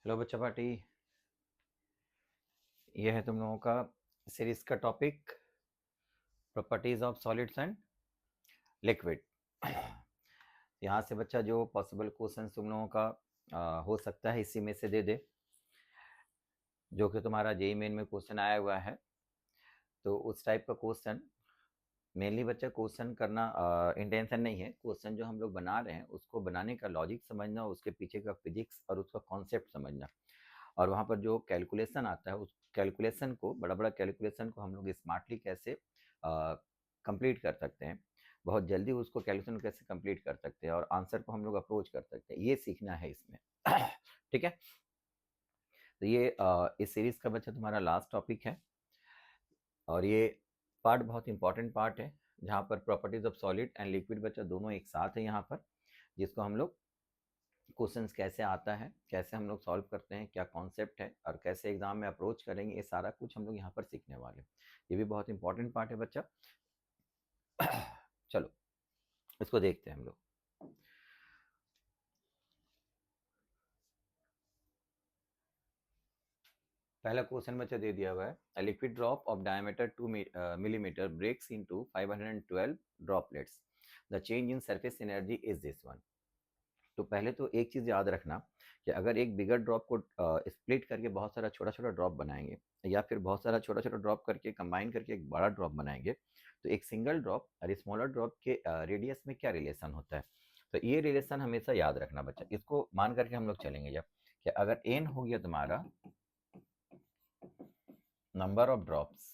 Hello बच्चा party. ये है तुम लोगों का सीरीज का topic properties of solids and liquid. यहाँ से बच्चा जो पॉसिबल क्वेश्चन तुम लोगों का हो सकता है इसी में से दे दे, जो कि तुम्हारा जेई मेन में क्वेश्चन आया हुआ है। तो उस टाइप का क्वेश्चन मेनली बच्चा क्वेश्चन करना इंटेंशन नहीं है। क्वेश्चन जो हम लोग बना रहे हैं उसको बनाने का लॉजिक समझना, उसके पीछे का फिजिक्स और उसका कॉन्सेप्ट समझना, और वहाँ पर जो कैलकुलेशन आता है उस कैलकुलेशन को, बड़ा बड़ा कैलकुलेशन को हम लोग स्मार्टली कैसे कंप्लीट कर सकते हैं, बहुत जल्दी उसको कैलकुलेशन कैसे कंप्लीट कर सकते हैं और आंसर को हम लोग अप्रोच कर सकते हैं, ये सीखना है इसमें। ठीक है। तो ये इस सीरीज का बच्चा तुम्हारा लास्ट टॉपिक है और ये पार्ट बहुत इंपॉर्टेंट पार्ट है, जहाँ पर properties of solid and liquid बच्चा दोनों एक साथ है यहाँ पर, जिसको हम लोग क्वेश्चंस कैसे आता है, कैसे हम लोग सॉल्व करते हैं, क्या कॉन्सेप्ट है और कैसे एग्जाम में अप्रोच करेंगे, ये सारा कुछ हम लोग यहाँ पर सीखने वाले हैं। ये भी बहुत इंपॉर्टेंट पार्ट है बच्चा। चलो इसको देखते हैं हम लोग। पहला क्वेश्चन बच्चा दे दिया हुआ है, a liquid drop of diameter 2 millimetre breaks into 512 droplets, the change in surface energy is this one. तो पहले तो एक चीज़ याद रखना कि अगर एक बिगर ड्रॉप को स्प्लिट करके बहुत सारा छोटा छोटा ड्रॉप बनाएंगे, या फिर बहुत सारा छोटा छोटा ड्रॉप करके कंबाइन करके एक बड़ा ड्रॉप बनाएंगे, तो एक सिंगल ड्रॉप और स्मॉलर ड्रॉप के रेडियस में क्या रिलेशन होता है। तो ये रिलेशन हमेशा याद रखना बच्चा, इसको मान करके हम लोग चलेंगे। जब कि अगर एन हो गया तुम्हारा number of drops,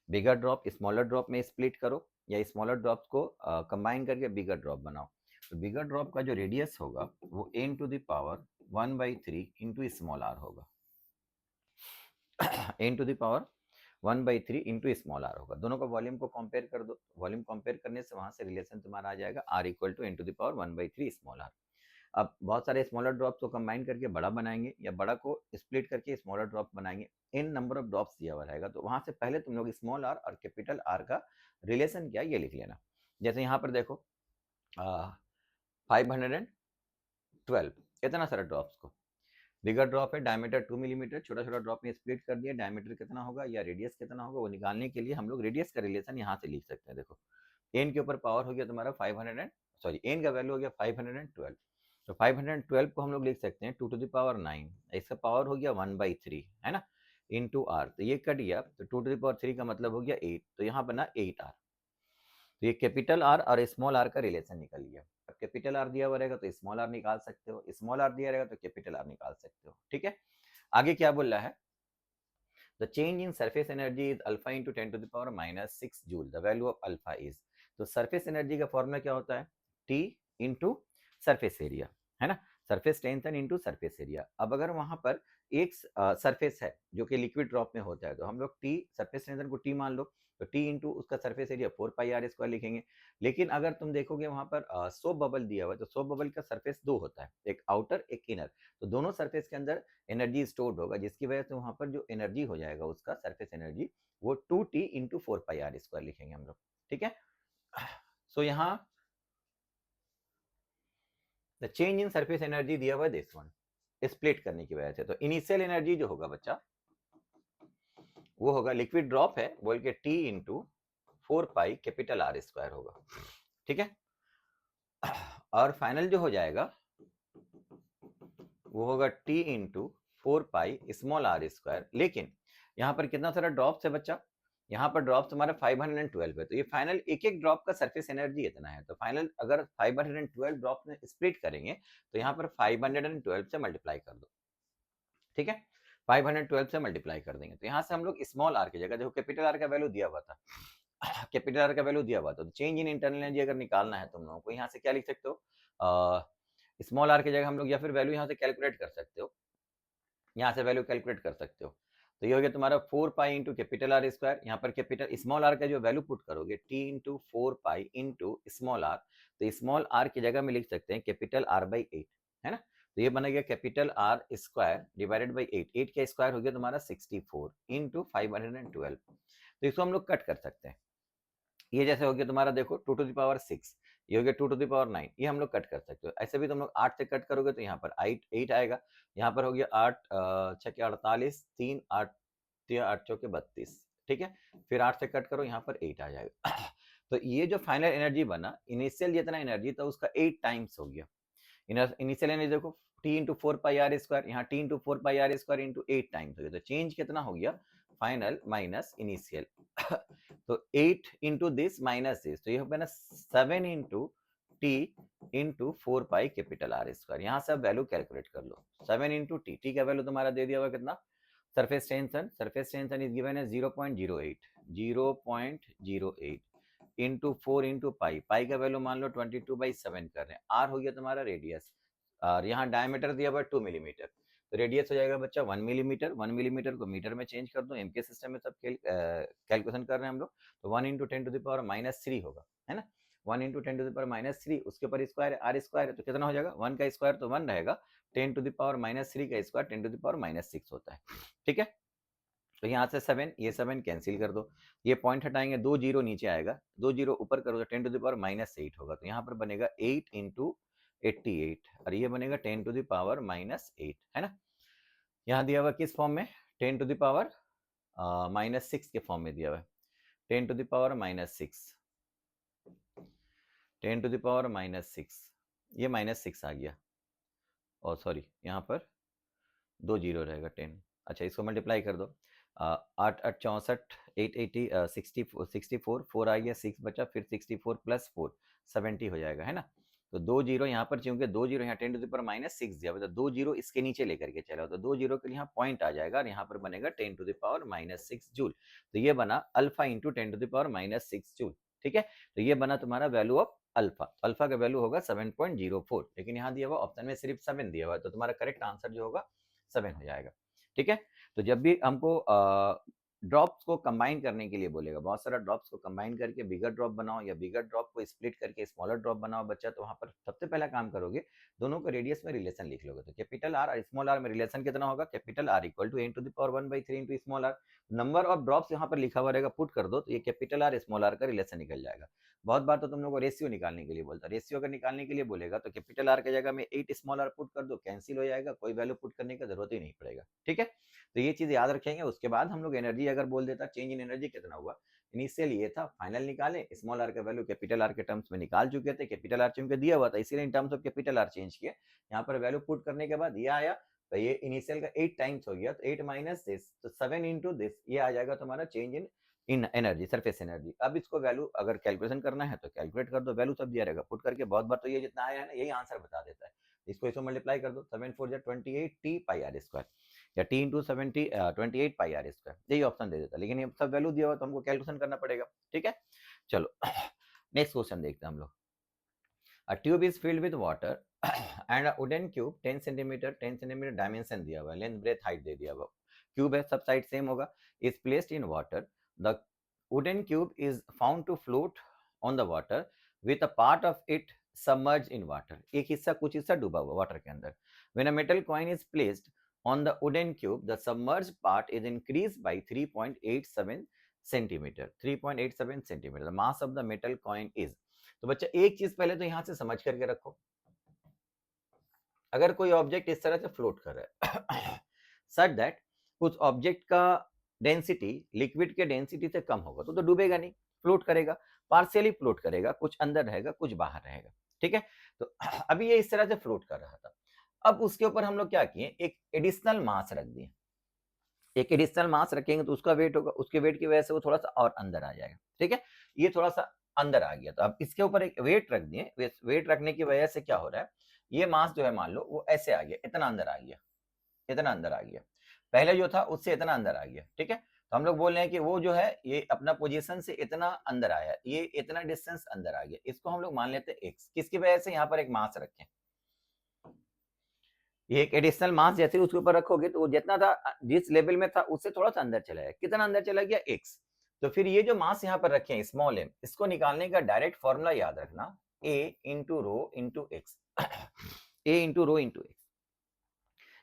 bigger drop smaller drop में स्प्लिट करो या स्मॉलर ड्रॉप्स को कंबाइन करके बिगर ड्रॉप बनाओ, तो बिगर ड्रॉप का जो रेडियस होगा वो n to the power 1/3 into small R होगा। n to the power 1/3 into small R होगा। दोनों का वॉल्यूम को कंपेयर कर दो, वॉल्यूम कंपेयर करने से वहां से रिलेशन तुम्हारा आ जाएगा r equal to n to the power 1/3 small R. अब बहुत सारे स्मॉलर ड्रॉप्स को कंबाइन करके बड़ा बनाएंगे या बड़ा को स्प्लिट करके स्मॉलर ड्रॉप बनाएंगे, इन नंबर ऑफ ड्रॉप्स दिया हुआ रहेगा, तो वहां से पहले तुम लोग स्मॉल आर और कैपिटल आर का रिलेशन क्या ये लिख लेना। जैसे यहाँ पर देखो 512, इतना सारा ड्रॉप्स को, बिगर ड्रॉप है डायमीटर 2 मिलीमीटर, छोटा छोटा ड्रॉप में स्प्लिट कर दिया, डायमीटर कितना होगा या रेडियस कितना होगा वो निकालने के लिए हम लोग रेडियस का रिलेशन यहाँ से लिख सकते हैं। देखो एन के ऊपर पावर हो गया तुम्हारा 500, सॉरी एन का वैल्यू हो गया 512, तो 512 को हम लोग लिख सकते हैं 2 टू द पावर 9, इसका पावर हो गया 1/3 है ना, इंटू आर, तो ये कट गया, तो 2 टू द पावर 3 का मतलब हो गया 8, तो यहाँ बना 8r। तो ये कैपिटल आर और स्मॉल आर का रिलेशन निकल गया। अब कैपिटल आर दिया हुआ रहेगा तो स्मॉल आर निकाल सकते हो, स्मॉल आर दिया रहेगा तो कैपिटल आर निकाल सकते हो। ठीक है, आगे क्या बोल रहा है, the change in surface energy is alpha into 10 to the power -6 joule, the value of alpha is. तो सरफेस एनर्जी का फॉर्मूला क्या होता है, टी इंटू सरफेस एरिया, है ना, surface tension into surface area. अब अगर वहां पर एक सरफेस है जो कि लिक्विड ड्रॉप में होता है, तो हम लोग टी सरफेस टेंशन को टी मान लो, तो टी इंटू उसका सरफेस एरिया 4πr² लिखेंगे। लेकिन अगर तुम देखोगे वहां पर सोप बबल दिया हुआ है, तो सोप बबल का सरफेस दो होता है, एक आउटर एक इनर, तो दोनों सरफेस के अंदर एनर्जी स्टोर्ड होगा, जिसकी वजह से वहां पर जो एनर्जी हो जाएगा उसका सरफेस एनर्जी वो 2t इंटू 4πr² लिखेंगे हम लोग। ठीक है, सो यहाँ the change in surface energy दिया हुआ दिस वन, स्प्लिट करने की वजह से, तो इनिशियल एनर्जी जो होगा बच्चा वो होगा, लिक्विड ड्रॉप है बोल के टी इंटू 4π कैपिटल R² होगा। ठीक है, और फाइनल जो हो जाएगा वो होगा टी इंटू 4π स्मॉल R²। लेकिन यहाँ पर कितना सारा ड्रॉप्स है बच्चा, यहाँ पर ड्रॉप्स हमारा 512 है, तो ये फाइनल एक एक ड्रॉप का सरफेस एनर्जी इतना है, तो फाइनल अगर 512 ड्रॉप में स्प्लिट करेंगे तो यहाँ पर 512 से मल्टीप्लाई कर दो। ठीक है, 512 से मल्टीप्लाई कर देंगे, तो यहाँ से हम लोग स्मॉल आर की जगह, देखो कैपिटल आर का वैल्यू दिया हुआ था, कैपिटल आर का वैल्यू दिया हुआ था, तो चेंज इन इंटरनल एनर्जी अगर निकालना है तुम लोगों को, यहाँ से क्या लिख सकते हो, स्मॉल आर की जगह हम लोग, या फिर वैल्यू यहाँ से कैलकुलेट कर सकते हो, यहाँ से वैल्यू कैलकुलेट कर सकते हो। तो ये हो गया तुम्हारा 4π इंटू कैपिटल R², यहाँ पर कैपिटल स्मॉल आर का जो वैल्यू पुट करोगे t into 4π into small are, तो स्मॉल आर की जगह में लिख सकते हैं कैपिटल R/8, है ना, तो ये बना गया कैपिटल R² डिवाइडेड बाई 8, 8 का स्क्वायर हो गया तुम्हारा 64 इंटू 512, तो इसको हम लोग कट कर सकते हैं। ये जैसे हो गया तुम्हारा देखो 2 टू द पावर 6, ये हो गया 2⁹9, ये हम लोग कट कर सकते हो। ऐसे भी तुम लोग 8 से कट करोगे तो यहाँ पर 8 आएगा, यहाँ पर हो गया 8 छके 48, 3 8 8 चौके 32, ठीक है। फिर 8 से कट करो, यहाँ पर 8 आ जाएगा। तो ये जो फाइनल एनर्जी बना, इनिशियल जितना एनर्जी था उसका 8 टाइम्स हो गया। इनिशियल एनर्जी देखो T इंटू 4πr², यहाँ T into 4πr² into 8 times हो गया, तो चेंज कितना हो गया, फाइनल माइनस इनिशियल। तो 8 इंटू दिस माइनस दिस, तो ये हो गया ना 7 इंटू टी इंटू 4πR²। यहाँ से आप वैल्यू कैलकुलेट कर लो, 7 इंटू टी का वैल्यू तुम्हारा दे दिया हुआ कितना, सरफेस टेंशन इज गिवन है 0.08 इंटू 4 इंटू पाई का वैल्यू मान लो 22/7 कर रहे हैं, आर हो गया तुम्हारा रेडियस, और यहाँ डायमीटर दिया हुआ 2 मिलीमीटर, तो रेडियस हो जाएगा बच्चा 1 मिलीमीटर। 1 मिलीमीटर को मीटर में चेंज कर दो, एमके सिस्टम में सब कैलकुलेशन कर रहे हैं हम लोग, तो 1 इंटू 10⁻³ होगा, है ना। 1 इंटू 10⁻³ उसके ऊपर स्क्वायर है, आर स्क्वायर है, तो कितना हो जाएगा, 1 का स्क्वायर तो 1 रहेगा, 10⁻³ का स्क्वायर 10⁻6 होता है, ठीक है। तो यहाँ से 7, ये 7 कैंसिल कर दो, ये पॉइंट हटाएंगे, 2 जीरो नीचे आएगा, 2 जीरो ऊपर करो तो 10⁻8 होगा, तो यहाँ पर बनेगा 8 इंटू 88, और ये बनेगा 10⁻8, है ना। यहाँ दिया हुआ किस फॉर्म में, 10⁻6 के फॉर्म में दिया हुआ है, 10⁻6, 10⁻6, ये -6 आ गया, और सॉरी यहाँ पर 2 जीरो रहेगा 10, अच्छा इसको मल्टीप्लाई कर दो, 8 8 64, 880 64, 4 आ गया, 6 बचा, फिर 64 प्लस 4 70 हो जाएगा, है ना। तो 2 जीरो यहाँ पर, चूंकि 2 जीरो यहाँ 10⁻6 दिया हुआ, तो 2 जीरो इसके नीचे लेकर के चला, तो 2 जीरो के लिए यहाँ पॉइंट आ जाएगा, और यहाँ पर बनेगा 10⁻6 जूल, तो ये बना अल्फा इंटू 10⁻6 जूल, ठीक है। तो ये बना तुम्हारा वैल्यू ऑफ अल्फा, अल्फा का वैल्यू होगा 7.04, लेकिन यहाँ दिया हुआ ऑप्शन में सिर्फ 7 दिया हुआ है, तो तुम्हारा करेक्ट आंसर जो होगा 7 हो जाएगा, ठीक है। तो जब भी हमको ड्रॉप्स को कंबाइन करने के लिए बोलेगा, बहुत सारा ड्रॉप्स को कंबाइन करके बिगर ड्रॉप बनाओ, या बिगर ड्रॉप को स्प्लिट करके स्मॉलर ड्रॉप बनाओ बच्चा, तो वहां पर सबसे पहला काम करोगे, दोनों को रेडियस में रिलेशन लिख लोगे, तो कैपिटल आर और स्मॉल आर में रिलेशन कितना होगा, capital are equal to 10⁻1/3 into small R, number of drops यहाँ पर लिखा हुआ रहेगा, पुट कर दो, तो ये कैपिटल आर स्मॉल आर का रिलेशन निकल जाएगा। बहुत बार तो तुम लोग को रेशियो निकालने के लिए बोलता है, रेशियो अगर निकालने के लिए बोलेगा तो कैपिटल आर की जगह में 8 स्मॉल आर पुट कर दो, कैंसिल हो जाएगा, कोई वैल्यू पुट करने की जरूरत ही नहीं पड़ेगा, ठीक है। तो ये चीज याद रखेंगे। उसके बाद हम लोग एनर्जी अगर बोल देता, चेंज इन एनर्जी कितना हुआ, इनिशियल ये था, फाइनल निकाले, स्मॉल आर का वैल्यू कैपिटल आर के टर्म्स में निकाल चुके थे, कैपिटल आर चूंकि दिया हुआ था इसीलिए in terms of capital R change किया, यहाँ पर वैल्यू पुट करने के बाद ये आया, तो ये इनिशियल का 8 टाइम्स हो गया, तो 8 माइनस दिस, तो 7 इंटू दिस, ये आ जाएगा तुम्हारा change in energy, surface energy. अब इसको वैल्यू अगर कैलकुलेशन करना है तो कैलकुलेट कर दो, वैल्यू सब दिया रहेगा, पुट करके बहुत बार तो ये जितना आया है ना यही आंसर बता देता है, इसको इसको मल्टीप्लाई कर दो, 7 4 28 टी पाई आर स्क्वायर, या T into 28 pi are square, यही ऑप्शन दे देता, लेकिन ये सब वैल्यू दिया हुआ तो हमको कैलकुलेशन करना पड़ेगा, ठीक है। चलो नेक्स्ट क्वेश्चन देखते हैं हम लोग। A tube is filled with water and a wooden cube 10 cm dimension दिया हुआ है, लेंथ ब्रेथ हाइट दे दिया हुआ, क्यूब है, सब साइड सेम होगा, is placed in water, the wooden cube is found to float on the water with a part of it submerged in water, एक हिस्सा कुछ हिस्सा डूबा हुआ वाटर के अंदर, when a metal coin is placed on the wooden cube the submerged part is increased by 3.87 centimeter, 3.87 centimeter, the mass of the metal coin is, तो बच्चा एक चीज पहले तो यहां से समझ करके रखो, अगर कोई ऑब्जेक्ट इस तरह से फ्लोट कर रहा है सच दैट उस ऑब्जेक्ट का डेंसिटी लिक्विड के डेंसिटी से कम होगा तो डूबेगा नहीं, फ्लोट करेगा, पार्शियली फ्लोट करेगा, कुछ अंदर रहेगा कुछ बाहर रहेगा, ठीक है। तो अभी ये इस तरह से फ्लोट कर रहा था, अब उसके ऊपर हम लोग क्या किए, एक एडिशनल मास रख दिए, एक एडिशनल मास रखेंगे तो उसका वेट होगा, उसके वेट की वजह से वो थोड़ा सा और अंदर आ जाएगा, ठीक है। ये थोड़ा सा अंदर आ गया, तो अब इसके ऊपर एक वेट रख दिए, वेट रखने की वजह से क्या हो रहा है, ये मास जो है मान लो वो ऐसे आ गया, इतना अंदर आ गया, इतना अंदर आ गया, पहले जो था उससे इतना अंदर आ गया, ठीक है। तो हम लोग बोल रहे हैं कि वो जो है ये अपना पोजीशन से इतना अंदर आया, ये इतना डिस्टेंस अंदर आ गया, इसको हम लोग मान लेते हैं एक्स, किसकी वजह से, यहाँ पर एक मास रखें, ये एक एडिशनल मास जैसे उसके ऊपर रखोगे तो वो जितना था जिस लेवल में था उससे थोड़ा सा अंदर चला गया, कितना अंदर चला गया, एक्स। तो फिर ये जो मास यहाँ पर रखे हैं स्मॉल एम, इसको निकालने का डायरेक्ट फॉर्मूला याद रखना, ए इंटू रो इंटू एक्स, ए इंटू रो इंटू एक्स,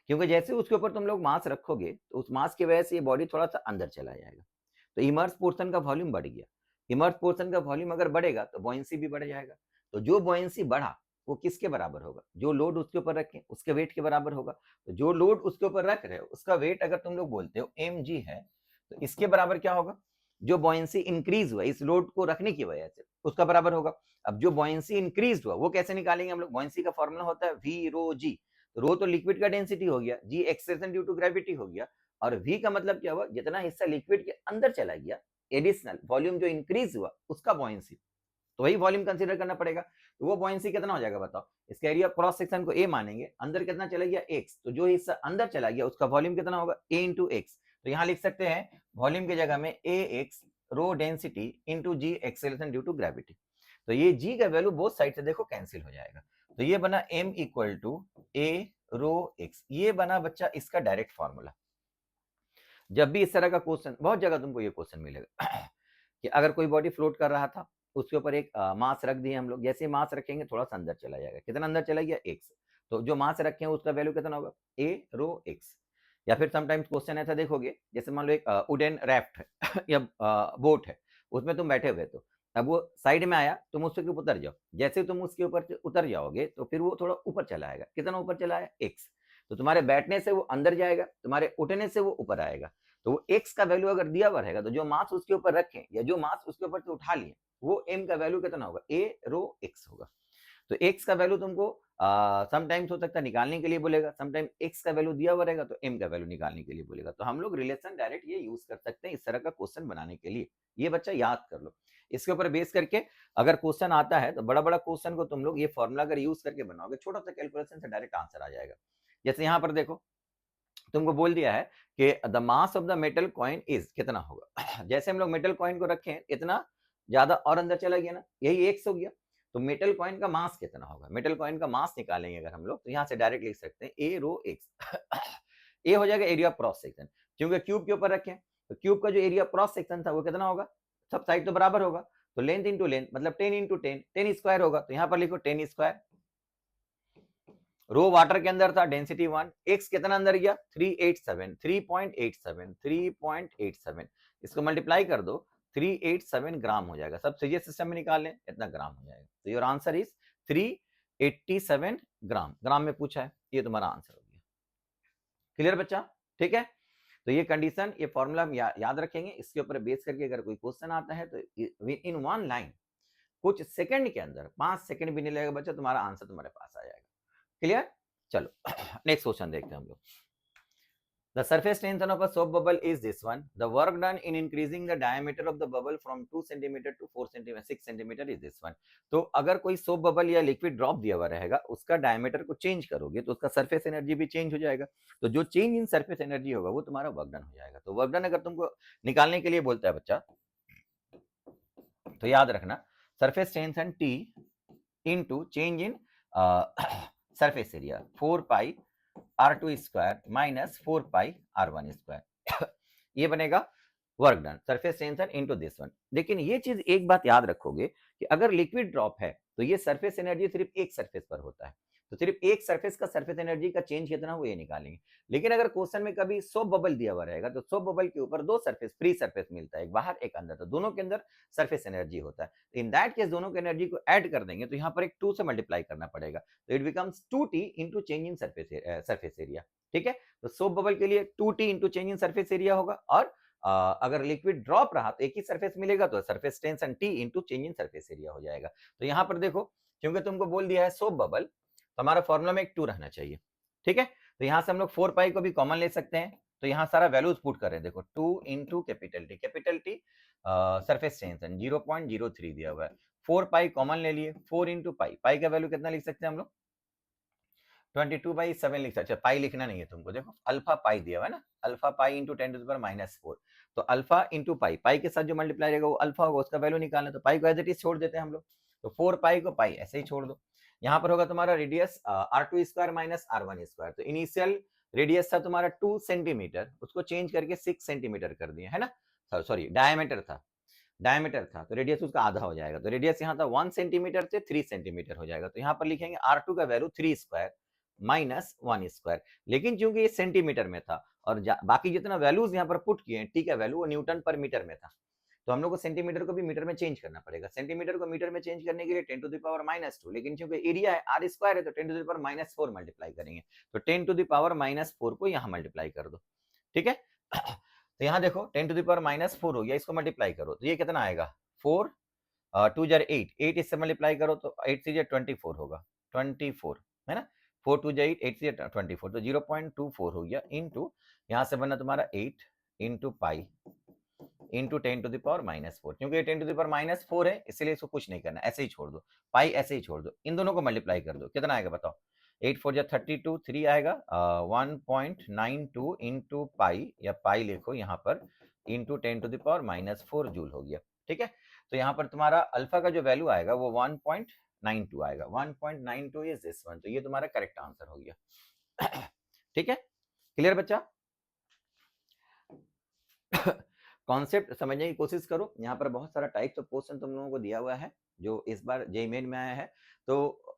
क्योंकि जैसे उसके ऊपर तुम लोग मास रखोगे तो उस मास की वजह से ये बॉडी थोड़ा सा अंदर चला जाएगा, तो इमर्स पोर्शन का वॉल्यूम बढ़ गया, इमर्स पोर्शन का वॉल्यूम अगर बढ़ेगा तो बॉयंसी भी बढ़ जाएगा, तो जो बॉयंसी बढ़ा वो किसके बराबर होगा? जो लोड उसके ऊपर रखे उसके वेट के बराबर होगा। तो जो लोड उसके ऊपर रख रहे हो उसका वेट अगर तुम लोग बोलते हो mg है, तो इसके बराबर क्या होगा? जो बॉयंसी इंक्रीज हुआ इस लोड को रखने की वजह से उसका बराबर होगा। अब जो बॉयंसी इंक्रीज हुआ वो कैसे निकालेंगे हम लोग? बॉयंसी का फॉर्मूला होता है v रो g। रो तो लिक्विड का डेंसिटी हो गया, g acceleration due to gravity हो गया, और v का मतलब क्या हुआ? जितना हिस्सा लिक्विड के अंदर चला गया, एडिशनल वॉल्यूम जो इंक्रीज हुआ उसका बॉयंसी, तो वही वॉल्यूम कंसीडर करना पड़ेगा। तो वो बॉयंसी कितना हो जाएगा बताओ? इसका एरिया क्रॉस सेक्शन को ए मानेंगे, अंदर कितना चला गया x, तो जो हिस्सा अंदर चला गया उसका वॉल्यूम कितना होगा? a into x. तो यहाँ लिख सकते हैं वॉल्यूम की जगह में a x rho density into g acceleration due to gravity. तो ये g का वैल्यू बोथ साइड से देखो कैंसिल हो जाएगा। तो ये बना m equal to a rho x। ये बना बच्चा इसका डायरेक्ट फॉर्मूला। जब भी इस तरह का क्वेश्चन, बहुत जगह तुमको ये क्वेश्चन मिलेगा कि अगर कोई बॉडी फ्लोट कर रहा था, उसके ऊपर एक मास रख दिए हम लोग, जैसे मास रखेंगे थोड़ा सा अंदर चला जाएगा, कितना अंदर चला गया? x। तो जो मास रखे हैं उसका वैल्यू कितना होगा? a rho x। या फिर समटाइम्स क्वेश्चन ऐसा देखोगे, जैसे मान लो एक वुडन रैफ्ट है या बोट है, उसमें तुम बैठे हुए, तो अब वो साइड में आया, तुम उसके ऊपर उतर जाओ, जैसे तुम उसके ऊपर से उतर जाओगे तो फिर वो थोड़ा ऊपर चला आएगा, कितना ऊपर चला है? x। तो तुम्हारे बैठने से वो अंदर जाएगा, तुम्हारे उठने से वो ऊपर आएगा। तो वो x का वैल्यू अगर दिया हुआ रहेगा, तो जो मास उसके ऊपर रखें या जो मास उसके ऊपर से उठा लिए, वो m का वैल्यू कितना होगा? a रो x होगा। तो x का वैल्यू तुमको समटाइम्स हो सकता है निकालने के लिए बोलेगा, समटाइम x का वैल्यू दिया हुआ रहेगा तो m का वैल्यू निकालने के लिए बोलेगा। तो हम लोग रिलेशन डायरेक्ट ये यूज कर सकते हैं इस तरह का क्वेश्चन बनाने के लिए। ये बच्चा याद कर लो। इसके ऊपर बेस करके अगर क्वेश्चन आता है तो बड़ा बड़ा क्वेश्चन को तुम लोग ये फॉर्मूला अगर यूज करके बनाओगे, छोटा सा कैलकुलेशन से डायरेक्ट आंसर आ जाएगा। जैसे यहाँ पर देखो, तुमको बोल दिया है कि the mass of the metal coin is कितना होगा। जैसे हम लोग मेटल कॉइन को रखें, इतना ज्यादा और अंदर चला गया ना, यही एक्स हो गया। तो मेटल कॉइन का मास कितना होगा? मेटल कॉइन का मास निकालेंगे अगर हम लोग, तो यहाँ से डायरेक्ट लिख सकते हैं ए रो एक्स। ए हो जाएगा एरिया क्रॉस सेक्शन, क्योंकि क्यूब के ऊपर रखें, तो क्यूब का जो एरिया क्रॉस सेक्शन था वो कितना होगा? सब साइड तो बराबर होगा, तो लेंथ इंटू लेंथ मतलब 10 इंटू 10, 10 स्क्वायर होगा। तो यहाँ पर लिखो 10 स्क्वायर। रो वाटर के अंदर था, डेंसिटी 1, एक्स कितना अंदर गया? 387, 3.87, 3.87। इसको मल्टीप्लाई कर दो, 387 ग्राम हो जाएगा। सब सीरियस सिस्टम में निकाल लें, इतना ग्राम हो जाएगा। तो योर आंसर इज 387 ग्राम। ग्राम में पूछा है, ये तुम्हारा आंसर हो गया। क्लियर बच्चा? ठीक है। तो ये कंडीशन, ये फॉर्मूला हम याद रखेंगे। इसके ऊपर बेस करके अगर कोई क्वेश्चन आता है तो इन वन लाइन कुछ सेकंड के अंदर, 5 सेकंड भी नहीं लगेगा बच्चा, तुम्हारा आंसर तुम्हारे पास आ जाएगा। क्लियर? चलो नेक्स्ट क्वेश्चन देखते हैं हम लोग। The surface tension of a soap bubble is this one. The work done in increasing the diameter of the bubble from 2 cm to 4 cm 6 cm is this one. तो अगर कोई soap bubble या liquid drop दिया हुआ रहेगा, उसका diameter को change करोगे तो उसका सरफेस एनर्जी भी चेंज हो जाएगा। तो जो चेंज इन सरफेस एनर्जी होगा वो तुम्हारा वर्क डन हो जाएगा। तो वर्क डन अगर तुमको निकालने के लिए बोलता है बच्चा, तो याद रखना surface tension T into change in surface area 4 pi R2 square minus 4 pi R1 square. ये बनेगा work done, surface tension into this one. लेकिन ये चीज एक बात याद रखोगे कि अगर लिक्विड ड्रॉप है तो ये सरफेस एनर्जी सिर्फ एक सरफेस पर होता है, तो सिर्फ एक सरफेस का सरफेस एनर्जी का चेंज कितना हुआ ये निकालेंगे। लेकिन अगर क्वेश्चन में कभी सोप बबल दिया हुआ रहेगा, तो सोप बबल के ऊपर दो सरफेस, फ्री सरफेस मिलता है, एक बाहर एक अंदर, तो दोनों के अंदर सरफेस एनर्जी होता है। इन दैट केस दोनों के एनर्जी को ऐड कर देंगे, तो यहाँ पर एक 2 से मल्टीप्लाई करना पड़ेगा, तो it becomes 2t into change in surface area. ठीक है, तो सोप बबल के लिए 2t into change in surface area होगा, और अगर लिक्विड ड्रॉप रहा तो एक ही सरफेस मिलेगा, तो surface tension T into change in surface area हो जाएगा। तो यहाँ पर देखो, क्योंकि तुमको बोल दिया है सोप बबल, तो हमारा फॉर्मूला में एक 2 रहना चाहिए। ठीक है, तो यहाँ से हम लोग 4 पाई को भी कॉमन ले सकते हैं, तो यहाँ सारा वैल्यूज पुट कर रहे हैं। देखो 2 into capital T surface tension 0.03 दिया हुआ है, 4 पाई कॉमन ले लिए, 4 इंटू पाई, पाई का वैल्यू कितना लिख सकते हैं हम लोग? 22/7 लिख सकते। अच्छा, पाई लिखना नहीं है तुमको, देखो अल्फा पाई दिया हुआ है ना, अल्फा पाई इंटू 10⁻⁻⁴। तो अल्फा इंटू पाई, पाई के साथ जो मल्टीप्लाई रहेगा वो अल्फा होगा, उसका वैल्यू निकालना, तो पाई को एज इट इज छोड़ देते हैं हम लोग। तो 4 पाई को पाई ऐसे ही छोड़ दो। यहाँ पर होगा तुम्हारा radius R2 square minus R1 square. तो इनिशियल रेडियस था तुम्हारा 2 सेंटीमीटर, उसको चेंज करके 6 सेंटीमीटर कर दिए है ना, सॉरी डायमीटर था, तो रेडियस उसका आधा हो जाएगा। तो रेडियस यहाँ था 1 सेंटीमीटर से 3 सेंटीमीटर हो जाएगा। तो यहाँ पर लिखेंगे R2 का वैल्यू 3 स्क्वायर माइनस 1 स्क्वायर। लेकिन चूंकि ये सेंटीमीटर में था और बाकी जितना वैल्यूज यहाँ पर पुट किए टी का वैल्यू वो न्यूटन पर मीटर में था, तो हम लोग को सेंटीमीटर को भी मीटर में चेंज करना पड़ेगा। सेंटीमीटर को मीटर में चेंज करने के लिए 10 टू द पावर -2, लेकिन क्योंकि एरिया है r स्क्वायर है तो 10 टू द पावर -4 मल्टीप्लाई करेंगे, तो 10 टू द पावर -4 को यहाँ मल्टीप्लाई कर दो, ठीक है। तो यहाँ देखो 10 टू द पावर -4 हो गया, इसको मल्टीप्लाई करो तो ये कितना आएगा 4, 2 जार 8, 8 इससे मल्टीप्लाई करो तो 8 से 24 होगा, 24 है ना, 4 2 8, 8 से 24, तो 0.24 हो गया इंटू, यहाँ से बना तुम्हारा 8 into pi into 10 to the power -4, क्योंकि 10 टू द पावर -4 है इसलिए इसको कुछ नहीं करना, ऐसे ही छोड़ दो, पाई ऐसे ही छोड़ दो, इन दोनों को मल्टीप्लाई कर दो, कितना आएगा बताओ, 8 4 जा 32, 3 आएगा 1.92 इंटू पाई, या पाई लिखो यहाँ पर, into 10 to the power -4 joule हो गया, ठीक है। तो यहाँ पर तुम्हारा अल्फा का जो वैल्यू आएगा वो 1.92 आएगा, 1.92 इज दिस वन, तो ये तुम्हारा करेक्ट आंसर हो गया। ठीक है, क्लियर बच्चा। कॉन्सेप्ट समझने की कोशिश करो, यहाँ पर बहुत सारा टाइप्स ऑफ क्वेश्चन तुम लोगों को दिया हुआ है जो इस बार जेईई मेन में आया है, तो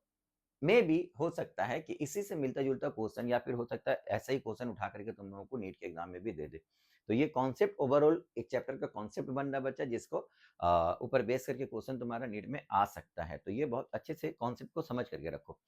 मे भी हो सकता है कि इसी से मिलता जुलता क्वेश्चन, या फिर हो सकता है ऐसा ही क्वेश्चन उठा करके तुम लोगों को नीट के एग्जाम में भी दे दे। तो ये कॉन्सेप्ट ओवरऑल एक चैप्टर का कॉन्सेप्ट बन रहा बच्चा, जिसको ऊपर बेस करके क्वेश्चन तुम्हारा नीट में आ सकता है, तो ये बहुत अच्छे से कॉन्सेप्ट को समझ करके रखो।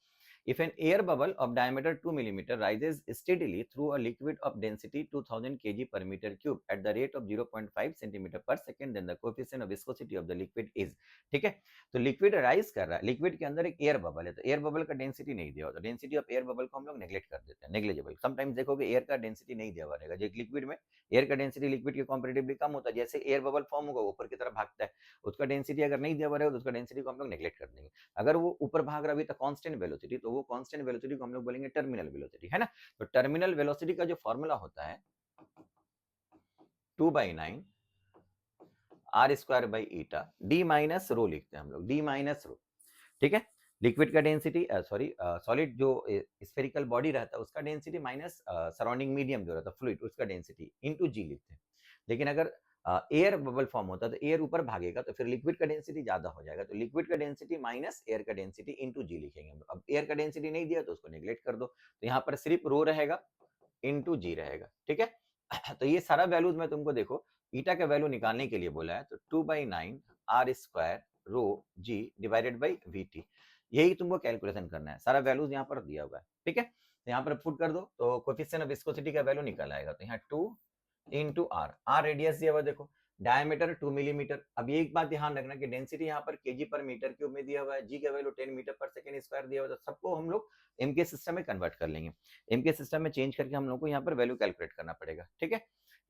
If an air bubble of diameter 2 mm rises steadily through a liquid of density 2000 kg per meter cube at the rate of 0.5 cm per second, then the coefficient of viscosity of the liquid is, ठीक है। तो liquid rise कर रहा है, liquid के अंदर एक air bubble है, तो एयर बबल का डेंसिटी नहीं दिया होता, डेंसिटी ऑफ एयर बबल को हम लोग नेग्लेक्ट कर देते हैं, नेग्लिजिबल। समटाइम्स देखोगे एयर का डेंसिटी नहीं दिया हुआ रहेगा, जो लिक्विड में एयर का डेंसिटी लिक्विड के कंपैरेटिवली कम होता है, जैसे एयर बबल फॉर्म होगा ऊपर की तरफ भागता है, उसका डेंसिटी अगर नहीं दिया हुआ रहेगा तो उसका डेंसिटी को हम लोग नेग्लेक्ट कर देंगे। अगर वो ऊपर भाग रहा है तो कांस्टेंट वेलोसिटी, तो वो कांस्टेंट वेलोसिटी को हम लोग बोलेंगे टर्मिनल वेलोसिटी, है ना। तो टर्मिनल वेलोसिटी का जो फॉर्मूला होता है 2/9 R square by eta D minus rho, लिखते हैं हम लोग डी माइनस रो, ठीक है। लिक्विड का डेंसिटी सॉरी सॉलिड जो स्फेरिकल बॉडी रहता है उसका डेंसिटी माइनस सराउंडिंग मीडियम जो रहता है फ्लूइड उसका डेंसिटी इनटू जी लिखते हैं। लेकिन अगर एयर बबल फॉर्म होता है तो एयर ऊपर भागेगा तो फिर लिक्विड का डेंसिटी ज्यादा हो जाएगा, तो लिक्विड का डेंसिटी माइनस एयर का डेंसिटी इनटू जी लिखेंगे हम लोग। अब एयर का डेंसिटी नहीं दिया तो उसको नेग्लेक्ट कर दो, तो यहाँ पर सिर्फ रो रहेगा इनटू जी रहेगा, ठीक है। तो ये सारा वैल्यूज मैं तुमको देखो ईटा का वैल्यू निकालने के लिए बोला है, तो 2/9 R square rho G divided by V T, यही तुमको कैलकुलेशन करना है, सारा वैल्यूज यहाँ पर दिया हुआ है, ठीक है। तो यहाँ पर पुट कर दो तो कोएफिशिएंट ऑफ विस्कोसिटी का वैल्यू निकल आएगा, तो यहाँ 2 इंटू आर, आर रेडियस दिया हुआ देखो, डायमीटर 2 मिलीमीटर। अब ये एक बात ध्यान रखना कि डेंसिटी यहाँ पर केजी पर मीटर क्यूब में दिया हुआ है, जी का वैल्यू 10 मीटर पर सेकंड स्क्वायर दिया हुआ है, तो सबको हम लोग एमके सिस्टम में कन्वर्ट कर लेंगे, एमके सिस्टम में चेंज करके हम लोग को यहाँ पर वैल्यू कैलकुलेट करना पड़ेगा, ठीक है।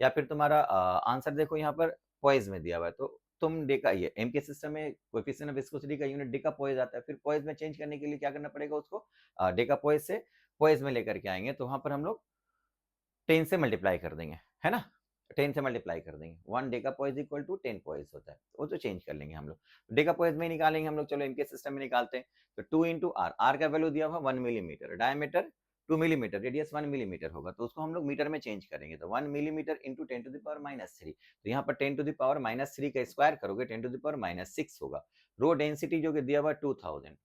या फिर तुम्हारा आंसर देखो यहाँ पर पॉइज में दिया हुआ है, तो तुम डेका ये एमके सिस्टम में कोएफिशिएंट ऑफ विस्कोसिटी का यूनिट डेका पॉइज आता है, फिर पॉइज में चेंज करने के लिए क्या करना पड़ेगा उसको डेका पॉइज से पॉइज में लेकर के आएंगे, तो वहां पर हम लोग 10 से मल्टीप्लाई कर देंगे, है ना, 10 से मल्टीप्लाई कर देंगे, 1 deca poise equal to 10 poise होता है, वो तो चेंज कर लेंगे हम लोग, डेका पॉइज में निकालेंगे हम लोग, चलो इनके सिस्टम में निकालते हैं। तो 2 इंटू आर, आर का वैल्यू दिया हुआ 1 millimetre, diameter 2 millimetre, radius 1 millimetre होगा, तो उसको हम लोग मीटर में चेंज करेंगे, तो 1 millimetre into 10 to the power -3, तो यहाँ पर 10 टू द पावर -3 का स्क्वायर करोगे 10 टू द पावर -6 होगा। रो डेंसिटी जो कि दिया हुआ 2000,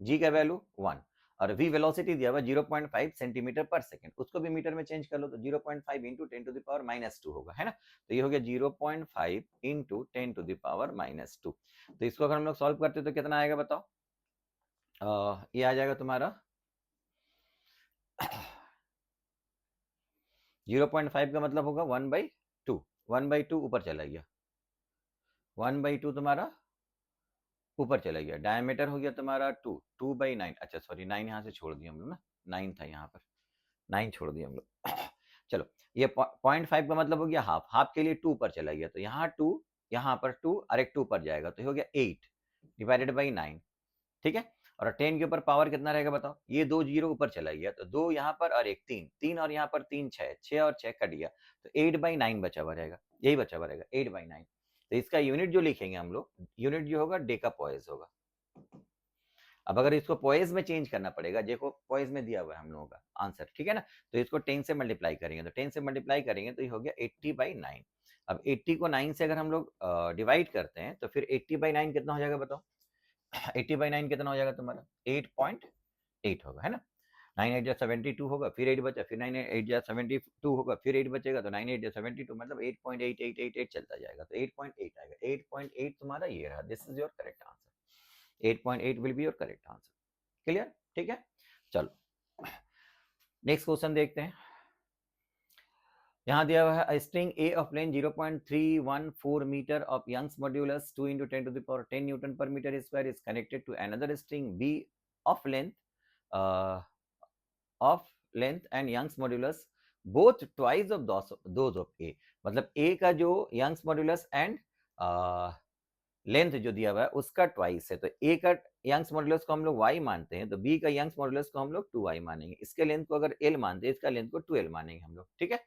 जी का वैल्यू 1 और v वेलोसिटी दिया हुआ 0.5 सेंटीमीटर पर सेकंड, उसको भी मीटर में चेंज कर लो तो 0.5 इंटू 10 टू द पावर -2 होगा, है ना। तो ये हो गया 0.5 इंटू 10 टू द पावर -2। तो इसको अगर हम लोग सॉल्व करते तो कितना आएगा बताओ, ये आ जाएगा तुम्हारा 0.5 का मतलब होगा 1/2, 1/2 ऊपर चला गया, 1/2 तुम्हारा ऊपर चला गया, डायमीटर हो गया तुम्हारा 2/9, अच्छा सॉरी 9 यहाँ से छोड़ दिया हम लोग ना, 9 था यहाँ पर, 9 छोड़ दिया हम लोग। चलो ये 0.5 का मतलब हो गया हाफ, हाफ के लिए 2 ऊपर चला गया, तो यहाँ 2 यहाँ पर 2 और एक 2 ऊपर जाएगा, तो हो गया 8 डिवाइडेड बाई 9, ठीक है। और 10 के ऊपर पावर कितना रहेगा बताओ, ये 2 जीरो ऊपर चला गया, तो 2 यहाँ पर और एक 3, 3 और यहाँ पर 3 6, 6 और 6 कट गया, तो 8/9 बचा हुआ रहेगा, यही बचा हुआ रहेगा 8/9। तो इसका यूनिट जो लिखेंगे हम लोग, यूनिट जो होगा डेका पॉइज होगा। अब अगर इसको पॉइज में चेंज करना पड़ेगा, देखो पॉइज में दिया हुआ है हम लोगों का आंसर, ठीक है ना, तो इसको 10 से मल्टीप्लाई करेंगे, तो 10 से मल्टीप्लाई करेंगे तो ये हो गया 80/9। अब 80 को 9 से अगर हम लोग डिवाइड करते हैं तो फिर 80/9 कितना हो जाएगा बताओ, 80/9 कितना हो जाएगा तुम्हारा 8.8 होगा, है ना। 9 8 जा 72 होगा, फिर 8 बचा, फिर 9 8 जा 72 होगा, फिर 8 बचेगा, तो 9 8 जा 72 मतलब 8.8888 चलता जाएगा, तो 8.8 आएगा। 8.8 तुम्हारा ये रहा, this is your correct answer. 8.8 will be your correct answer. Clear? ठीक है, चलो नेक्स्ट क्वेश्चन देखते हैं। यहाँ दिया हुआ है string A of length 0.314 metre of Young's modulus 2 × 10 to the power 10 newton पर metre square is connected to another string B of length and Young's modulus both twice of those of A. मतलब A का जो Young's modulus and length जो दिया हुआ है उसका twice है, तो ए का यंग्स मॉड्यूलस को हम लोग y मानते हैं, तो बी का यंग्स मॉड्यूलस को हम लोग 2y मानेंगे। इसके लेंथ को अगर l मानते हैं, इसका लेंथ को 2l मानेंगे हम लोग। ठीक है,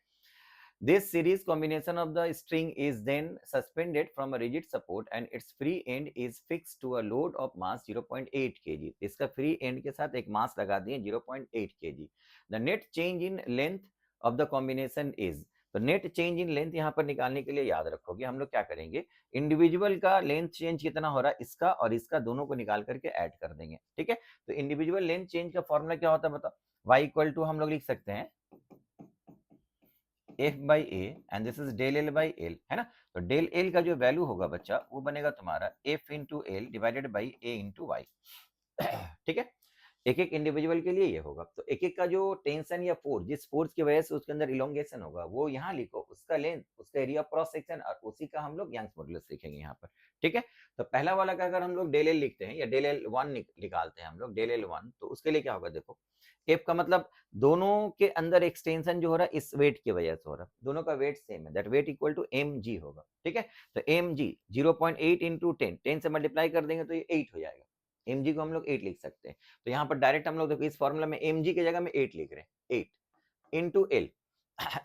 this series combination of the string is then suspended from a rigid support and its free end is fixed to a load of mass 0.8 kg। इसका free end के साथ एक मास लगा दिए 0.8 kg। the net change in length of the combination is, तो net change in length यहाँ पर निकालने के लिए याद रखोगे हम लोग क्या करेंगे, इंडिविजुअल का लेंथ चेंज कितना हो रहा है इसका और इसका दोनों को निकाल करके ऐड कर देंगे। ठीक है, तो इंडिविजुअल लेंथ चेंज का फॉर्मूला क्या होता है बताओ, y इक्वल टू हम लोग लिख सकते हैं f by A and this is del L by L, है ना। तो डेल एल का जो वैल्यू होगा बच्चा वो बनेगा तुम्हारा f into L divided by A into Y. ठीक है, एक एक इंडिविजुअल के लिए ये होगा, तो एक एक का जो टेंशन या फोर्स, जिस फोर्स की वजह से उसके अंदर इलोंगेशन होगा वो यहाँ लिखो, उसका लेंथ, उसका एरिया क्रॉस सेक्शन और उसी का हम लोग यंग्स मॉडुलस लिखेंगे यहाँ पर। ठीक है, तो पहला वाला का अगर हम लोग डेल एल लिखते हैं या डेल एल वन निकालते हैं हम लोग डेल एल वन, तो उसके लिए क्या होगा देखो, एफ का मतलब दोनों के अंदर एक्सटेंशन जो हो रहा है इस वेट की वजह से हो रहा है, दोनों का वेट सेम है, that weight equal to M G होगा। ठीक है, तो एम जी 0.8 इंटू 10 से मल्टीप्लाई कर देंगे तो ये 8 हो जाएगा, एम जी को हम लोग 8 लिख सकते हैं। तो यहाँ पर डायरेक्ट हम लोग देखो इस फॉर्मूला में एम जी की जगह में 8 लिख रहे हैं, 8 इंटू एल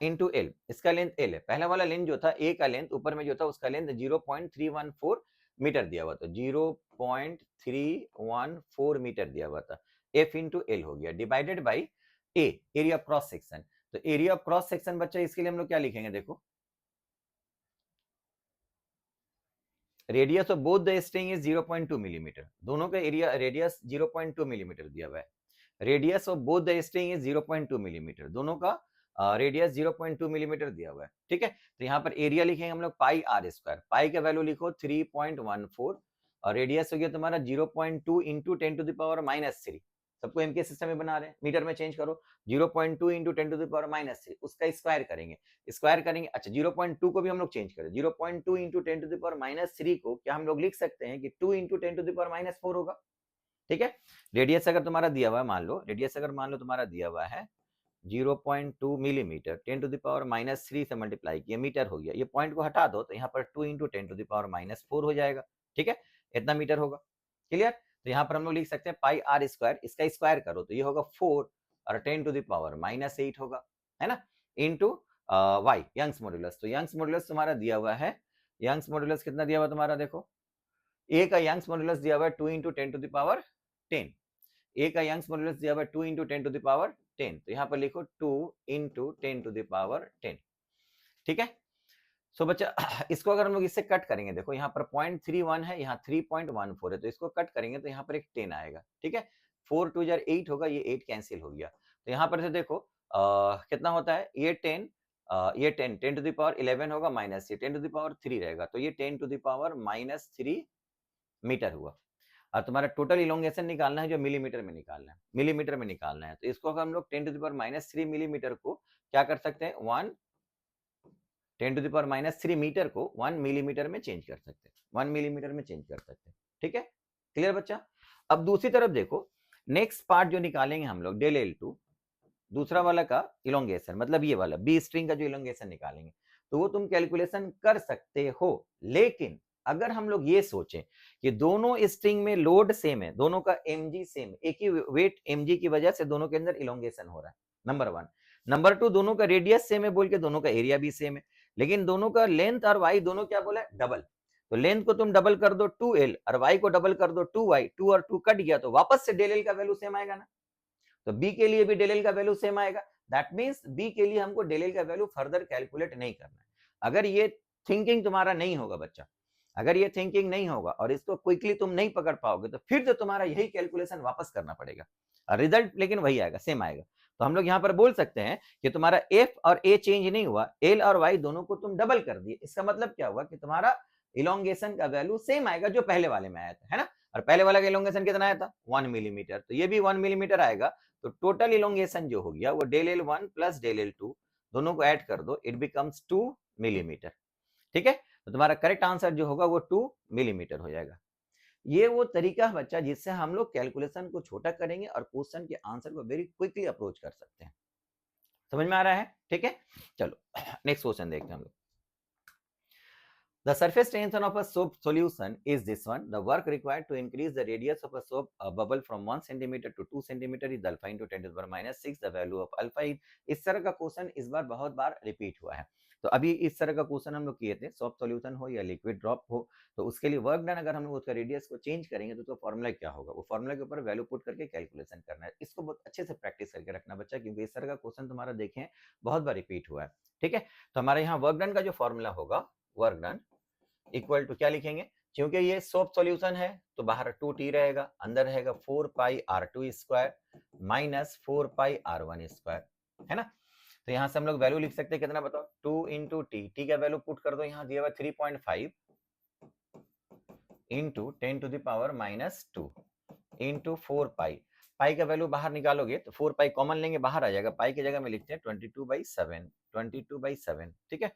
इंटू एल, इसका लेंथ एल है, पहला वाला लेंथ जो था ए का लेंथ ऊपर में जो था उसका लेंथ 0.314 मीटर दिया हुआ था, 0.314 मीटर दिया हुआ था, एफ इंटू एल हो गया divided by A area cross section. तो एरिया क्रॉस सेक्शन बच्चा इसके लिए हम लोग क्या लिखेंगे देखो, radius of both the string is 0.2 millimetre, दोनों का एरिया रेडियस 0.2 मिलीमीटर दिया हुआ है, radius of both the string is 0.2 millimetre, दोनों का रेडियस 0.2 मिलीमीटर दिया हुआ है। ठीक है, तो यहाँ पर एरिया लिखेंगे हम लोग पाई आर स्क्वायर, पाई का वैल्यू लिखो 3.14 और रेडियस हो गया तुम्हारा 0.2 इंटू 10 टू द पावर -3, सबको एम के सिस्टम में बना रहे हैं, मीटर में चेंज करो, 0.2 इंटू 10 टू द पावर -3 उसका स्क्वायर करेंगे, स्क्वायर करेंगे, अच्छा 0.2 को भी हम लोग चेंज करें, 0.2 इंटू 10 टू द पावर -3 को क्या हम लोग लिख सकते हैं कि 2 इंटू 10 टू द पावर -4 होगा। ठीक है, रेडियस अगर तुम्हारा दिया हुआ है, मान लो रेडियस अगर मान लो तुम्हारा दिया हुआ है 0.2 मिलीमीटर, 10 टू द पावर -3 से मल्टीप्लाई किया, मीटर हो गया, ये पॉइंट को हटा दो तो यहाँ पर 2 इंटू 10 टू द पावर -4 हो जाएगा। ठीक है, इतना मीटर होगा। क्लियर, तो यहाँ पर हम लोग लिख सकते हैं पाई आर स्क्वायर, इसका स्क्वायर करो तो ये होगा 4 और 10 टू द पावर -8 होगा, है ना, इंटू वाई यंग्स मॉड्यूलस। तो यंग्स मॉड्यूलस तुम्हारा दिया हुआ है, यंग्स मॉड्यूलस कितना दिया हुआ तुम्हारा देखो, ए का यंग्स मॉड्यूलस दिया हुआ है 2 इंटू 10 टू द पावर 10, ए का यंग्स मॉड्यूलस दिया हुआ है 2 इंटू 10 टू द पावर 10, तो यहाँ पर लिखो 2 इंटू 10 टू द पावर 10। ठीक है, सो बच्चा इसको अगर हम लोग इससे कट करेंगे, देखो यहाँ पर 0.31 है, यहाँ 3.14 है, तो इसको कट करेंगे तो यहाँ पर एक 10 आएगा। ठीक है, 4 2 8 होगा, ये 8 कैंसिल हो गया, तो यहाँ पर से देखो कितना होता है, ये 10 ये 10 टू द पावर 11 होगा, माइनस ये 10 टू द पावर 3 रहेगा, तो ये 10 टू द पावर -3 मीटर हुआ। और तुम्हारा टोटल इलोंगेशन निकालना है जो मिलीमीटर में निकालना है, मिलीमीटर में निकालना है, तो इसको अगर हम लोग 10 टू द पावर -3 मिलीमीटर को क्या कर सकते हैं, 10 टू द पावर -3 मीटर को 1 मिलीमीटर में चेंज कर सकते हैं, 1 मिलीमीटर में चेंज कर सकते हैं। ठीक है, क्लियर बच्चा। अब दूसरी तरफ देखो, नेक्स्ट पार्ट जो निकालेंगे हम लोग डेल L2, दूसरा वाला का इलोंगेशन, मतलब ये वाला बी स्ट्रिंग का जो इलोंगेशन निकालेंगे, तो वो तुम कैलकुलेशन कर सकते हो, लेकिन अगर हम लोग ये सोचें कि दोनों स्ट्रिंग में लोड सेम है, दोनों का mg सेम, एक ही वेट mg की वजह से दोनों के अंदर इलोंगेशन हो रहा है, नंबर 1। नंबर 2, दोनों का रेडियस सेम है बोल के दोनों का एरिया भी सेम है, लेकिन दोनों का लेंथ और y दोनों क्या बोला है, डबल, तो लेंथ को तुम डबल कर दो 2l और y को डबल कर दो 2y, 2 और 2 कट गया तो वापस से डेल एल का वैल्यू सेम आएगा ना, तो b के लिए भी डेल एल का वैल्यू सेम आएगा, दैट मींस b के लिए हमको डेल एल का वैल्यू फर्दर कैलकुलेट नहीं करना है। अगर ये थिंकिंग तुम्हारा नहीं होगा बच्चा, अगर ये थिंकिंग नहीं होगा और इसको क्विकली तुम नहीं पकड़ पाओगे तो फिर तो तुम्हारा यही कैलकुलेशन वापस करना पड़ेगा, रिजल्ट लेकिन वही आएगा, सेम आएगा। तो हम लोग यहाँ पर बोल सकते हैं कि तुम्हारा एफ और ए चेंज नहीं हुआ, एल और वाई दोनों को तुम डबल कर दिए। इसका मतलब क्या हुआ कि तुम्हारा इलोंगेशन का वैल्यू सेम आएगा जो पहले वाले में आया था, है ना। और पहले वाला का इलोंगेशन कितना आया था 1 मिलीमीटर, तो ये भी 1 मिलीमीटर आएगा। तो टोटल इलोंगेशन जो हो गया वो del L one plus del L two, दोनों को ऐड कर दो, इट बिकम्स 2 मिलीमीटर। ठीक है, तो तुम्हारा करेक्ट आंसर जो होगा वो 2 मिलीमीटर हो जाएगा। ये वो तरीका है बच्चा जिससे हम लोग कैलकुलेशन को छोटा करेंगे और क्वेश्चन के आंसर को वेरी क्विकली अप्रोच कर सकते हैं। समझ में आ रहा है? ठीक है, चलो नेक्स्ट क्वेश्चन देखते हैं हम लोग। The surface tension of a soap solution is this one. The work required to increase the radius of a soap bubble from 1 centimeter to 2 centimeter is alpha into 10 to the power minus 6. The value of alpha is, इस तरह का question इस बार बहुत बार repeat हुआ है। तो अभी इस तरह का क्वेश्चन हम लोग किए थे, सोप सॉल्यूशन हो या लिक्विड ड्रॉप हो, तो उसके लिए वर्क डन अगर हम लोग उसका रेडियस को चेंज करेंगे तो फॉर्मूला क्या होगा, वो फॉर्मूला के ऊपर वैल्यू पुट करके कैलकुलेशन करना है। इसको बहुत अच्छे से प्रैक्टिस करके रखना बच्चा, क्योंकि इस तरह का क्वेश्चन तुम्हारा देखें बहुत बार रिपीट हुआ है। ठीक है, तो हमारे यहाँ वर्क डन का जो फॉर्मूला होगा, वर्क डन इक्वल टू क्या लिखेंगे, क्योंकि ये सोप सॉल्यूशन है तो बाहर 2t रहेगा, अंदर रहेगा 4 पाई r2 स्क्वायर माइनस 4 पाई r1 स्क्वायर, है ना। तो यहां से हम लोग वैल्यू लिख सकते हैं, कितना बताओ, 2 इंटू टी का वैल्यू पुट कर दो, यहां दिया हुआ 3.5 into 10 to the power minus 2 into 4 pi, pi का वैल्यू बाहर निकालोगे तो 4 पाई कॉमन लेंगे, बाहर आ जाएगा, पाई की जगह में लिखते हैं 22/7, 22/7, ठीक है।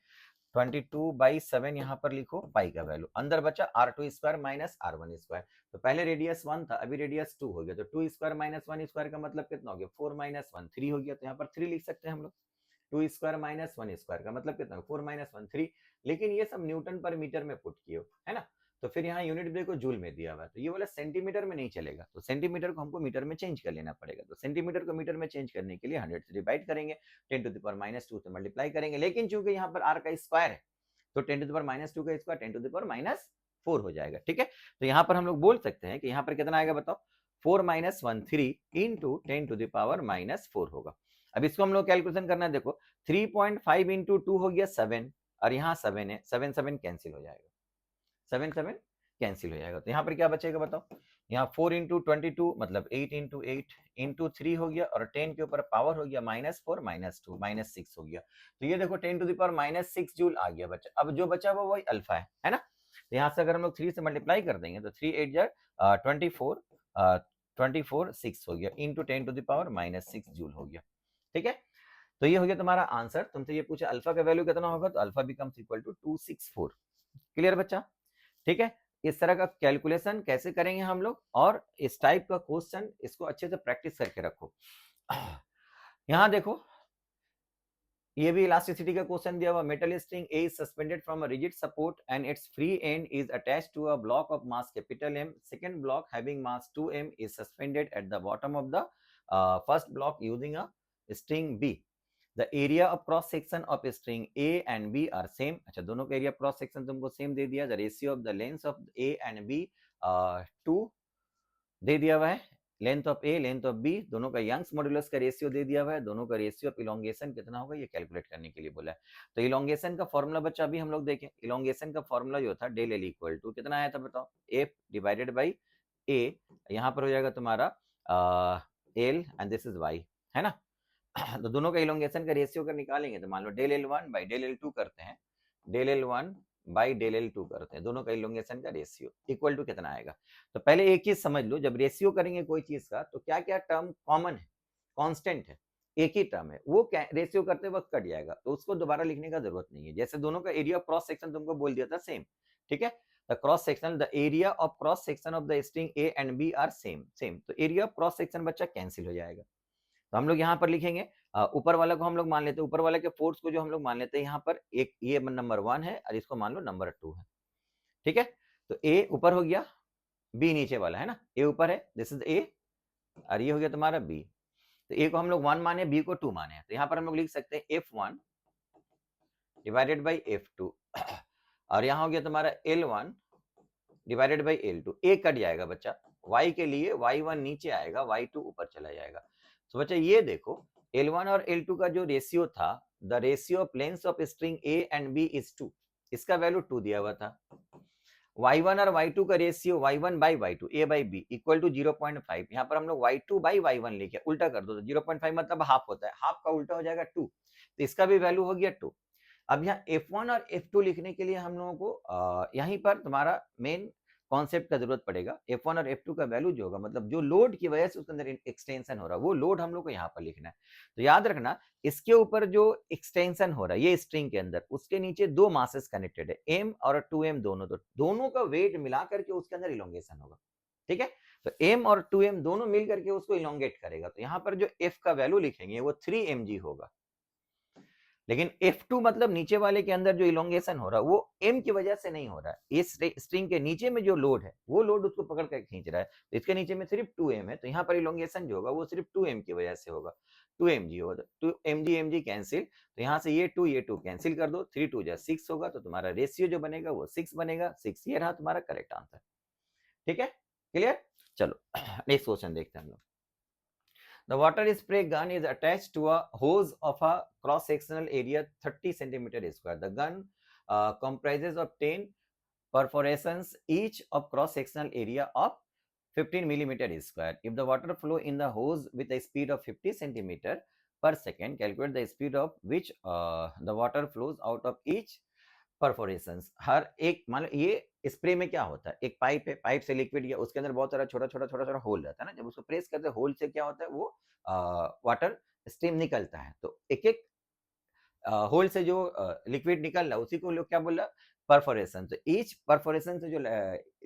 22/7 यहाँ पर लिखो, पाई का वैल्यू, अंदर बचा r2 square minus r1 square. तो पहले रेडियस 1 था, अभी रेडियस 2 हो गया, तो 2 स्क्वायर माइनस 1 स्क्वायर का मतलब कितना हो गया, 4 माइनस 1 3 हो गया, तो यहाँ पर 3 लिख सकते हैं हम लोग। 2 स्क्वायर माइनस 1 स्क्वायर का मतलब कितना, 4 माइनस 1 3, लेकिन ये सब न्यूटन पर मीटर में पुट किए, है ना। तो फिर यहाँ यूनिट देखो जूल में दिया हुआ है, तो ये वाला सेंटीमीटर में नहीं चलेगा, तो सेंटीमीटर को हमको मीटर में चेंज कर लेना पड़ेगा। तो सेंटीमीटर को मीटर में चेंज करने के लिए 100 से डिवाइड करेंगे, 10 टू द पावर माइनस 2 से मल्टीप्लाई करेंगे, लेकिन चूंकि यहाँ पर r का स्क्वायर है तो 10 टू द पावर माइनस 2 का square 10 to the power minus 4 हो जाएगा। ठीक है, तो यहाँ पर हम लोग बोल सकते हैं कि यहाँ पर कितना आएगा बताओ, 4 minus 1 3 into 10 to the power minus 4 होगा। अब इसको हम लोग कैलकुलेशन करना है, देखो 3.5 इंटू 2 हो गया 7, और यहाँ 7 है, 7 7 कैंसिल हो जाएगा, 7 7 कैंसिल हो जाएगा, तो यहाँ पर क्या बचेगा बताओ, यहाँ 4 इंटू 22 मतलब 8 इंटू 8 इंटू 3 हो गया, और 10 के ऊपर पावर हो गया माइनस 4 माइनस 2 माइनस 6 हो गया। तो ये देखो 10 to the power minus 6 joule आ गया बच्चा। अब जो बचा वो वही अल्फा है ना। तो यहाँ से अगर हम लोग 3 से मल्टीप्लाई कर देंगे तो 3 8 24 24 6 हो गया into 10 to the power minus 6 joule हो गया। ठीक है, तो ये हो गया तुम्हारा आंसर। तुमसे ये पूछा अल्फा का वैल्यू कितना होगा, तो अल्फा बिकम्स इक्वल टू 264। क्लियर बच्चा? ठीक है, इस तरह का कैलकुलेशन कैसे करेंगे हम लोग, और इस टाइप का क्वेश्चन इसको अच्छे से प्रैक्टिस करके रखो। यहां देखो, ये भी इलास्टिसिटी का क्वेश्चन दिया हुआ, metal string A is suspended from a rigid support and its free end is attached to a block of mass capital M, second block having mass 2m is suspended at the bottom of the first block using a string B. The area of cross section of string A and B are same। अच्छा, दोनों का area cross section तुमको same दे दिया। The ratio of the lengths of A and B 2 दे दिया हुआ है, length of A length of B दोनों का यंग्स मॉड्यूलस का रेशियो दे दिया हुआ है, दोनों का रेशियो ऑफ इलोंगेशन कितना होगा ये कैलकुलेट करने के लिए बोला है। तो इलोंगेशन का फॉर्मूला बच्चा अभी हम लोग देखें, इलोंगेशन का फॉर्मूला जो था डेल एल इक्वल टू कितना आया था बताओ, एफ डिवाइडेड बाई ए, यहाँ पर हो जाएगा तुम्हारा L and this is Y, है ना। तो दोनों का इलोंगेशन का रेशियो कर निकालेंगे तो मान लो del L one by del L two करते हैं, del L one by del L two करते हैं, दोनों का इलोंगेशन का रेशियो इक्वल टू कितना आएगा। तो पहले एक चीज समझ लो, जब रेशियो करेंगे कोई चीज का तो क्या क्या टर्म कॉमन है, कांस्टेंट है, एक ही टर्म है, वो रेशियो करते वक्त कट जाएगा, तो उसको दोबारा लिखने का जरूरत नहीं है। जैसे दोनों का एरिया ऑफ क्रॉस सेक्शन तुमको बोल दिया था सेम, ठीक है। The cross section, the area of cross section of the string A and B are same same, तो एरिया ऑफ क्रॉस सेक्शन बच्चा कैंसिल हो जाएगा। तो हम लोग यहाँ पर लिखेंगे ऊपर वाला को हम लोग मान लेते हैं, ऊपर वाले के फोर्स को जो हम लोग मान लेते हैं यहाँ पर, एक ये नंबर 1 है और इसको मान लो नंबर 2 है, ठीक है। तो ए ऊपर हो गया, बी नीचे वाला है ना, ए ऊपर है, दिस इज ए, और ये हो गया तुम्हारा बी। तो ए को हम लोग 1 माने, बी को 2 माने, तो यहाँ पर हम लोग लिख सकते हैं F1 डिवाइडेड बाई F2 और यहाँ हो गया तुम्हारा L1 divided by L2। A cut जाएगा बच्चा, y के लिए y1 नीचे आएगा, y2 ऊपर चला जाएगा। तो बच्चा ये देखो L1 और L2 का जो रेशियो था, the ratio of length of string A and B is 2, इसका वैल्यू 2 दिया हुआ था। y1 और y2 का ratio y1 by y2 a by b equal to 0.5। यहाँ पर हम लोग y2 बाई y1 लेके उल्टा कर दो तो 0.5 मतलब हाफ होता है, हाफ का उल्टा हो जाएगा 2, तो इसका भी वैल्यू हो गया 2। अब यहाँ F1 और F2 लिखने के लिए हम लोगों को यहीं पर तुम्हारा मेन कॉन्सेप्ट का जरूरत पड़ेगा। F1 और F2 का वैल्यू जो होगा, मतलब जो लोड की वजह से उसके अंदर एक्सटेंशन हो रहा है, वो लोड हम लोग को यहाँ पर लिखना है। तो याद रखना, इसके ऊपर जो एक्सटेंशन हो रहा है ये स्ट्रिंग के अंदर, उसके नीचे दो मासेस कनेक्टेड है, m और 2m दोनों, तो दोनों का वेट मिला करके उसके अंदर इलोंगेशन होगा। ठीक है, तो m और 2m दोनों मिल करके उसको इलोंगेट करेगा। तो यहाँ पर जो f का वैल्यू लिखेंगे वो 3mg होगा। लेकिन F2 मतलब नीचे वाले के अंदर जो इलोंगेशन हो रहा है वो M की वजह से नहीं हो रहा है। इस स्ट्रिंग के नीचे में जो लोड है वो लोड उसको पकड़ कर खींच रहा है, तो इसके नीचे में सिर्फ 2M है, तो यहाँ पर इलोंगेशन जो होगा वो सिर्फ 2M की वजह से होगा, 2mg होगा। 2mg कैंसिल, तो यहाँ से ये 2 कैंसिल कर दो, 3 2 6 होगा, तो तुम्हारा रेशियो जो बनेगा वो 6 बनेगा। 6 ये रहा तुम्हारा करेक्ट आंसर। ठीक है, क्लियर। चलो नेक्स्ट क्वेश्चन देखते हैं हम लोग। The water spray gun is attached to a hose of a cross-sectional area 30 centimeter square. The gun comprises of 10 perforations, each of cross-sectional area of 15 millimeter square. If the water flow in the hose with a speed of 50 centimeter per second, calculate the speed of which the water flows out of each परफोरेशंस। हर एक, मान लो ये spray में क्या होता है, एक pipe है, pipe से लिक्विड या उसके अंदर बहुत सारा छोटा छोटा छोटा छोटा होल रहता है ना, जब उसको प्रेस करते हैं होल से क्या होता है, वो वाटर स्ट्रीम निकलता है। तो एक एक होल से जो लिक्विड निकल रहा है उसी को लोग क्या बोल रहा है, परफोरेशन। तो ईच परफोरेशन से जो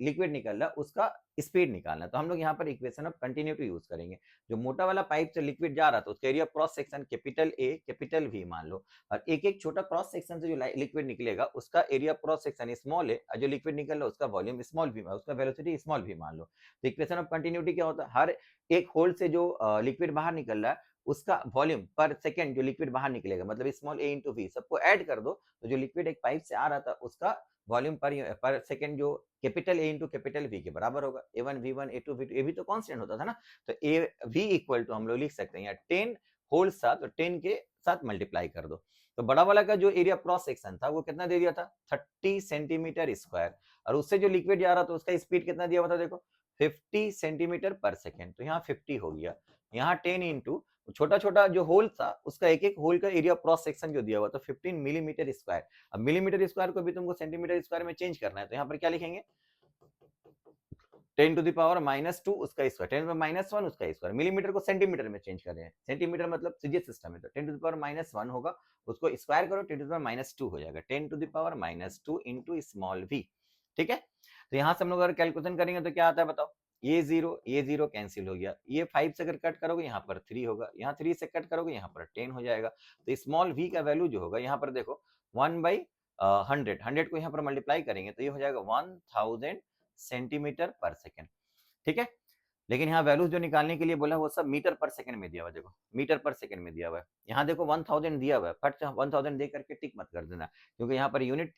लिक्विड निकल रहा है उसका स्पीड निकालना। तो हम लोग यहाँ पर इक्वेशन ऑफ कंटिन्यूटी यूज करेंगे। जो मोटा वाला पाइप से लिक्विड जा रहा था उसका area cross section capital A capital V मान लो, और एक एक छोटा क्रॉस सेक्शन से जो लिक्विड निकलेगा उसका एरिया क्रॉस सेक्शन स्मॉल है, और जो लिक्विड निकल रहा है उसका वॉल्यूम स्मॉल भी, उसका वेलोसिटी स्मॉल भी मान लो। तो इक्वेशन ऑफ कंटिन्यूटी क्या होता है, हर एक होल से जो लिक्विड बाहर निकल रहा है उसका वॉल्यूम पर सेकंड जो लिक्विड बाहर निकलेगा, मतलब स्मॉल ए इंटू वी, सबको ऐड कर दो, तो जो लिक्विड एक पाइप से आ रहा था उसका वॉल्यूम पर सेकंड जो capital A into capital V के बराबर होगा। A1 V1 A2 V2, ए भी तो कांस्टेंट होता था ना, तो ए वी इक्वल टू हम लोग लिख सकते हैं 10 होल साथ, तो 10 के साथ मल्टीप्लाई कर दो। तो बड़ा वाला का जो एरिया क्रॉस सेक्शन था वो कितना दे दिया था, 30 सेंटीमीटर स्क्वायर, और उससे जो लिक्विड जा रहा था उसका स्पीड कितना दिया हुआ था, देखो 50 सेंटीमीटर पर सेकेंड। तो यहाँ 50 हो गया, यहाँ 10 इंटू छोटा छोटा जो होल था उसका एक एक होल का एरिया क्रॉस सेक्शन जो दिया हुआ था 15 मिलीमीटर स्क्वायर। अब मिलीमीटर स्क्वायर को भी तुमको सेंटीमीटर स्क्वायर में चेंज करना है, तो यहाँ पर क्या लिखेंगे, 10 टू द पावर -2 उसका स्क्वायर, 10 टू द -1 उसका स्क्वायर। मिलीमीटर को सेंटीमीटर में चेंज कर रहे हैं, सेंटीमीटर मतलब सीधे सिस्टम है, तो 10 टू द पावर -1 होगा, उसको स्क्वायर करो 10 टू द पावर -2 हो जाएगा, 10 to the power -2 into small v। ठीक है, तो यहाँ से हम लोग अगर कैलकुलेशन करेंगे तो क्या आता है बताओ, ये जीरो कैंसिल हो गया, ये 5 से अगर कट करोगे यहाँ पर 3 होगा, यहाँ 3 से कट करोगे यहाँ पर 10 हो जाएगा। तो स्मॉल v का वैल्यू जो होगा यहाँ पर देखो 1/100, 100 को यहाँ पर मल्टीप्लाई करेंगे तो ये हो जाएगा 1000 सेंटीमीटर पर सेकेंड। ठीक है, लेकिन यहाँ वैल्यूज जो निकालने के लिए बोला वो सब मीटर पर सेकंड में दिया हुआ है, देखो मीटर पर सेकंड में दिया हुआ है। यहाँ देखो 1000 दिया हुआ है, फट से 1000 दे करके टिक मत कर देना, क्योंकि यहाँ पर यूनिट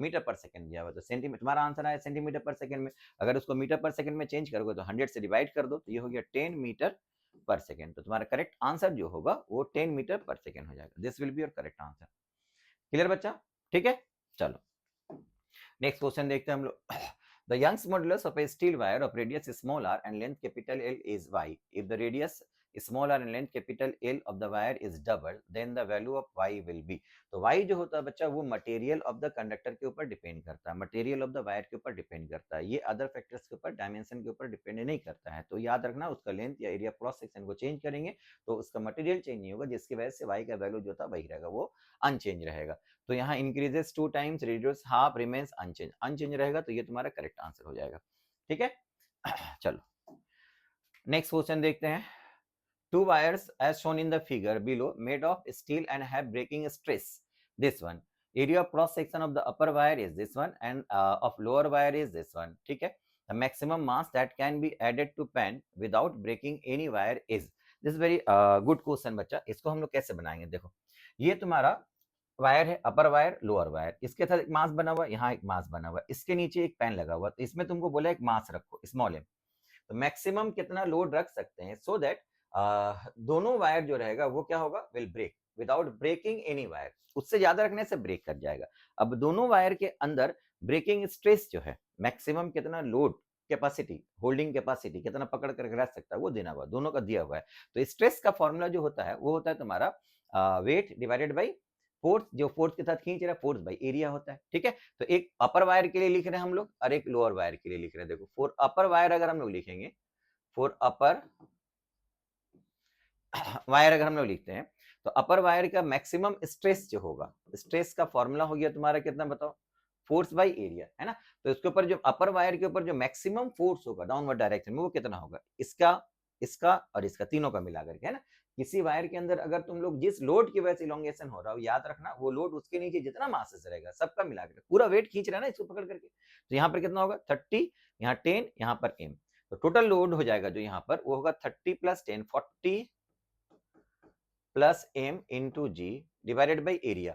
मीटर पर सेकंड दिया हुआ है। तो सेंटीमीटर तुम्हारा आंसर आया सेंटीमीटर पर सेकंड में, अगर उसको मीटर पर सेकंड में चेंज करोगे तो 100 से डिवाइड कर दो, तो ये हो गया 10 मीटर पर सेकंड। तो तुम्हारा करेक्ट आंसर जो होगा वो 10 मीटर पर सेकंड हो जाएगा। This will be your correct answer. Clear बच्चा, ठीक है, चलो नेक्स्ट क्वेश्चन देखते हैं हम लोग। The Young's modulus of a steel wire of radius small r and length capital L is y. If the radius small r and length capital L of the wire is double, then the value of y will be. तो y जो होता है बच्चा वो material of the conductor के ऊपर depend करता है, मटेरियल ऑफ द वायर के ऊपर डिपेंड करता है, ये अदर फैक्टर्स के ऊपर, डायमेंशन के ऊपर डिपेंड नहीं करता है। तो याद रखना, उसका लेंथ या एरिया क्रॉस सेक्शन को चेंज करेंगे तो उसका मटेरियल चेंज नहीं होगा, जिसकी वजह से y का वैल्यू जो था वही रहेगा, वो अनचेंज रहेगा। तो यहाँ increases 2 times, reduce half, remains unchanged, unchanged रहेगा, तो ये तुम्हारा करेक्ट आंसर हो जाएगा। ठीक है, चलो नेक्स्ट क्वेश्चन देखते हैं। Two wires as shown in the figure below made of steel and have breaking stress. This one. Area of cross section of the upper wire is this one and of lower wire is this one. ठीक है, the maximum mass that can be added to pan without breaking any wire is. This is very good question बच्चा। इसको हम लोग कैसे बनाएंगे, देखो ये तुम्हारा वायर है, अपर वायर लोअर वायर, इसके साथ एक मास बना हुआ है, यहाँ एक मास बना हुआ है, इसके नीचे एक पैन लगा हुआ है, तो इसमें तुमको बोला एक मास रखो स्मॉल एम। तो मैक्सिमम कितना लोड रख सकते हैं सो दैट दोनों वायर जो रहेगा वो क्या होगा, will break without breaking any wire. उससे ज्यादा रखने से ब्रेक कर जाएगा। अब दोनों वायर के अंदर ब्रेकिंग स्ट्रेस जो है, मैक्सिमम कितना लोड कैपेसिटी, होल्डिंग कैपेसिटी कितना पकड़ कर रख सकता है वो देना हुआ, दोनों का दिया हुआ है। तो स्ट्रेस का फॉर्मूला जो होता है वो होता है तुम्हारा वेट डिवाइडेड बाई फोर्स, जो फोर्स के साथ खींच रहा है फोर्स बाई एरिया होता है, ठीक है। तो एक अपर वायर के लिए लिख रहे हैं हम लोग और एक लोअर वायर के लिए लिख रहे हैं। देखो फॉर अपर वायर अगर हम लोग लिखेंगे, फॉर अपर वायर अगर हम लोग लिखते हैं तो अपर वायर का मैक्सिमम स्ट्रेस जो होगा, स्ट्रेस का फॉर्मूला हो गया तुम्हारा कितना बताओ, फोर्स बाई एरिया, है ना। तो इसके ऊपर जो अपर वायर के ऊपर जो मैक्सिमम फोर्स होगा डाउनवर्ड डायरेक्शन में वो कितना होगा, इसका, इसका और इसका, तीनों का मिला करके, है ना। किसी वायर के अंदर अगर तुम लोग जिस लोड की वजह से इलोंगेशन हो रहा हो, याद रखना वो लोड उसके नीचे जितना मासेस रहेगा सबका मिला करके पूरा वेट खींच रहा है ना इसको पकड़ करके। तो यहाँ पर कितना होगा 30, यहाँ 10, यहाँ पर m, तो टोटल लोड हो जाएगा जो यहाँ पर वो होगा 30 plus 10, 40 plus m into g divided by area,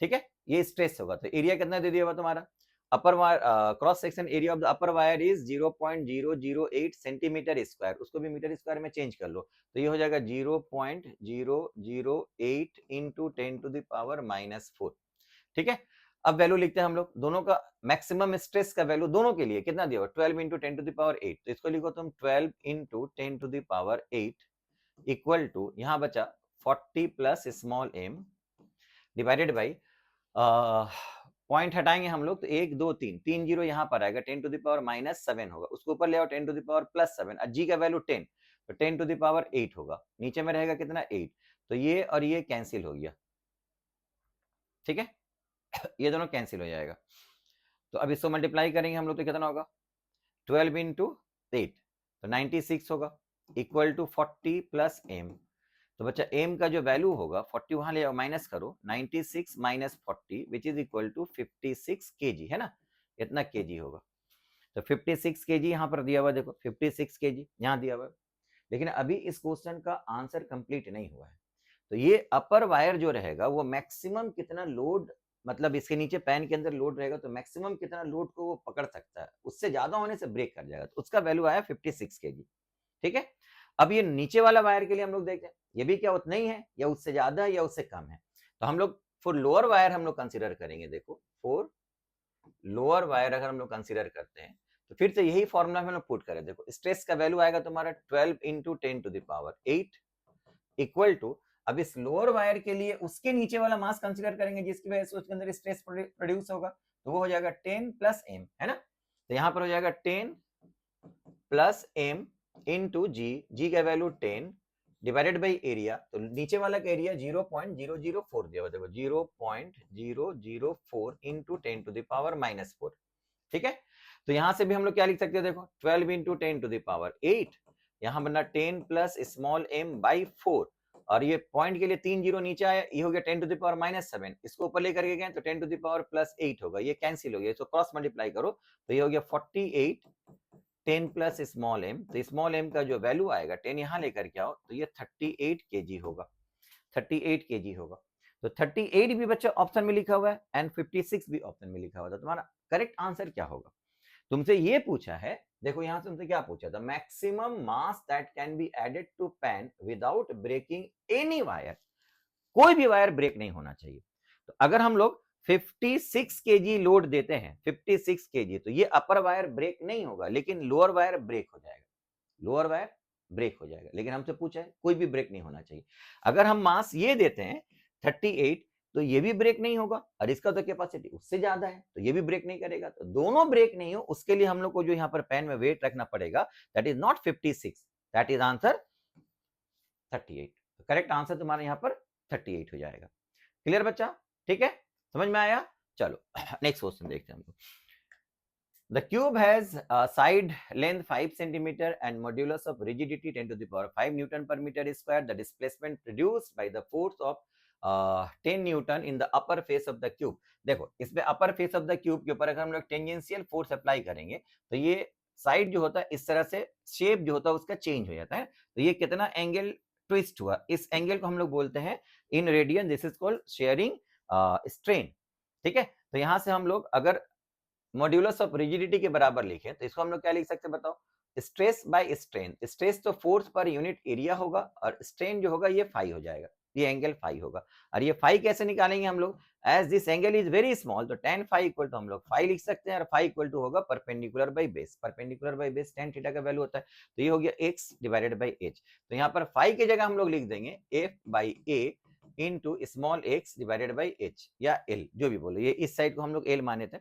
ठीक है। ये स्ट्रेस होगा। तो एरिया कितना दे दिया हुआ तुम्हारा, upper wire cross section area of the upper wire is 0.008 centimetre square, उसको भी मीटर स्क्वायर में चेंज कर लो तो ये हो जाएगा 0.008 इंटू 10 टू द पावर -4, ठीक है। अब वैल्यू लिखते हैं हम लोग, दोनों का मैक्सिमम स्ट्रेस का वैल्यू दोनों के लिए कितना दिया हुआ 12 इंटू 10 टू द पावर 8, तो इसको लिखो तुम 12 into 10 to the power 8 equal to, यहाँ बचा 40 plus small m divided by, point हटाएंगे हम लोग तो 1 2 3, 3 जीरो यहाँ पर आएगा, 10 टू द पावर -7 होगा, उसको ऊपर ले आओ 10 टू द पावर +7, g का वैल्यू 10, तो 10 टू द पावर 8 होगा, नीचे में रहेगा कितना 8, तो ये और ये कैंसिल हो गया, ठीक है। ये दोनों कैंसिल हो जाएगा। तो अब इसको मल्टीप्लाई करेंगे हम लोग तो कितना होगा 12 इंटू 8, तो 96 होगा इक्वल टू 40 प्लस m, तो बच्चा m का जो वैल्यू होगा 40 वहां ले आओ माइनस करो, 96 minus 40 which is equal to 56 kg, है ना, इतना kg होगा। तो 56 kg यहाँ पर दिया हुआ, देखो 56 kg यहाँ दिया हुआ, लेकिन अभी इस क्वेश्चन का आंसर कंप्लीट नहीं हुआ है। तो ये अपर वायर जो रहेगा वो मैक्सिमम कितना लोड, मतलब इसके नीचे पैन के अंदर लोड रहेगा तो मैक्सिमम कितना लोड को वो पकड़ सकता है, उससे ज्यादा होने से ब्रेक कर जाएगा, तो उसका वैल्यू आया 56 kg, ठीक है। अब ये नीचे वाला वायर के लिए हम लोग देखते हैं ये भी क्या उतना ही है या उससे ज्यादा है या उससे कम है, तो हम लोग फॉर लोअर वायर हम लोग कंसीडर करेंगे। देखो फॉर लोअर वायर अगर हम लोग कंसीडर करते हैं तो फिर से यही फॉर्मूला हम लोग पुट करें। देखो स्ट्रेस का वैल्यू आएगा तुम्हारा 12 into 10 to the power 8 equal to, अब इस लोअर वायर के लिए उसके नीचे वाला मास कंसीडर करेंगे जिसकी वजह से उसके अंदर स्ट्रेस प्रोड्यूस होगा, तो वो हो जाएगा 10 प्लस m, है ना। तो यहाँ पर हो जाएगा 10 प्लस m इंटू जी का वैल्यू 10 डिवाइडेड बाई एरिया, तो नीचे वाला का एरिया 0.004 दिया हुआ, देखो 0.004 इंटू 10 टू द पावर -4, ठीक है। तो यहां से भी हम लोग क्या लिख सकते हैं, देखो 12 इंटू 10 टू द पावर 8, यहां बनना 10 प्लस स्मॉल m बाई 4, और ये पॉइंट के लिए 3 जीरो नीचे आया, ये हो गया 10 टू द पावर -7, इसको ऊपर लेकर के गए तो 10 टू द पावर +8 होगा, ये कैंसिल हो गया, इसको क्रॉस मल्टीप्लाई करो तो ये हो गया 48 10 प्लस स्मॉल m, तो स्मॉल m का जो वैल्यू आएगा 10 यहां लेकर के आओ तो ये 38 kg होगा, 38 kg होगा। तो 38 भी बच्चा ऑप्शन में लिखा हुआ है एंड 56 भी ऑप्शन में लिखा हुआ था, तुम्हारा करेक्ट आंसर क्या होगा। तुमसे ये पूछा है, देखो यहां से तुमसे क्या पूछा था, maximum mass that can be added to pan without breaking any wire, कोई भी वायर ब्रेक नहीं होना चाहिए। तो अगर हम लोग 56 kg लोड देते हैं, 56 kg, तो ये अपर वायर ब्रेक नहीं होगा लेकिन लोअर वायर ब्रेक हो जाएगा, लोअर वायर ब्रेक हो जाएगा, लेकिन हमसे पूछा है कोई भी ब्रेक नहीं होना चाहिए। अगर हम मास ये देते हैं 38, तो ये भी ब्रेक नहीं होगा और इसका तो कैपेसिटी उससे ज्यादा है तो ये भी ब्रेक नहीं करेगा, तो दोनों ब्रेक नहीं हो उसके लिए हम लोग को जो यहाँ पर पेन में वेट रखना पड़ेगा, that is not 56, that is answer 38। तो करेक्ट आंसर तुम्हारा यहाँ पर 38 हो जाएगा। क्लियर बच्चा, ठीक है, समझ में आया। चलो नेक्स्ट क्वेश्चन देखते हैं हम लोग। The cube has a side length 5 cm and modulus of rigidity 10 to the power 5 Newton per meter square. The displacement produced by the force of 10 Newton in the upper face of the cube. देखो इसमें upper face of the cube के ऊपर अगर हम लोग tangential force apply करेंगे तो ये साइड जो होता है इस तरह से शेप जो होता है उसका चेंज हो जाता है, तो ये कितना एंगल ट्विस्ट हुआ, इस एंगल को हम लोग बोलते हैं in radian, this is called sharing strain, ठीक है। तो यहां से हम लोग अगर मॉड्यूलस ऑफ रिजिडिटी के बराबर लिखे तो इसको हम लोग क्या लिख सकते हैं बताओ, स्ट्रेस बाय स्ट्रेन, स्ट्रेस तो फोर्स पर यूनिट एरिया होगा और स्ट्रेन जो होगा ये फाई हो जाएगा, ये एंगल फाई होगा। और ये फाई कैसे निकालेंगे हम लोग, as this angle is very small, तो tan फाई इक्वल टू हम लोग फाई लिख सकते हैं, और फाई इक्वल टू होगा perpendicular by base, perpendicular by base tan theta का वैल्यू होता है, तो ये हो गया x डिवाइडेड बाई h। तो यहाँ पर फाई की जगह हम लोग लिख देंगे f by a into small x divided by h या l, जो भी बोलो, ये इस साइड को हम लोग l माने थे।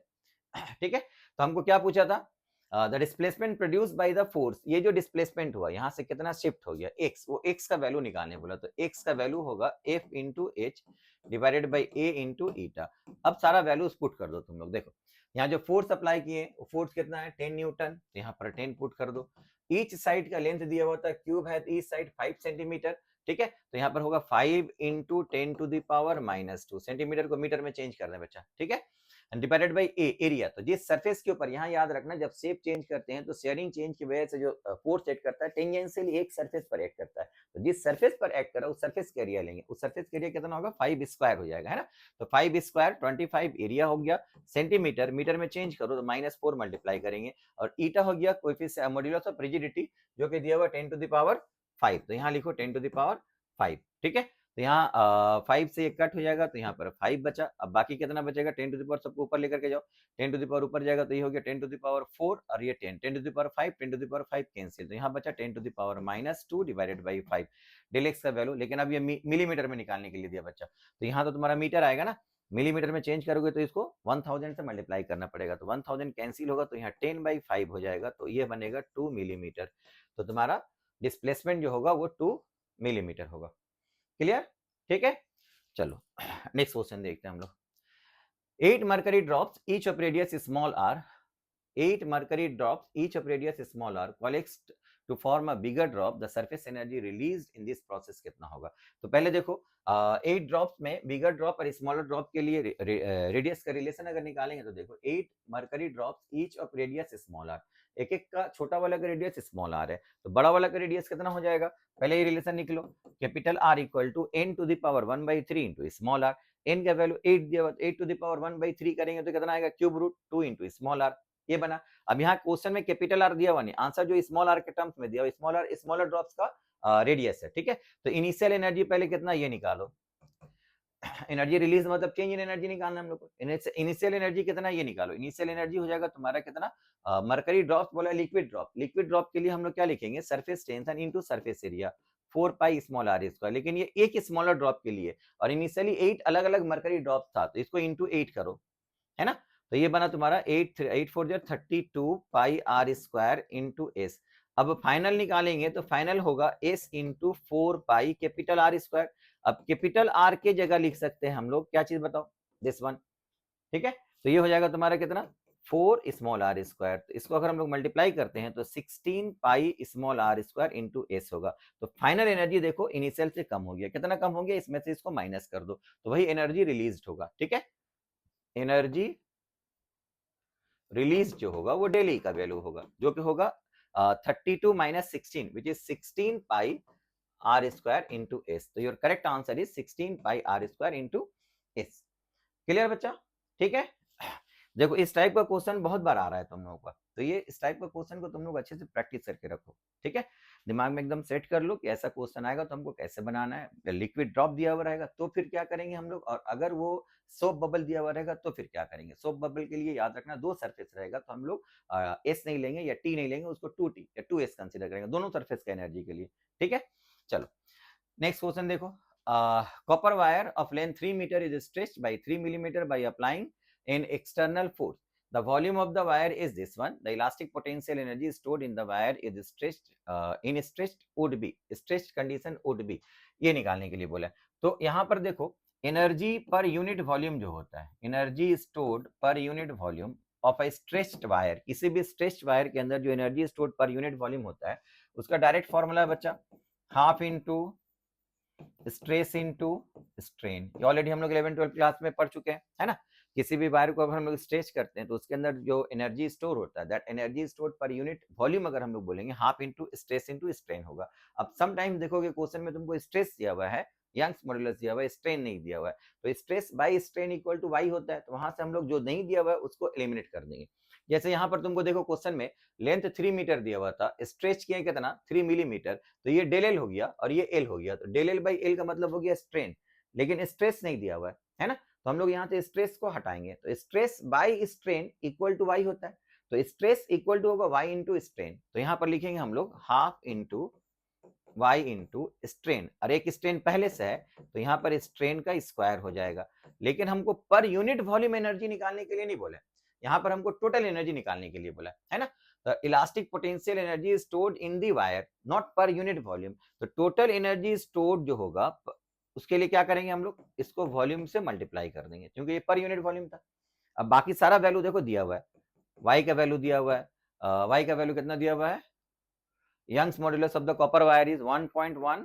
ठीक है, तो हमको क्या पूछा था, the displacement produce by the force, ये जो डिस्प्लेसमेंट हुआ यहाँ से कितना शिफ्ट हो गया x, वो x का वैल्यू निकालने बोला, तो x का वैल्यू होगा f into H divided by a into eta. अब सारा वैल्यूज पुट कर दो तुम लोग, देखो यहाँ जो फोर्स अप्लाई किए वो फोर्स कितना है 10 न्यूटन, तो यहाँ पर 10 पुट कर दो। ईच साइड का लेंथ दिया हुआ था, क्यूब है ईच साइड 5 सेंटीमीटर, ठीक है, तो यहाँ पर होगा 5 into 10 to the power -2, centimetre को मीटर में चेंज कर दें बच्चा, ठीक है, डिवाइडेड बाई एरिया। तो जिस सरफेस के ऊपर, यहाँ याद रखना जब शेप चेंज करते हैं तो शेयरिंग चेंज की वजह से जो फोर्स एक्ट करता है टेंजेंशियली एक सरफेस पर एक्ट करता है, तो जिस सरफेस पर एक्ट कर रहा है उस सरफेस का एरिया लेंगे, उस सरफेस का एरिया कितना होगा 5 स्क्वायर हो जाएगा, है ना, तो 5 स्क्वायर 25 एरिया हो गया, सेंटीमीटर मीटर में चेंज करो तो -4 मल्टीप्लाई करेंगे, और ईटा हो गया कोएफिशिएंट मॉड्यूलस ऑफ रिजिडिटी जो कि दिया हुआ 10 टू द पावर 5, तो यहाँ लिखो 10 टू द पावर 5, ठीक है, तो यहाँ 5 से एक कट हो जाएगा, तो यहाँ पर 5 बचा, अब बाकी कितना बचेगा 10 टू द पावर सबको ऊपर लेकर के जाओ, 10 टू द पावर ऊपर जाएगा तो ये हो गया 10 टू द पावर 4, और ये 10 10 to the power 5 10 to the power 5 cancel, तो यहाँ बचा 10 to the power -2 divided by 5 del x का वैल्यू, लेकिन अब ये मिलीमीटर में निकालने के लिए दिया बच्चा, तो यहाँ तो तुम्हारा मीटर आएगा ना, मिलीमीटर में चेंज करोगे तो इसको 1000 से मल्टीप्लाई करना पड़ेगा, तो 1000 कैंसिल होगा, तो यहाँ 10/5 हो जाएगा, तो ये बनेगा 2 मिलीमीटर, तो तुम्हारा डिस्प्लेसमेंट जो होगा वो 2 मिलीमीटर होगा। क्लियर, ठीक है, चलो नेक्स्ट क्वेश्चन देखते हैं हम लोग। 8 mercury drops each of radius small r, 8 mercury drops each of radius small r collects to form a bigger drop, the surface energy released in this process कितना होगा। तो पहले देखो 8 ड्रॉप्स में बिगर ड्रॉप और स्मॉलर ड्रॉप के लिए radius का रिलेशन अगर निकालेंगे तो देखो 8 mercury drops each of radius small r, एक एक का छोटा वाला का रेडियस स्मॉल आर है, तो बड़ा वाला का रेडियस कितना हो जाएगा, पहले ये रिलेशन निकलो, capital are equal to n to the power 1/3 into small r, n का वैल्यू 8 दिया हुआ, 8 टू द पावर 1/3 करेंगे तो कितना आएगा cube root 2 into small r, ये बना। अब यहाँ क्वेश्चन में कैपिटल आर दिया हुआ नहीं, आंसर जो स्मॉल आर के टर्म्स में दिया हुआ, स्मॉलर ड्रॉप्स का रेडियस है, ठीक है, तो इनिशियल एनर्जी पहले कितना ये निकालो, एनर्जी रिलीज मतलब चेंज इन एनर्जी निकालना हम लोग को, इनिशियल एनर्जी कितना ये निकालो, इनिशियल एनर्जी हो जाएगा तुम्हारा कितना, मरकरी ड्रॉप बोला लिक्विड ड्रॉप, लिक्विड ड्रॉप के लिए हम लोग क्या लिखेंगे, surface tension into surface area 4 pi small r square, लेकिन ये एक स्मॉलर ड्रॉप के लिए, और इनिशियली 8 अलग अलग मरकरी ड्रॉप था, तो इसको इनटू 8 करो, है ना, तो ये बना तुम्हारा 8 4 32 पाई आर स्क्वायर इंटू एस। अब फाइनल निकालेंगे तो फाइनल होगा S into 4 pi capital R square. अब कैपिटल आर के जगह लिख सकते हैं हम लोग क्या चीज बताओ, दिस वन, ठीक है, तो ये हो जाएगा तुम्हारा कितना 4 स्मॉल आर स्क्वायर, तो इसको अगर हम लोग मल्टीप्लाई करते हैं तो 16 pi small r square into s होगा, तो फाइनल एनर्जी देखो इनिशियल से कम हो गया, कितना कम हो गया, इसमें से इसको माइनस कर दो तो वही एनर्जी रिलीज होगा, ठीक है, एनर्जी रिलीज जो होगा वो डेली का वैल्यू होगा, जो कि होगा 32 minus 16 which is 16 pi are square into s, तो your correct answer is 16 pi are square into s. Clear बच्चा, ठीक है, देखो इस टाइप का क्वेश्चन बहुत बार आ रहा है तुम लोगों का, तो ये इस टाइप का क्वेश्चन को तुम लोग अच्छे से प्रैक्टिस करके रखो, ठीक है, दिमाग में एकदम सेट कर लो कि ऐसा क्वेश्चन आएगा तो हमको कैसे बनाना है, लिक्विड ड्रॉप दिया हुआ रहेगा तो फिर क्या करेंगे हम लोग, और अगर वो सोप बबल दिया हुआ रहेगा तो फिर क्या करेंगे, सोप बबल के लिए याद रखना दो सरफेस रहेगा, तो हम लोग एस नहीं लेंगे या टी नहीं लेंगे, उसको 2t या 2s कंसीडर करेंगे दोनों सरफेस का एनर्जी के लिए, ठीक है, चलो नेक्स्ट क्वेश्चन देखो, copper wire of length 3 meter is stretched by 3 millimeter by applying an external force. The volume of the wire is this one. The elastic potential energy stored in the wire is stretched in stretched would be, stretched condition would be, ये निकालने के लिए बोला है। तो यहाँ पर देखो एनर्जी पर यूनिट वॉल्यूम जो होता है, energy stored per unit volume of a stretched wire, किसी भी स्ट्रेच्ड वायर के अंदर जो energy stored per unit volume होता है उसका डायरेक्ट फॉर्मूला है बच्चा half into stress into strain, ये ऑलरेडी हम लोग 11 12 क्लास में पढ़ चुके हैं, है ना, किसी भी वायर को अगर हम लोग स्ट्रेच करते हैं तो उसके अंदर जो एनर्जी स्टोर होता है that energy stored per unit volume अगर हम लोग बोलेंगे half into stress into strain होगा। अब सम टाइम देखोगे क्वेश्चन में तुमको स्ट्रेस दिया हुआ है, यंग्स मॉड्यूलस दिया हुआ है, स्ट्रेन नहीं दिया हुआ है, तो stress by strain equal to y होता है, तो वहां से हम लोग जो नहीं दिया हुआ है उसको एलिमिनेट कर देंगे, जैसे यहाँ पर तुमको देखो क्वेश्चन में लेंथ 3 मीटर दिया हुआ था, स्ट्रेच किया कितना 3 मिलीमीटर, तो ये डेल एल हो गया और ये एल हो गया, तो डेल एल बाई एल का मतलब हो गया स्ट्रेन, लेकिन स्ट्रेस नहीं दिया हुआ है ना, तो हम लोग यहाँ से स्ट्रेस को हटाएंगे, तो stress by strain equal to y होता है, तो स्ट्रेस इक्वल टू होगा वाई इंटू स्ट्रेन, तो यहाँ पर लिखेंगे हम लोग half into y into strain, और एक स्ट्रेन पहले से है तो यहाँ पर स्ट्रेन का स्क्वायर हो जाएगा, लेकिन हमको पर यूनिट वॉल्यूम एनर्जी निकालने के लिए नहीं बोला, यहाँ पर हमको टोटल एनर्जी निकालने के लिए बोला है ना, तो elastic potential energy stored in the wire not per unit volume, तो टोटल एनर्जी स्टोर्ड जो होगा उसके लिए क्या करेंगे हम लोग, इसको वॉल्यूम से मल्टीप्लाई कर देंगे, क्योंकि ये पर यूनिट वॉल्यूम था। अब बाकी सारा वैल्यू देखो दिया हुआ है, y का वैल्यू दिया हुआ है, y का वैल्यू कितना दिया हुआ है, Young's modulus of the copper wire is 1.1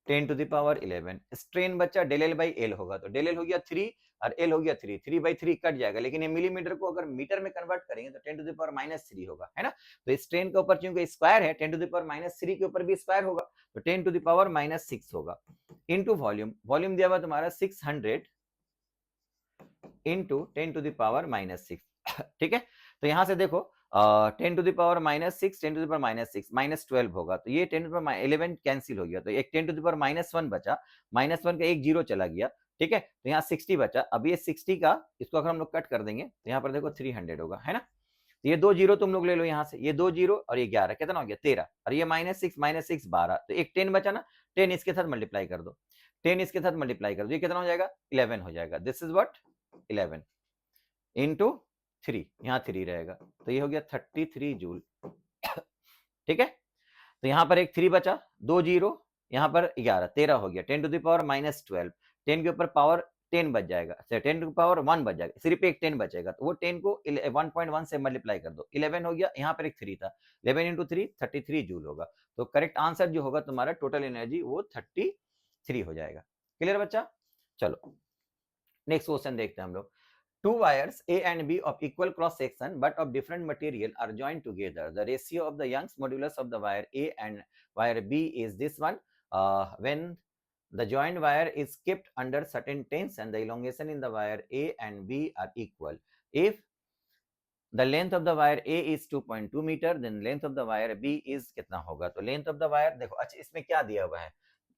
10 to the power 11, strain बच्चा डेल एल बाई एल होगा, तो डेल एल हो गया 3 और एल हो गया 3, 3 बाई 3 कट जाएगा, लेकिन ये मिलीमीटर को अगर मीटर में कन्वर्ट करेंगे तो 10 टू द पावर -3 होगा, है ना, तो स्ट्रेन के ऊपर क्योंकि स्क्वायर है 10 टू द पावर -3 के ऊपर भी स्क्वायर होगा, तो 10 टू द पावर -6 होगा, इनटू वॉल्यूम, वॉल्यूम दिया हुआ तुम्हारा 600 इनटू 10 टू द पावर -6 ठीक है, तो यहां से देखो 10 to the power -6 10 to the power -6 -12 होगा, तो ये 10 टू द पावर 11 कैंसिल हो गया, तो एक 10 टू द पावर -1 बचा, -1 का एक जीरो चला गया, ठीक है, तो यहाँ 60 बचा, अब ये 60 का इसको अगर हम लोग कट कर देंगे तो यहाँ पर देखो 300 होगा, है ना, तो ये दो जीरो तुम लोग ले लो यहाँ से, ये 2 जीरो और ये 11 कितना हो गया 13, और ये -6 12, तो एक 10 बचा ना, 10 इसके साथ मल्टीप्लाई कर दो, 10 इसके साथ मल्टीप्लाई कर दो, ये कितना हो जाएगा 11 हो जाएगा, दिस इज व्हाट 11 इंटू 3, यहाँ 3 रहेगा, तो ये हो गया 33 जूल ठीक है, तो यहाँ पर एक 3 बचा, 2 जीरो, यहाँ पर 11 13 हो गया, 10 टू द पावर -12, 10 के ऊपर पावर 10 बच जाएगा, 10 टू पावर 1 बच जाएगा, सिर्फ एक 10 बचेगा, तो वो 10 को 1.1 से मल्टीप्लाई कर दो, 11 हो गया, यहाँ पर एक 3 था, 11 इंटू 3 33 जूल होगा, तो करेक्ट आंसर जो होगा तुम्हारा टोटल एनर्जी वो 33 हो जाएगा। क्लियर बच्चा? चलो नेक्स्ट क्वेश्चन देखते हैं हम लोग। Two wires A and B of equal cross section but of different material are joined together. The ratio of the Young's modulus of the wire A and wire B is this one. When the joined wire is kept under certain tension, the elongation in the wire A and B are equal. If the length of the wire A is 2.2 meter, then length of the wire B is कितना होगा? तो length of the wire देखो, अच्छा इसमें क्या दिया हुआ है?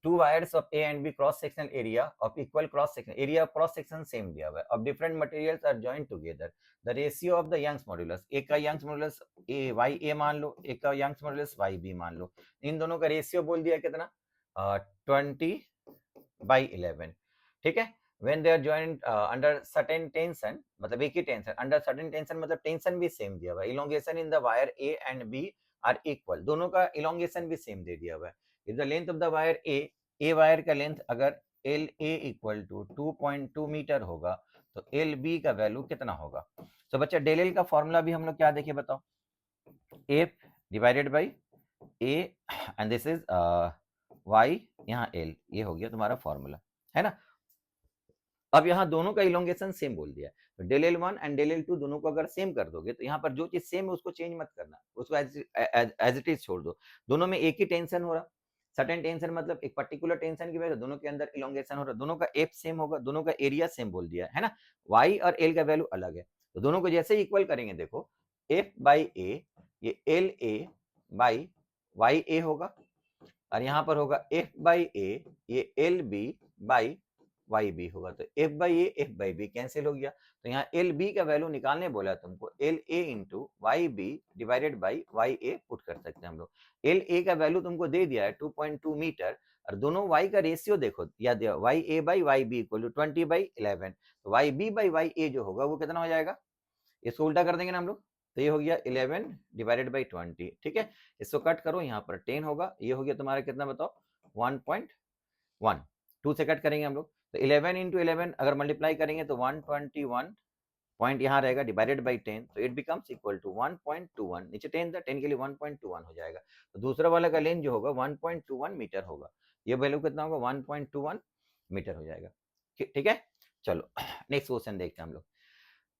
Two wires of A and B cross sectional area of equal cross section, area of cross section same दिया हुआ है, of different materials are joined together. The ratio of the Young's modulus, एक का Young's modulus YA मान लो, एक का Young's modulus YB मान लो, इन दोनों का रेशियो बोल दिया कितना 20/11, ठीक है। When they are joined under certain tension, मतलब एक ही टेंशन, under certain tension मतलब टेंशन भी सेम दिया हुआ है, elongation in the wire A and B are equal, दोनों का elongation भी सेम दे दिया हुआ है। If the length of the wire A wire का लेंथ अगर l a equal to 2.2 metre होगा तो एल बी का वैल्यू कितना होगा? तो बच्चा डेल एल का फॉर्मूला भी हम लोग क्या देखे बताओ, f divided by A and this is y, यहाँ एल, ये हो गया तुम्हारा फॉर्मूला, है ना। अब यहाँ दोनों का इलोंगेशन सेम बोल दिया, तो del L one and del L two दोनों को अगर सेम कर दोगे तो यहाँ पर जो चीज सेम है उसको चेंज मत करना, उसको एज इट इज छोड़ दो, दोनों में एक ही टेंशन हो रहा, सर्टेन टेंशन मतलब एक पर्टिकुलर टेंशन की वजह से दोनों के अंदर इलोंगेशन हो रहा, दोनों का एफ सेम होगा, दोनों का एरिया सेम बोल दिया है ना, वाई और एल का वैल्यू अलग है, तो दोनों को जैसे इक्वल करेंगे देखो, एफ बाई ए ये l a by y a होगा, और यहाँ पर होगा एफ बाई ए ये l b by y b होगा, तो f by a f by b cancel हो गया, तो यहाँ एल बी का वैल्यू निकालने बोला तुमको, l a into y b divided by y a put कर सकते हैं हम लोग, एल ए का वैल्यू तुमको दे दिया है 2.2 मीटर, और दोनों वाई का रेशियो देखो याद दिया, y a by y b equal to 20/11, तो y b by y a जो होगा वो कितना हो जाएगा, इसको उल्टा कर देंगे ना हम लोग, तो ये हो गया 11 डिवाइडेड बाई 20, ठीक है, इसको कट करो, यहाँ पर 10 होगा, ये हो गया तुम्हारा कितना बताओ 1.1, 2 से कट करेंगे हम लोग, तो 11 इंटू 11 अगर मल्टीप्लाई करेंगे तो 121 पॉइंट यहाँ रहेगा डिवाइडेड बाई 10, तो इट बिकम्स इक्वल टू 1.21, नीचे 10 था, 10 के लिए 1.21 हो जाएगा, तो दूसरा वाला का लेंथ जो होगा 1.21 मीटर होगा, ये वैल्यू कितना होगा 1.21 मीटर हो जाएगा, ठीक है। चलो नेक्स्ट क्वेश्चन देखते हैं हम लोग।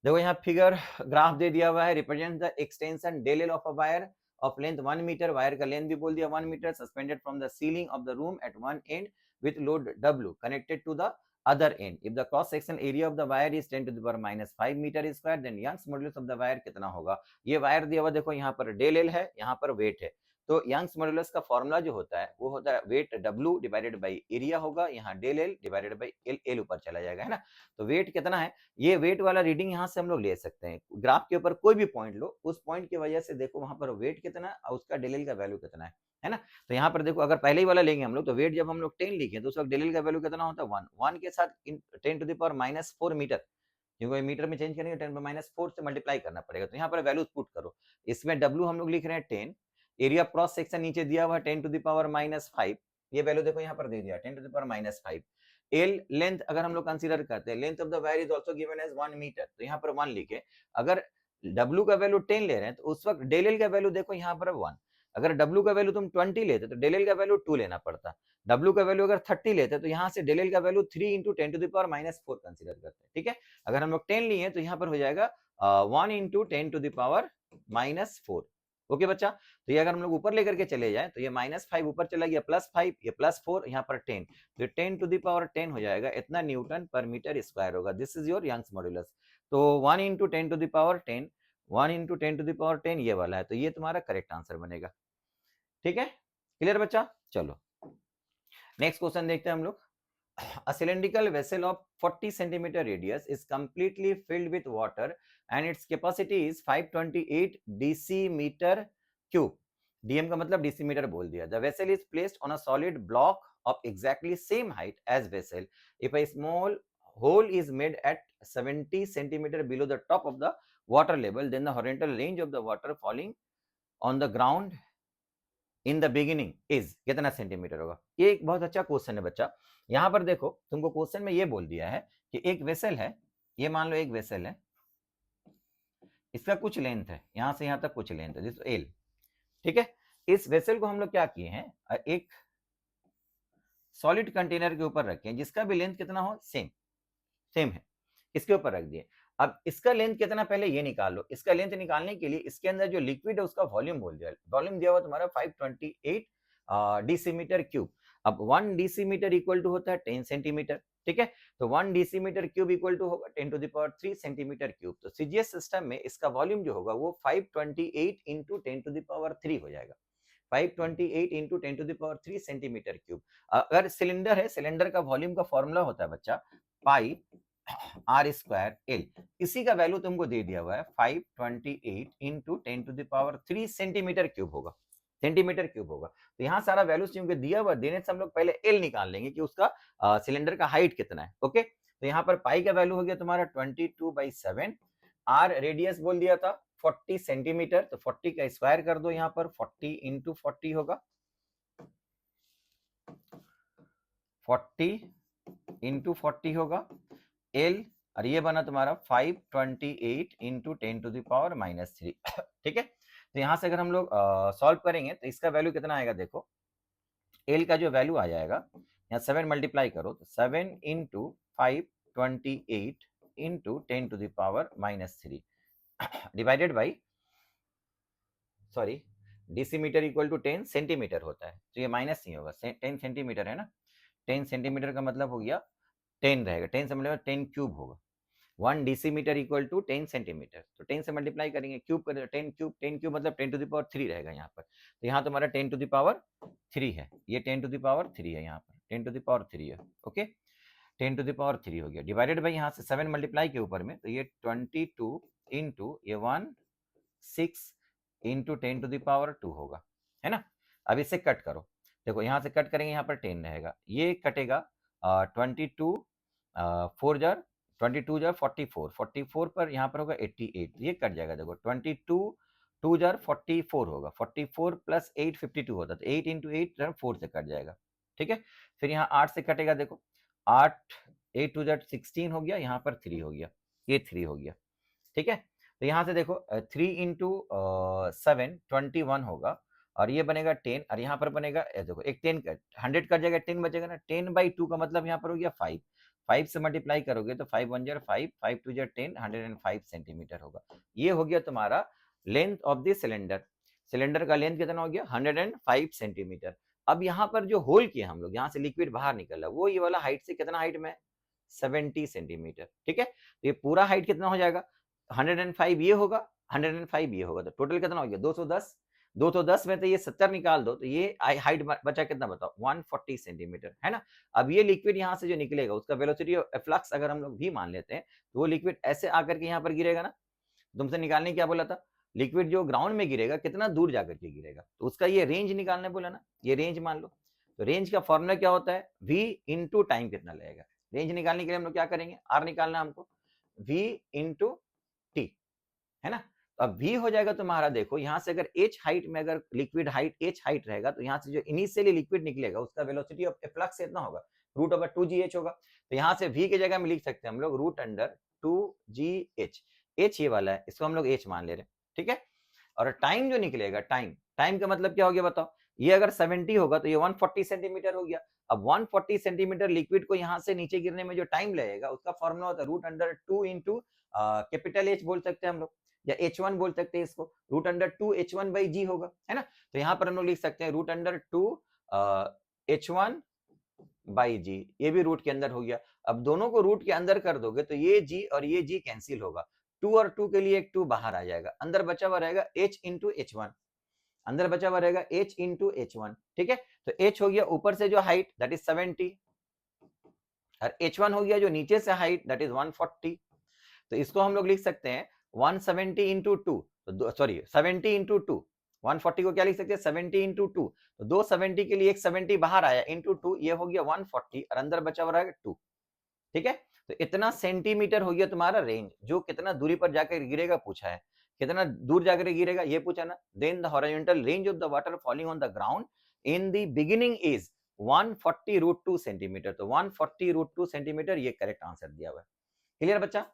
देखो यहाँ फिगर ग्राफ दे दिया हुआ है, represent the extension del l of a wire of length 1 metre, wire का लेंथ भी बोल दिया 1 metre, suspended from the ceiling of the room at one end with load W connected to the other end. If the cross section area of the wire is 10 to the power minus 5 meter square, then Young's modulus of the wire कितना होगा? ये wire दिया हुआ देखो, यहाँ पर del L है, यहाँ पर वेट है, तो यंग्स मॉडुलस का फॉर्मूला जो होता है वो होता है weight W divided by area होगा, यहाँ del l divided by l, l ऊपर चला जाएगा, है ना। तो वेट कितना है, ये वेट वाला रीडिंग यहाँ से हम लोग ले सकते हैं। ग्राफ के ऊपर कोई भी पॉइंट लो, उस पॉइंट की वजह से देखो वहां पर वेट कितना है और उसका डेल एल का वैल्यू कितना है ना। तो यहाँ पर देखो अगर पहले ही वाला लेंगे हम लोग, तो वेट जब हम लोग 10 लिखे तो उस वक्त डेल एल का वैल्यू कितना होता है 1, 1 के साथ 10 to the power minus 4 metre, क्योंकि मीटर में चेंज करेंगे 10 माइनस 4 से मल्टीप्लाई करना पड़ेगा। तो यहाँ पर वैल्यूज पुट करो, इसमें W हम लोग लिख रहे हैं 10, एरिया क्रॉस सेक्शन नीचे दिया हुआ है 10 टू द पावर माइनस 5, ये वैल्यू देखो यहाँ पर दे दिया 10 to the power minus 5। L length अगर हम लोग कंसीडर करते हैं, length of the wire is also given as 1 metre, तो यहाँ पर 1 लिखे। अगर W का वैल्यू 10 ले रहे हैं तो उस वक्त डेल एल का वैल्यू देखो यहाँ पर 1, अगर W का वैल्यू तुम 20 लेते तो डेल एल का वैल्यू 2 लेना पड़ता। W का वैल्यू अगर 30 लेते तो यहाँ से डेल एल का value 3 into 10 to the power minus 4 consider करते हैं, ठीक है। अगर हम लोग 10 लिए तो यहाँ पर हो जाएगा 1 into 10 to the power minus 4। Okay बच्चा, तो ये अगर हम लोग ऊपर लेकर के चले जाए तो ये -5 ऊपर चला गया +5, ये +4, यहाँ पर 10, तो 10 टू द पावर 10 हो जाएगा, इतना न्यूटन पर मीटर स्क्वायर होगा। This is your Young's modulus. तो 1 into 10 to the power 10, 1 into 10 to the power 10 ये वाला है, तो ये तुम्हारा करेक्ट आंसर बनेगा। ठीक है, क्लियर बच्चा। चलो नेक्स्ट क्वेश्चन देखते हैं हम लोग। A cylindrical vessel of 40 centimeter radius is completely filled with water and its capacity is 528 decimeter cube. DM का मतलब decimeter बोल दिया। The vessel is placed on a solid block of exactly same height as vessel. If a small hole is made at 70 centimeter below the top of the water level, then the horizontal range of the water falling on the ground in the beginning is कितना centimetre होगा। ये एक बहुत अच्छा question है बच्चा। यहाँ पर देखो तुमको क्वेश्चन में ये बोल दिया है कि एक वेसल है, ये मान लो एक वेसल है, इसका कुछ लेंथ है, यहां से यहां तक कुछ लेंथ है, जिसको एल, ठीक है। इस वेसल को हम लोग क्या किए हैं, एक सॉलिड कंटेनर के ऊपर रखे हैं जिसका भी लेंथ कितना हो सेम है, इसके ऊपर रख दिए। अब इसका लेंथ कितना पहले ये निकाल लो। इसका लेंथ निकालने के लिए इसके अंदर जो लिक्विड है उसका वॉल्यूम बोल दिया, वॉल्यूम दिया हुआ तुम्हारा 528 डेसीमीटर क्यूब। अब 1 डेसीमीटर इक्वल टू होता है 10 सेंटीमीटर, ठीक है। तो 1 डेसीमीटर क्यूब इक्वल टू होगा 10 to the power 3 centimetre cube. तो सीजीएस सिस्टम में इसका वॉल्यूम जो होगा वो 528 इंटू 10 टू द पावर 3 हो जाएगा, 528 into 10 to the power 3 centimetre cube. अगर सिलेंडर है, सिलेंडर का वॉल्यूम का फॉर्मूला होता है बच्चा पाई आर स्क्वायर एल, इसी का वैल्यू तुमको दे दिया हुआ है 528 into 10 to the power 3 centimetre cube होगा, सेंटीमीटर क्यूब होगा। तो यहाँ सारा वैल्यू क्योंकि दिया हुआ, देने से हम लोग पहले एल निकाल लेंगे कि उसका सिलेंडर का हाइट कितना है। ओके, तो यहाँ पर पाई का वैल्यू हो गया तुम्हारा 22/7, आर रेडियस बोल दिया था 40 सेंटीमीटर, तो 40 का स्क्वायर कर दो, यहाँ पर 40 इंटू 40 होगा, 40 इंटू 40 होगा एल, और ये बना तुम्हारा 528 into 10 to the power minus 3। ठीक है, तो यहां से अगर हम लोग सॉल्व करेंगे तो इसका वैल्यू कितना आएगा, देखो एल का जो वैल्यू आ जाएगा, यहाँ 7 मल्टीप्लाई करो तो 7 into 528 into 10 to the power minus 3 divided by, sorry decimetre equal to 10 centimetre होता है, तो ये माइनस नहीं होगा, 10 सेंटीमीटर है ना, 10 सेंटीमीटर का मतलब हो गया 10 रहेगा, 10 से मतलब 10 क्यूब होगा। 1 डेसीमीटर इक्वल टू 10 सेंटीमीटर, तो 10 से मल्टीप्लाई करेंगे, क्यूब करेंगे, 10 क्यूब मतलब 10 टू द पावर 3 रहेगा यहाँ पर। तो यहाँ तुम्हारा 10 टू द पावर 3 है, ये 10 टू द पावर 3 है, यहाँ पर 10 टू द पावर 3 है। ओके, 10 टू द पावर 3 हो गया, डिवाइडेड बाई यहाँ से 7 मल्टीप्लाई के ऊपर में, तो ये 22 इंटू ये 16 इंटू 10 टू द पावर 2 होगा, है ना। अब इसे कट करो, देखो यहाँ से कट करेंगे, यहाँ पर 10 रहेगा, ये कटेगा 22 4 जार 22 जार 44, 44 पर यहाँ पर होगा 88, ये कट जाएगा, देखो 22 2 जार 44 होगा, 44 प्लस 8 52 होता है, तो 8 इंटू 8 4 से कट जाएगा, ठीक है। फिर यहाँ 8 से कटेगा, देखो 8 8 2 जार 16 हो गया, यहाँ पर 3 हो गया, ये 3 हो गया, ठीक है। तो यहाँ से देखो 3 इंटू 7 21 होगा, और ये बनेगा 10, और यहाँ पर बनेगा देखो एक 10 100 कट जाएगा, 10 बचेगा ना, 10/2 का मतलब यहाँ पर हो गया 5, 5 से मल्टीप्लाई करोगे तो 5 1 जार 5, 5 2 जार 10, 105 सेंटीमीटर होगा। ये हो गया तुम्हारा length of the cylinder. Cylinder का लेंथ कितना हो गया 105 सेंटीमीटर। अब यहाँ पर जो होल किया हम लोग, यहाँ से लिक्विड बाहर निकला, वो ये वाला हाइट से कितना हाइट में, 70 सेंटीमीटर। ठीक है, तो ये पूरा हाइट कितना हो जाएगा, 105 ये होगा, 105 ये होगा, तो टोटल कितना हो गया 210। 210 में तो ये 70 निकाल दो, तो ये हाइट बचा कितना बताओ, 140 सेंटीमीटर, है ना। अब ये लिक्विड यहाँ से जो निकलेगा उसका वेलोसिटी ऑफ फ्लक्स अगर हम लोग भी मान लेते हैं, तो वो लिक्विड ऐसे आकर के यहाँ पर गिरेगा ना। तुमसे निकालने क्या बोला था, लिक्विड जो ग्राउंड में गिरेगा कितना दूर जाकर के गिरेगा, तो उसका ये रेंज निकालने बोला ना, ये रेंज मान लो। तो रेंज का फॉर्मूला क्या होता है, v इंटू टाइम कितना लगेगा। रेंज निकालने के लिए हम लोग क्या करेंगे, r निकालना हमको, v इंटू टी, है ना। तो अब v हो जाएगा तुम्हारा, देखो यहाँ से अगर h हाइट में अगर लिक्विड हाइट h हाइट रहेगा, तो यहाँ से जो इनिशियली लिक्विड निकलेगा उसका वेलोसिटी ऑफ फ्लक्स कितना होगा, रूट ओवर 2gh होगा। तो यहाँ से v की जगह में लिख सकते हैं हम लोग रूट अंडर 2gh, h ये वाला है, इसको हम लोग h मान ले रहे हैं। ठीक है, और टाइम जो निकलेगा, टाइम का मतलब क्या हो गया बताओ, ये अगर 70 होगा तो ये 140 सेंटीमीटर हो गया। अब 140 सेंटीमीटर लिक्विड को यहाँ से नीचे गिरने में जो टाइम लगेगा उसका फॉर्मूला होता है root under 2 into capital H बोल सकते हैं हम लोग, या H1 बोल सकते हैं इसको, रूट अंडर 2 H1 बाई जी होगा, है ना। तो यहाँ पर हम लोग लिख सकते हैं रूट अंडर 2 H1 बाई जी, ये भी रूट के अंदर हो गया। अब दोनों को रूट के अंदर कर दोगे तो ये जी और ये जी कैंसिल होगा, 2 और 2 के लिए एक 2 बाहर आ जाएगा, अंदर बचा हुआ रहेगा h इंटू h1, अंदर बचा हुआ रहेगा h इंटू h1। ठीक है, तो h हो गया ऊपर से जो हाइट दैट इज 70, और h1 हो गया जो नीचे से हाइट दैट इज 140। तो इसको हम लोग लिख सकते हैं 170 into two, sorry 70 into two, 140 को क्या लिख सकते हैं 70 इंटू टू, तो 270 के लिए एक 70 बाहर आया इंटू टू, ये हो गया 140 और अंदर बचा हुआ रहेगा 2। ठीक है, तो इतना सेंटीमीटर हो गया तुम्हारा रेंज, जो कितना दूरी पर जाकर गिरेगा पूछा है, कितना दूर जाकर गिरेगा ये पूछा ना। Then the horizontal range of the water falling on the ground in the beginning is 140 root 2 centimetre. तो 140 रूट 2 सेंटीमीटर ये करेक्ट आंसर दिया हुआ है। क्लियर बच्चा,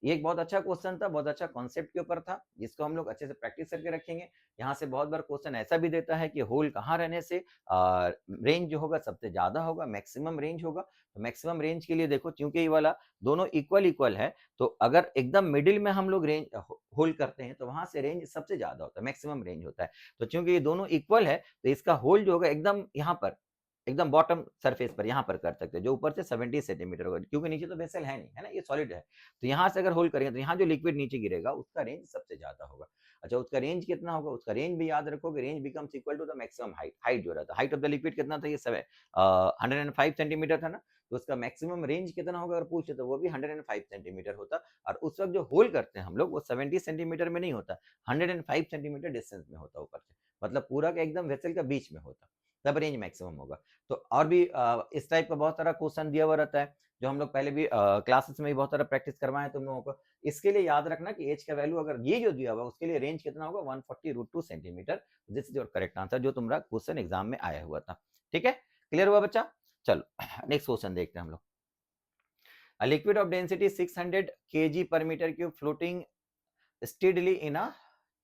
ये एक बहुत अच्छा क्वेश्चन था, बहुत अच्छा कॉन्सेप्ट के ऊपर था, जिसको हम लोग अच्छे से प्रैक्टिस करके रखेंगे। यहाँ से बहुत बार क्वेश्चन ऐसा भी देता है कि होल कहाँ रहने से रेंज जो होगा सबसे ज्यादा होगा, मैक्सिमम रेंज होगा। तो मैक्सिमम रेंज के लिए देखो, क्योंकि ये वाला दोनों इक्वल है, तो अगर एकदम मिडिल में हम लोग रेंज होल्ड करते हैं तो वहां से रेंज सबसे ज्यादा होता है, मैक्सिमम रेंज होता है। तो चूंकि ये दोनों इक्वल है, तो इसका होल जो होगा एकदम यहाँ पर, एकदम बॉटम सरफेस पर यहाँ पर कर सकते हैं, जो ऊपर से 70 सेंटीमीटर होगा, क्योंकि नीचे तो वेसल है नहीं, है ना, ये सॉलिड है। तो यहाँ से अगर होल्ड करेंगे तो यहाँ जो लिक्विड नीचे गिरेगा उसका रेंज सबसे ज्यादा होगा। अच्छा, उसका रेंज कितना होगा, उसका रेंज भी याद रखोगे, range becomes equal to the maximum height. Height जो रहता है, हाइट ऑफ द लिक्विड कितना था, ये 105 सेंटीमीटर था ना, तो उसका मैक्सिमम रेंज कितना होगा अगर पूछे तो वो भी 105 सेंटीमीटर होता। और उस वक्त जो होल्ड करते हैं हम लोग वो 70 सेंटीमीटर में नहीं होता, 105 सेंटीमीटर डिस्टेंस में होता ऊपर से, मतलब पूरा का एकदम वेसल का बीच में होता, तब रेंज मैक्सिमम होगा। तो और भी इस टाइप का बहुत सारा क्वेश्चन दिया हुआ रहता है, जो हम लोग पहले भी क्लासेस में भी बहुत सारा प्रैक्टिस करवाए तुम लोगों को। इसके लिए याद रखना कि एच का वैल्यू अगर ये जो दिया हुआ उसके लिए रेंज कितना होगा 140 root 2 centimetre. This is your correct answer, जो तुम्हारा क्वेश्चन एग्जाम में आया हुआ था। ठीक है, क्लियर हुआ बच्चा। चलो नेक्स्ट क्वेश्चन देखते हैं हम लोग। A liquid of density 600 kg per meter cube floating steadily in a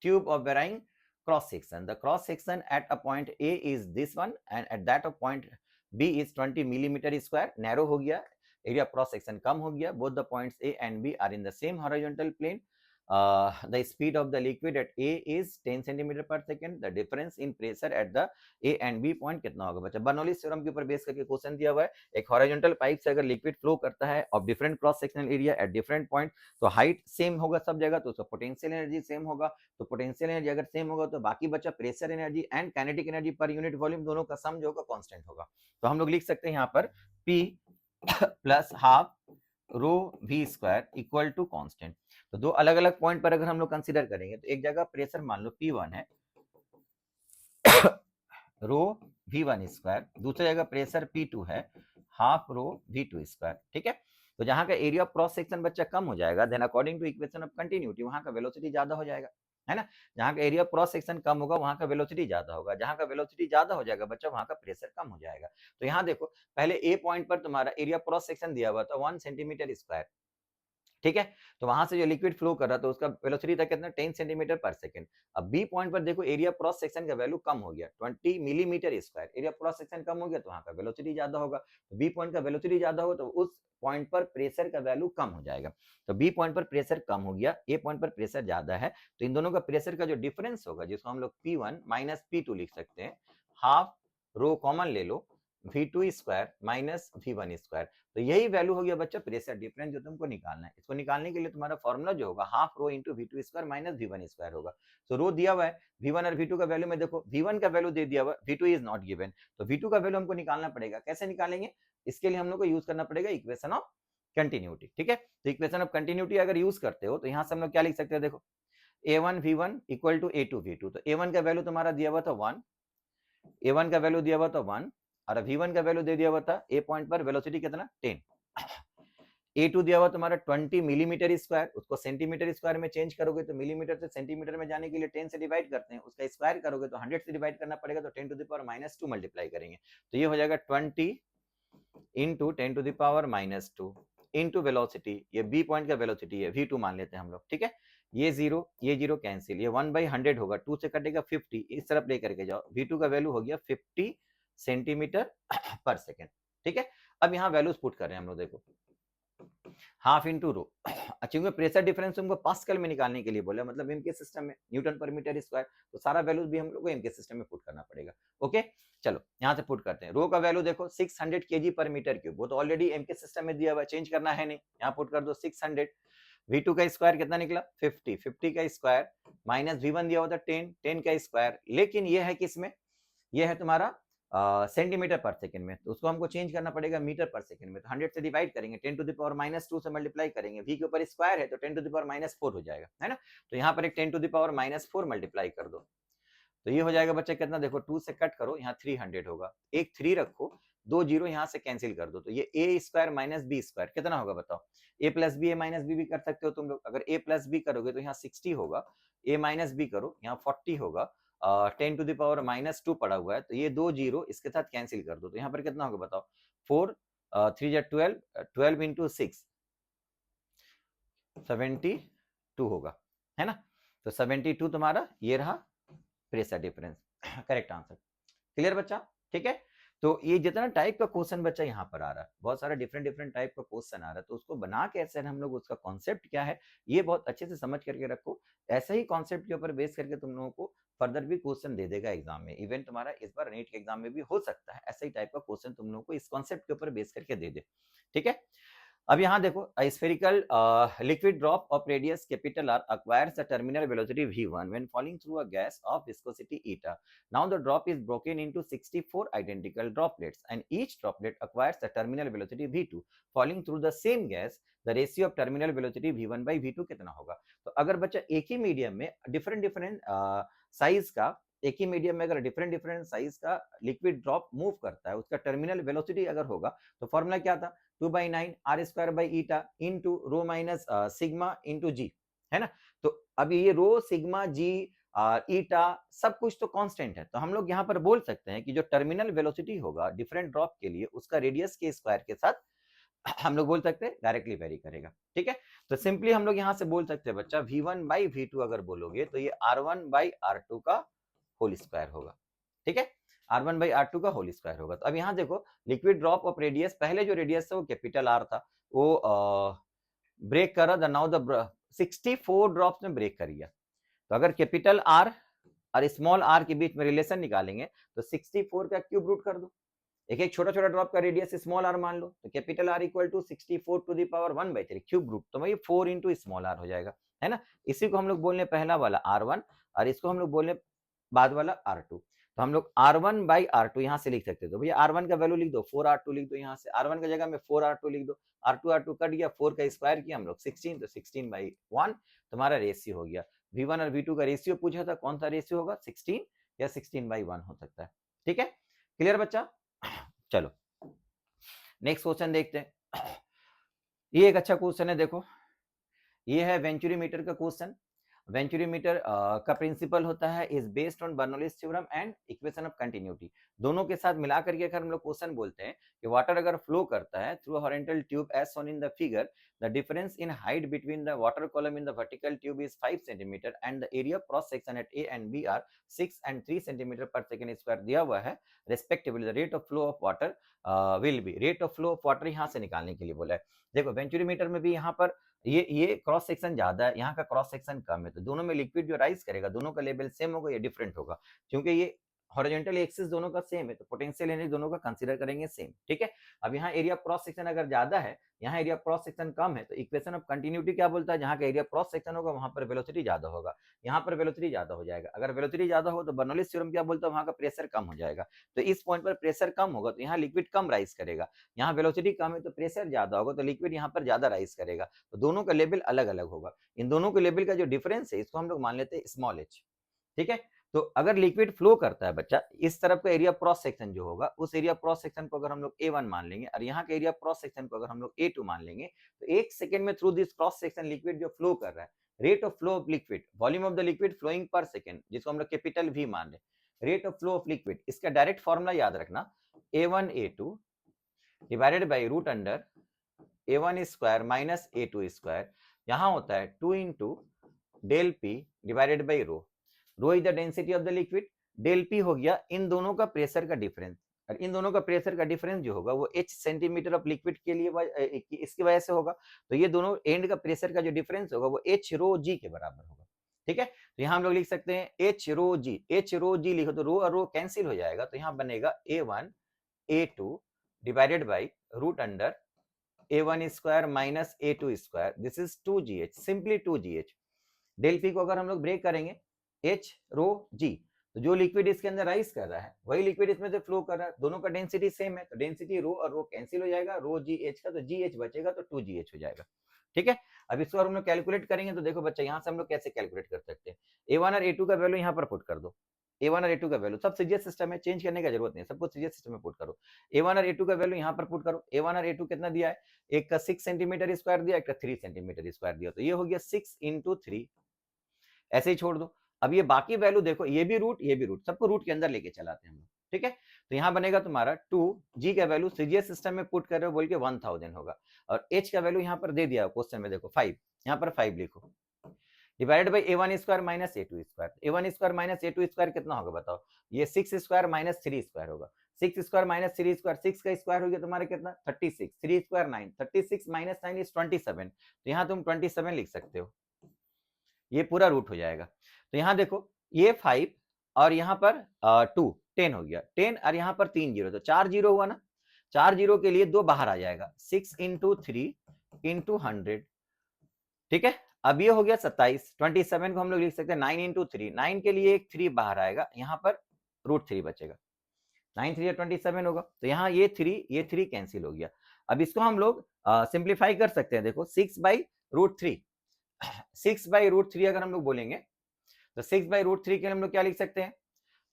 tube of varying cross section. The cross section at a point A is this one and at that of point B is 20 millimeter square. Narrow हो गया, area of cross section कम हो गया. Both the points A and B are in the same horizontal plane. The speed of the liquid at A is 10 centimeter per second. The difference in pressure at the A and B point कितना होगा बच्चा। Bernoulli's theorem के ऊपर base करके question दिया हुआ है। एक हॉरिजॉन्टल पाइप से अगर लिक्विड फ्लो करता है of different cross sectional area at different point, तो हाइट सेम होगा सब जगह, तो उसका पोटेंशियल एनर्जी सेम होगा। तो पोटेंशियल एनर्जी अगर सेम होगा तो बाकी बचा pressure energy and kinetic energy per unit volume, दोनों का सम जो होगा कांस्टेंट होगा। तो हम लोग लिख सकते हैं यहाँ पर P plus half rho v square equal to constant. तो दो अलग अलग पॉइंट पर अगर हम लोग कंसीडर करेंगे, तो एक जगह प्रेशर मान लो P1 है रो V1 स्क्वायर, दूसरी जगह प्रेशर P2 है हाफ रो V2 स्क्वायर। ठीक है, तो जहां का एरिया ऑफ क्रॉस सेक्शन बच्चा कम हो जाएगा, then according to equation of continuity वहां का वेलोसिटी ज्यादा हो जाएगा, है ना। जहां का एरिया ऑफ क्रॉस सेक्शन कम होगा वहां का वेलोसिटी ज्यादा होगा, जहां का वेलोसिटी ज्यादा हो जाएगा बच्चा वहां का प्रेशर कम हो जाएगा। तो यहाँ देखो, पहले ए पॉइंट पर तुम्हारा एरिया क्रॉस सेक्शन दिया हुआ था 1 सेंटीमीटर स्क्वायर, ठीक है, तो वहां से जो लिक्विड फ्लो कर रहा था उसका वेलोसिटी था कितना 10 सेंटीमीटर पर सेकंड। अब बी पॉइंट पर देखो एरिया क्रॉस सेक्शन का वैल्यू कम हो गया 20 millimetre square, area cross section कम हो गया तो वहां का वेलोसिटी ज्यादा होगा। तो बी पॉइंट का वेलोसिटी ज्यादा होगा तो उस पॉइंट पर प्रेशर का वैल्यू कम हो जाएगा। तो बी पॉइंट पर प्रेशर कम हो गया, ए पॉइंट पर प्रेशर ज्यादा है, तो इन दोनों का प्रेशर का जो डिफरेंस होगा जिसको हम लोग P1 माइनस P2 लिख सकते हैं, हाफ रो कॉमन ले लो V2 square minus V1 square. तो यही वैल्यू हो गया बच्चा प्रेशर डिफरेंस जो तुमको निकालना है। इसको निकालने के लिए तुम्हारा फॉर्मूला जो होगा half rho into V2 square minus V1 square होगा। तो रो दिया हुआ है, V1 और V2 का वैल्यू में देखो, V1 का वैल्यू दे दिया हुआ, V2 इज नॉट गिवन, तो V2 का वैल्यू हमको निकालना पड़ेगा। कैसे निकालेंगे? इसके लिए हम लोग को यूज करना पड़ेगा इक्वेशन ऑफ कंटिन्यूटी, ठीक है। तो इक्वेशन ऑफ कंटिन्यूटी अगर यूज करते हो तो यहां से हम लोग क्या लिख सकते हैं, देखो a1 v1 equal to a2 v2। तो a1 का वैल्यू तुम्हारा दिया हुआ था 1, a1 का वैल्यू दिया हुआ था 1 और v1 का वैल्यू दे दिया हुआ था a पॉइंट पर वेलोसिटी कितना 10, a2 दिया हुआ तुम्हारा 20 मिलीमीटर स्क्वायर, उसको सेंटीमीटर स्क्वायर में चेंज करोगे तो मिलीमीटर से सेंटीमीटर में जाने के लिए 10 से डिवाइड करते हैं, उसका स्क्वायर करोगे तो 100 से डिवाइड करना पड़ेगा, तो 10 to the power minus 2 multiply करेंगे, तो ये हो जाएगा 20 into 10 to the power minus 2 into velocity, ये बी पॉइंट का वेलोसिटी है v2 मान लेते हैं हम लोग, ठीक है। ये जीरो कैंसिल, ये 1/100 होगा, 2 से कटेगा 50, इस तरफ लेकर के जाओ, v2 का वैल्यू हो गया 50 सेंटीमीटर पर सेकेंड, ठीक है। अब यहाँ वैल्यूज पुट कर रहे हैं हम लोग, देखो हाफ इंटू रो, क्योंकि प्रेशर डिफरेंस तुमको पास्कल में निकालने के लिए बोला, मतलब इनके सिस्टम में न्यूटन पर मीटर स्क्वायर, तो सारा वैल्यूज भी हम लोग को इनके सिस्टम में पुट करना पड़ेगा। ओके, चलो यहाँ से पुट करते हैं। रो का वैल्यू देखो 600 केजी पर मीटर क्यूब, वो तो ऑलरेडी एम के सिस्टम में दिया हुआ, चेंज करना है नहीं, यहाँ पुट कर दो 600। V2 का स्क्वायर कितना निकला 50, 50 का स्क्वायर माइनस V1 दिया हुआ था 10, 10 का स्क्वायर, लेकिन ये है किसमें, ये है तुम्हारा सेंटीमीटर पर सेकंड में, तो उसको हमको चेंज करना पड़ेगा मीटर पर सेकंड में, तो 100 से डिवाइड करेंगे, 10 टू द पावर माइनस 2 से मल्टीप्लाई करेंगे, v के ऊपर स्क्वायर है तो 10 टू द पावर माइनस 4 हो जाएगा, है ना। तो यहाँ पर एक 10 to the power minus 4 multiply कर दो, तो ये हो जाएगा बच्चा कितना, देखो 2 से कट करो, यहाँ 300 होगा, एक 3 रखो, 2 जीरो यहाँ से कैंसिल कर दो, तो ये a square minus b square कितना होगा बताओ, a plus b, a minus b भी कर सकते हो तुम लोग, अगर a प्लस बी करोगे तो यहाँ 60 होगा, a माइनस बी करो यहाँ 40 होगा, 10 टू द पावर माइनस 2 पड़ा हुआ है, तो ये 2 जीरो इसके साथ कैंसिल कर दो, तो यहाँ पर कितना होगा बताओ, 4 3 जा 12, 12 इंटू 6 72 होगा, है ना। तो 72 तुम्हारा ये रहा pressure difference, correct answer. Clear बच्चा, ठीक है। तो ये जितना टाइप का क्वेश्चन बच्चा यहाँ पर आ रहा है, बहुत सारा डिफरेंट डिफरेंट टाइप का क्वेश्चन आ रहा है, तो उसको बना कैसे हम लोग, उसका कॉन्सेप्ट क्या है, ये बहुत अच्छे से समझ करके रखो। ऐसा ही कॉन्सेप्ट के ऊपर बेस करके तुम लोगों को फर्दर भी क्वेश्चन दे देगा एग्जाम में, इवन तुम्हारा इस बार नीट के एग्जाम में भी हो सकता है ऐसा ही टाइप का क्वेश्चन तुम लोगों को इस कॉन्सेप्ट के ऊपर बेस करके दे दे, ठीक है। अब यहाँ देखो, spherical liquid drop of radius capital R acquires a terminal velocity v1 when falling through a gas of viscosity eta. Now the drop is broken into 64 identical droplets and each droplet acquires a terminal velocity v2 falling through the same gas. The ratio of terminal velocity v1 by v2 कितना होगा? तो अगर बच्चा एक ही medium में different different size का, एक ही medium में अगर डिफरेंट डिफरेंट साइज का लिक्विड ड्रॉप मूव करता है, उसका टर्मिनल वेलोसिटी अगर होगा, तो फॉर्मूला क्या था, 2/9 r square by eta into rho minus sigma into g, है ना। तो अब ये रो सिग्मा जी ईटा सब कुछ तो कांस्टेंट है, तो हम लोग यहाँ पर बोल सकते हैं कि जो टर्मिनल वेलोसिटी होगा डिफरेंट ड्रॉप के लिए, उसका रेडियस के स्क्वायर के साथ हम लोग बोल सकते हैं डायरेक्टली वेरी करेगा, ठीक है। तो सिंपली हम लोग यहाँ से बोल सकते हैं बच्चा v1 बाई v2 अगर बोलोगे तो ये r1 बाई r2 का होल स्क्वायर होगा, ठीक है, r1 बाई r2 का होल स्क्वायर होगा। तो अब यहाँ देखो, लिक्विड ड्रॉप ऑफ रेडियस, पहले जो रेडियस था वो कैपिटल R था, वो ब्रेक कर रहा था, नाउ द 64 ड्रॉप्स में ब्रेक कर गया। तो अगर कैपिटल R और स्मॉल r के बीच में रिलेशन निकालेंगे तो 64 का क्यूब रूट कर दो, एक एक छोटा छोटा ड्रॉप का रेडियस स्मॉल r मान लो, तो capital R equal to 64 to the power 1/3 cube root, तो वही 4 इंटू स्मॉल r हो जाएगा, है ना। इसी को हम लोग बोलने पहला वाला r1 और इसको हम लोग बोलने बाद वाला r2, तो हम लोग r1 बाई r2 यहाँ से लिख सकते हैं, तो भैया r1 का वैल्यू लिख दो, 4r2 लिख दो, यहाँ से r1 की जगह में 4r2 लिख दो, r2 कट गया, 4 का स्क्वायर किया हम लोग 16, तो 16/1 तुम्हारा रेशियो हो गया। v1 और v2 का रेशियो पूछा था, कौन सा रेशियो होगा, 16 या 16/1 हो सकता है, ठीक है। क्लियर बच्चा, चलो नेक्स्ट क्वेश्चन देखते हैं। ये एक अच्छा क्वेश्चन है, देखो ये है वेंचुरी मीटर का क्वेश्चन। वेंचुरी मीटर का प्रिंसिपल होता है is based on Bernoulli's theorem and equation of continuity, दोनों के साथ मिला करके अगर हम लोग क्वेश्चन बोलते हैं कि वाटर अगर फ्लो करता है through horizontal tube as shown in the figure, the difference in height between the water column in the vertical tube is 5 centimetre and the area cross section at a and B are 6 and 3 centimetre per second square दिया हुआ है, respectively the rate of flow of water will be, rate of flow of water यहाँ से निकालने के लिए बोला है। देखो वेंचुरी मीटर में भी यहाँ पर ये क्रॉस सेक्शन ज्यादा है, यहाँ का क्रॉस सेक्शन कम है, तो दोनों में लिक्विड जो राइज करेगा, दोनों का लेवल सेम होगा या डिफरेंट होगा, क्योंकि ये हॉरिजॉन्टल एक्सिस दोनों का सेम है, तो पोटेंशियल एनर्जी दोनों का कंसीडर करेंगे सेम, ठीक है। अब यहाँ एरिया क्रॉस सेक्शन अगर ज्यादा है, यहाँ एरिया क्रॉस सेक्शन कम है, तो इक्वेशन ऑफ कंटिन्यूटी क्या बोलता है, जहाँ का एरिया क्रॉस सेक्शन होगा वहां पर वेलोसिटी ज्यादा होगा, यहाँ पर वेलोसिटी ज्यादा हो जाएगा। अगर वेलोसिटी ज्यादा हो तो बर्नौलीज थ्योरम क्या बोलता है, वहां का प्रेशर कम हो जाएगा। तो इस पॉइंट पर प्रेशर कम होगा तो यहाँ लिक्विड कम राइज करेगा, यहाँ वेलोसिटी कम है तो प्रेशर ज्यादा होगा तो लिक्विड यहाँ पर ज्यादा राइज करेगा। तो दोनों का लेवल अलग अलग होगा। इन दोनों के लेवल का जो डिफरेंस है इसको हम लोग मान लेते हैं स्मॉल एच, ठीक है। तो अगर लिक्विड फ्लो करता है बच्चा, इस तरफ का एरिया क्रॉस सेक्शन जो होगा, उस एरिया क्रॉस सेक्शन को अगर हम लोग A1 मान लेंगे और यहाँ के एरिया क्रॉस सेक्शन को अगर हम लोग A2 मान लेंगे, तो एक सेकंड में through this cross section liquid जो फ्लो कर रहा है, rate of flow of liquid, volume of the liquid flowing per second, जिसको हम लोग कैपिटल V मान ले, rate of flow of liquid, इसका डायरेक्ट फॉर्मूला याद रखना, A1 A2 divided by root under A1 square minus A2 square, यहाँ होता है 2 इंटू del p divided by rho. Rho is the density of the liquid, del P हो गया इन दोनों का प्रेशर का डिफरेंस, और इन दोनों का प्रेशर का डिफरेंस जो होगा वो h सेंटीमीटर ऑफ लिक्विड के लिए इसकी वजह से होगा। तो ये दोनों एंड का प्रेशर का जो डिफरेंस होगा वो h रो जी के बराबर होगा, ठीक है। तो यहाँ हम लोग लिख सकते हैं h रो जी लिखो तो रो और रो कैंसिल हो जाएगा, तो यहाँ बनेगा A1 A2 divided by root under A1 square minus A2 square, this is 2gh, simply 2gh। Del p को अगर हम लोग ब्रेक करेंगे h रो जी, तो जो लिक्विड इसके अंदर राइज कर रहा है वही लिक्विड इसमें से फ्लो कर रहा है, दोनों का डेंसिटी सेम है, तो डेंसिटी रो और रो कैंसिल हो जाएगा, रो जी एच का, तो जी एच बचेगा तो 2gh हो जाएगा, ठीक है। अब इसको हम लोग कैलकुलेट करेंगे तो देखो बच्चा यहाँ से हम लोग कैसे कैलकुलेट कर सकते हैं, A1 और A2 का वैल्यू यहाँ पर पुट कर दो, A1 और A2 का वैल्यू सब सीजीएस सिस्टम है, चेंज करने का जरूरत नहीं है, सब कुछ सीजीएस सिस्टम में पुट करो। A1 और A2 का वैल्यू यहाँ पर पुट करो, A1 और A2 कितना दिया है, एक का 6 सेंटीमीटर स्क्वायर दिया, एक का 3 सेंटीमीटर स्क्वायर दिया, तो ये हो गया 6 इंटू 3, ऐसे ही छोड़ दो। अब ये बाकी वैल्यू देखो, ये भी रूट, सबको रूट के अंदर लेके चलाते हैं हम लोग, ठीक है। तो यहाँ बनेगा तुम्हारा 2g का वैल्यू सीजीएस सिस्टम में पुट कर रहे हो बोल के 1000 होगा, और h का वैल्यू यहाँ पर दे दिया क्वेश्चन में, देखो 5, यहाँ पर 5 लिखो, divided by A1 square minus A2 square, A1 square minus A2 square कितना होगा बताओ, ये 6 स्क्वायर माइनस 3 स्क्वायर होगा, 6 स्क्वायर माइनस 3 स्क्वायर, 6 का स्क्वायर हो गया तुम्हारा कितना 36, 3 स्क्वायर 9, 36 माइनस 9 इज 27, तो यहाँ तुम 27 लिख सकते हो, ये पूरा रूट हो जाएगा। तो यहाँ देखो ये 5 और यहाँ पर 2 10 हो गया, 10 और यहाँ पर 3 जीरो, तो 4 जीरो हुआ ना, 4 जीरो के लिए 2 बाहर आ जाएगा, 6 इंटू 3 इंटू 100, ठीक है। अब ये हो गया 27, 27 को हम लोग लिख सकते हैं 9 इंटू 3, 9 के लिए एक 3 बाहर आएगा, यहाँ पर रूट 3 बचेगा, 9 3 27 होगा, तो यहाँ ये 3 कैंसिल हो गया। अब इसको हम लोग सिंप्लीफाई कर सकते हैं, देखो 6 बाई रूट 3, 6 बाई रूट 3 अगर हम लोग बोलेंगे तो 6 बाई रूट 3 के लिए हम लोग क्या लिख सकते हैं,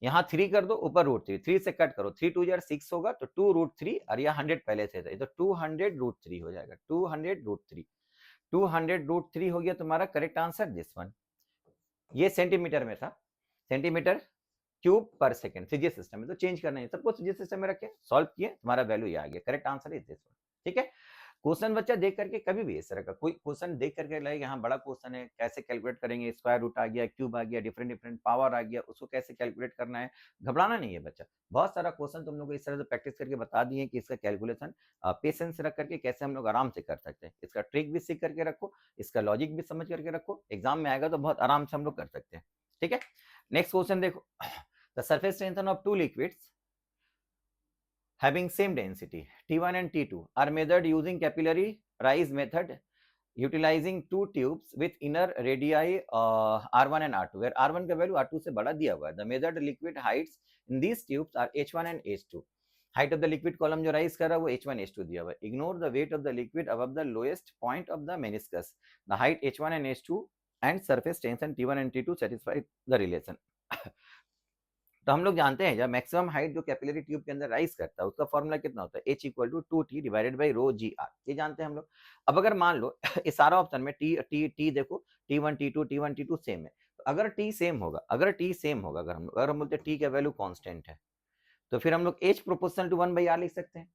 यहाँ 3 कर दो, ऊपर रूट 3, 3 से कट करो, 3 2 जार 6 होगा, तो 2 रूट 3 और यह 100 पहले से था, तो 200 रूट 3 हो जाएगा, 200 रूट 3, 200 रूट 3 हो गया तुम्हारा करेक्ट आंसर दिस वन। ये सेंटीमीटर में था, सेंटीमीटर क्यूब पर सेकंड सीजीएस सिस्टम में, तो चेंज करना है, सबको सीजीएस सिस्टम में रखे, सॉल्व किए, तुम्हारा वैल्यू ये आ गया, correct answer is this one, ठीक है। क्वेश्चन बच्चा देख करके कभी भी इस तरह का कोई क्वेश्चन देख करके लगेगा हाँ बड़ा क्वेश्चन है, कैसे कैलकुलेट करेंगे, स्क्वायर रूट आ गया, क्यूब आ गया, डिफरेंट डिफरेंट पावर आ गया, उसको कैसे कैलकुलेट करना है, घबराना नहीं है बच्चा, बहुत सारा क्वेश्चन तुम लोग को इस तरह से प्रैक्टिस करके बता दिए कि इसका कैलकुलेशन पेशेंस रख करके कैसे हम लोग आराम से कर सकते हैं, इसका ट्रिक भी सीख करके रखो, इसका लॉजिक भी समझ करके रखो, एग्जाम में आएगा तो बहुत आराम से हम लोग कर सकते हैं, ठीक है। नेक्स्ट क्वेश्चन देखो, the surface tension of two liquids having same density T1 and T2 are measured using capillary rise method utilizing two tubes with inner radii R1 and R2, where R1 का value R2 से बड़ा दिया हुआ है। The measured liquid heights in these tubes are H1 and H2. Height of the liquid column जो rise कर रहा है वो H1 H2 दिया हुआ है। Ignore the weight of the liquid above the lowest point of the meniscus, the height H1 and H2 and surface tension T1 and T2 satisfy the relation. तो हम लोग जानते हैं जब मैक्सिमम हाइट जो कैपिलरी ट्यूब के अंदर rise करता है उसका फॉर्मूला कितना होता है, H equal to 2T divided by rho g r, ये जानते हैं हम लोग। अब अगर मान लो इस सारा ऑप्शन में टी देखो T1 T2 सेम है, तो अगर टी सेम होगा, अगर हम बोलते टी का वैल्यू कांस्टेंट है, तो फिर हम लोग H प्रोपोर्शनल टू 1/r लिख सकते हैं।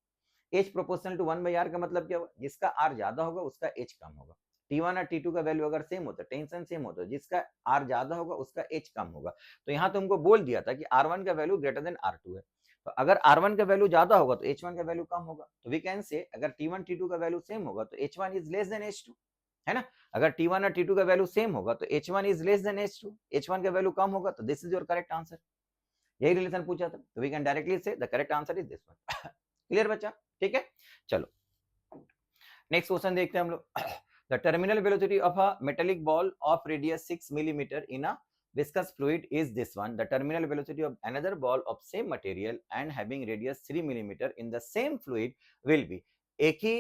H प्रोपोर्शनल टू 1/r का मतलब क्या हुआ, जिसका R ज्यादा होगा उसका H कम होगा। T1 और T2 का वैल्यू अगर सेम होता है, टेंशन सेम होता है, जिसका R ज्यादा होगा उसका H कम होगा। तो यहाँ तुमको बोल दिया था कि R1 का वैल्यू ग्रेटर देन R2 है, तो अगर R1 का वैल्यू ज्यादा होगा तो H1 का वैल्यू कम होगा। तो वी कैन से अगर T1 T2 का वैल्यू सेम होगा तो H1 is less than H2, है ना। अगर T1 और T2 का वैल्यू सेम होगा तो H1 is less than H2, H1 का वैल्यू कम होगा, तो this is your correct answer, यही रिलेशन पूछा था, तो वी कैन डायरेक्टली से the correct answer is this one. Clear बच्चा? ठीक है, चलो नेक्स्ट क्वेश्चन देखते हैं हम लोग। The terminal velocity of a metallic ball of radius 6 millimetre in a viscous fluid is this one. The terminal velocity of another ball of same material and having radius 3 millimeter in the same fluid will be. एक ही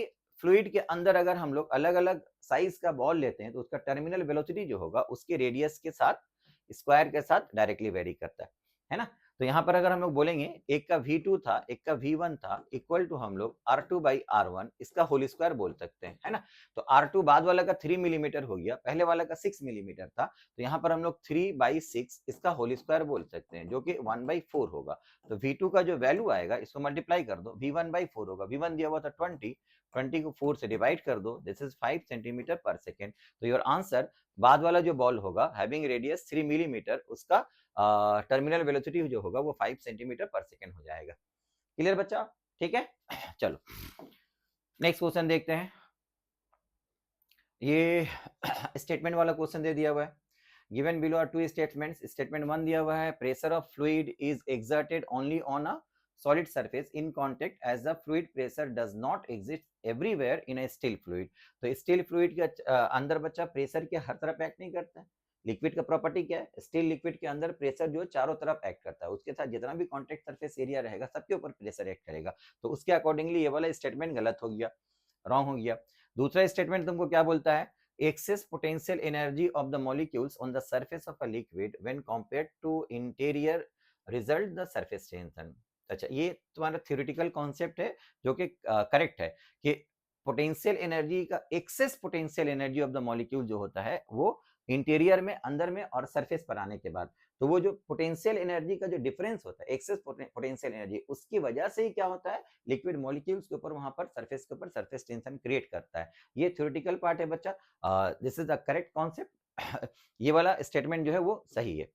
fluid के अंदर अगर हम लोग अलग अलग size का ball लेते हैं तो उसका टर्मिनल वेलोसिटी जो होगा उसके रेडियस के साथ स्क्वायर के साथ डायरेक्टली वेरी करता है ना। तो यहाँ पर अगर हम लोग बोलेंगे एक का V2 था एक का V1 था इक्वल टू हम लोग R2 बाई R1 इसका होल स्क्वायर बोल सकते हैं, है ना। तो R2 बाद वाला का 3 मिलीमीटर हो गया, पहले वाला का 6 मिलीमीटर था, तो यहाँ पर हम लोग 3/6 इसका होल स्क्वायर बोल सकते हैं जो कि 1/4 होगा। तो V2 का जो वैल्यू आएगा इसको मल्टीप्लाई कर दो, V1/4 होगा, V1 दिया हुआ था 20 को 4 से डिवाइड कर दो, this is 5 centimetre per second. तो योर आंसर बाद वाला जो बॉल होगा हैविंग रेडियस 3 मिलीमीटर उसका टर्मिनल वेलोसिटी जो होगा वो 5 सेंटीमीटर पर सेकेंड हो जाएगा। क्लियर बच्चा? ठीक है, चलो नेक्स्ट क्वेश्चन देखते हैं। ये स्टेटमेंट वाला क्वेश्चन दे दिया हुआ है। Given below are two statements. Statement 1 दिया हुआ है pressure of fluid is exerted only on a solid surface in contact as the fluid pressure does not exist everywhere in a still fluid। तो steel fluid के अंदर बच्चा pressure के हर तरफ act नहीं करता है। लिक्विड का प्रॉपर्टी क्या है, स्टील लिक्विड के अंदर प्रेशर जो चारों तरफ एक्ट करता है, उसके साथ जितना भी कॉन्टेक्ट सरफेस एरिया रहेगा सबके ऊपर प्रेशर एक्ट करेगा। तो उसके अकॉर्डिंगली ये वाला स्टेटमेंट गलत हो गया, रॉन्ग हो गया। दूसरा स्टेटमेंट तुमको क्या बोलता है, excess potential energy of the molecules on the surface of a liquid when compared to interior result the surface tension। अच्छा, ये तुम्हारा थ्योरेटिकल कॉन्सेप्ट है जो कि करेक्ट है कि पोटेंशियल एनर्जी का excess potential energy of the molecule जो होता है वो इंटीरियर में अंदर में और सरफेस पर आने के बाद, तो वो जो पोटेंशियल एनर्जी का जो डिफरेंस होता है एक्सेस पोटेंशियल एनर्जी उसकी वजह से ही क्या होता है लिक्विड मॉलिक्यूल्स के ऊपर वहां पर सरफेस के ऊपर सरफेस टेंशन क्रिएट करता है। ये थ्योरेटिकल पार्ट है बच्चा, this is the correct concept. ये वाला स्टेटमेंट जो है वो सही है,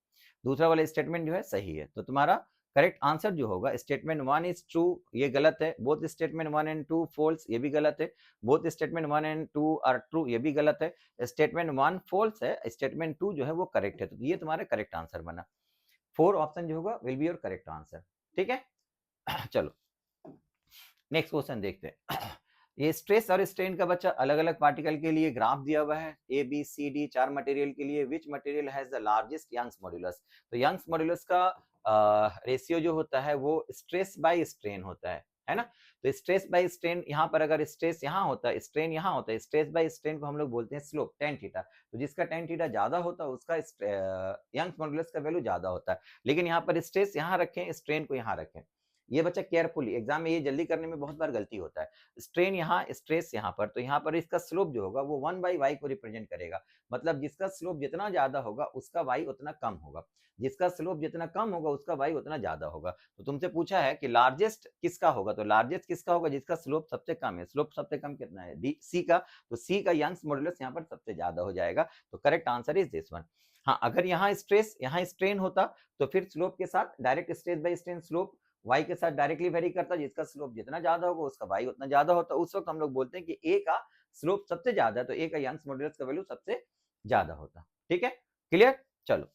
दूसरा वाला स्टेटमेंट जो है सही है। तो तुम्हारा करेक्ट आंसर जो होगा स्टेटमेंट 1 इज ट्रू, ये गलत है। बोथ स्टेटमेंट 1 एंड 2 फॉल्स, ये भी गलत है। Both statement 1 and 2 are true, ये भी गलत है। स्टेटमेंट 1 फॉल्स है, स्टेटमेंट 2 जो है वो करेक्ट है। तो ये तुम्हारा करेक्ट आंसर बना। 4 ऑप्शन जो होगा will be your correct answer. ठीक है, चलो नेक्स्ट क्वेश्चन देखते हैं। ये स्ट्रेस और स्ट्रेन का बच्चा अलग अलग पार्टिकल के लिए ग्राफ दिया हुआ है, A B C D 4 material के लिए। Which material has the largest Young's modulus. तो यंग्स मॉड्यूलस का रेशियो जो होता है वो स्ट्रेस बाय स्ट्रेन होता है ना। तो स्ट्रेस बाय स्ट्रेन यहाँ पर अगर स्ट्रेस यहाँ होता है स्ट्रेन यहाँ होता है, स्ट्रेस बाय स्ट्रेन को हम लोग बोलते हैं स्लोप tan थीटा। तो जिसका tan थीटा ज्यादा होता है उसका यंग्स मॉड्यूलस का वैल्यू ज्यादा होता है। लेकिन यहाँ पर स्ट्रेस यहाँ रखें स्ट्रेन को यहाँ रखें, ये बच्चा केयरफुली एग्जाम में ये जल्दी करने में बहुत बार गलती होता है। स्ट्रेन यहाँ स्ट्रेस यहाँ पर, तो यहाँ पर इसका स्लोप जो होगा वो 1/y को रिप्रेजेंट करेगा। मतलब जिसका स्लोप जितना ज्यादा होगा उसका y उतना कम होगा, जिसका स्लोप जितना कम होगा उसका y उतना ज्यादा होगा। तो तुमसे पूछा है कि लार्जेस्ट किसका होगा, तो लार्जेस्ट किसका होगा जिसका स्लोप सबसे कम है। स्लोप सबसे कम कितना है, डी सी का, तो सी का यंग्स मॉड्यूलस यहाँ पर सबसे ज्यादा हो जाएगा। तो correct answer is this one. हाँ, अगर यहाँ स्ट्रेस यहाँ स्ट्रेन होता तो फिर स्लोप के साथ direct stress by strain slope y के साथ डायरेक्टली वेरी करता, जिसका स्लोप जितना ज्यादा होगा उसका y उतना ज्यादा होता। उस वक्त हम लोग बोलते हैं कि a का स्लोप सबसे ज्यादा है तो a का यंग्स मॉड्यूलस का वैल्यू सबसे ज्यादा होता। ठीक है, क्लियर? चलो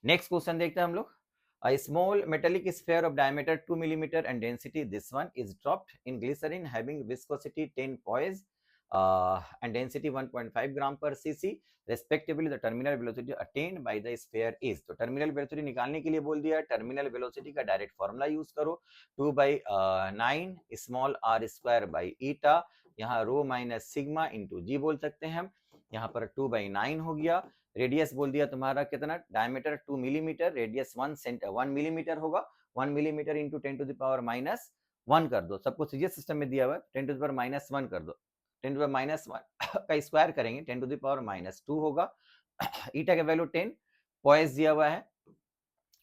नेक्स्ट क्वेश्चन देखते हैं हम लोग। A small metallic sphere of diameter 2 millimeter and density this one is dropped in glycerin having viscosity 10 poise and density 1.5 gram per cc respectively। The terminal velocity attained by the sphere is। तो terminal velocity निकालने के लिए बोल दिया, terminal velocity का direct formula use करो 2/9 small r square by ईटा, यहाँ रो minus sigma into जी बोल सकते हैं हम। यहाँ पर 2/9 हो गया। रेडियस बोल दिया तुम्हारा कितना, डायमीटर 2 मिलीमीटर, रेडियस 1 मिलीमीटर होगा। 1 मिलीमीटर इंटू 10⁻⁻1 कर दो, सबको सीरियस सिस्टम में दिया हुआ है। 10⁻⁻1 कर दो, 10⁻⁻1 का स्क्वायर करेंगे 10⁻⁻2 होगा। ईटा का वैल्यू 10, पॉइस दिया हुआ है।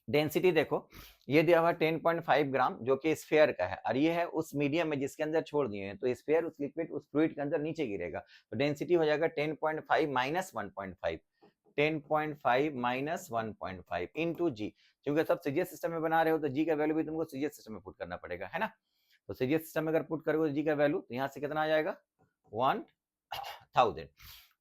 डेंसिटी देखो ये दिया हुआ 10.5 ग्राम जो कि स्फीयर का है, और ये है उस मीडियम में जिसके अंदर छोड़ दिए हैं, तो स्फीयर उस लिक्विड उस फ्लूइड के अंदर नीचे गिरेगा। तो डेंसिटी हो जाएगा 10.5 माइनस 1.5, 10.5 माइनस 1.5 इंटू जी। क्योंकि सब सीजीएस सिस्टम में बना रहे हो तो जी का वैल्यू भी तुमको सीजीएस सिस्टम में पुट करना पड़ेगा, है ना। तो सीजीएस सिस्टम में अगर पुट करोगे जी का वैल्यू तो यहाँ से कितना आ जाएगा 1000।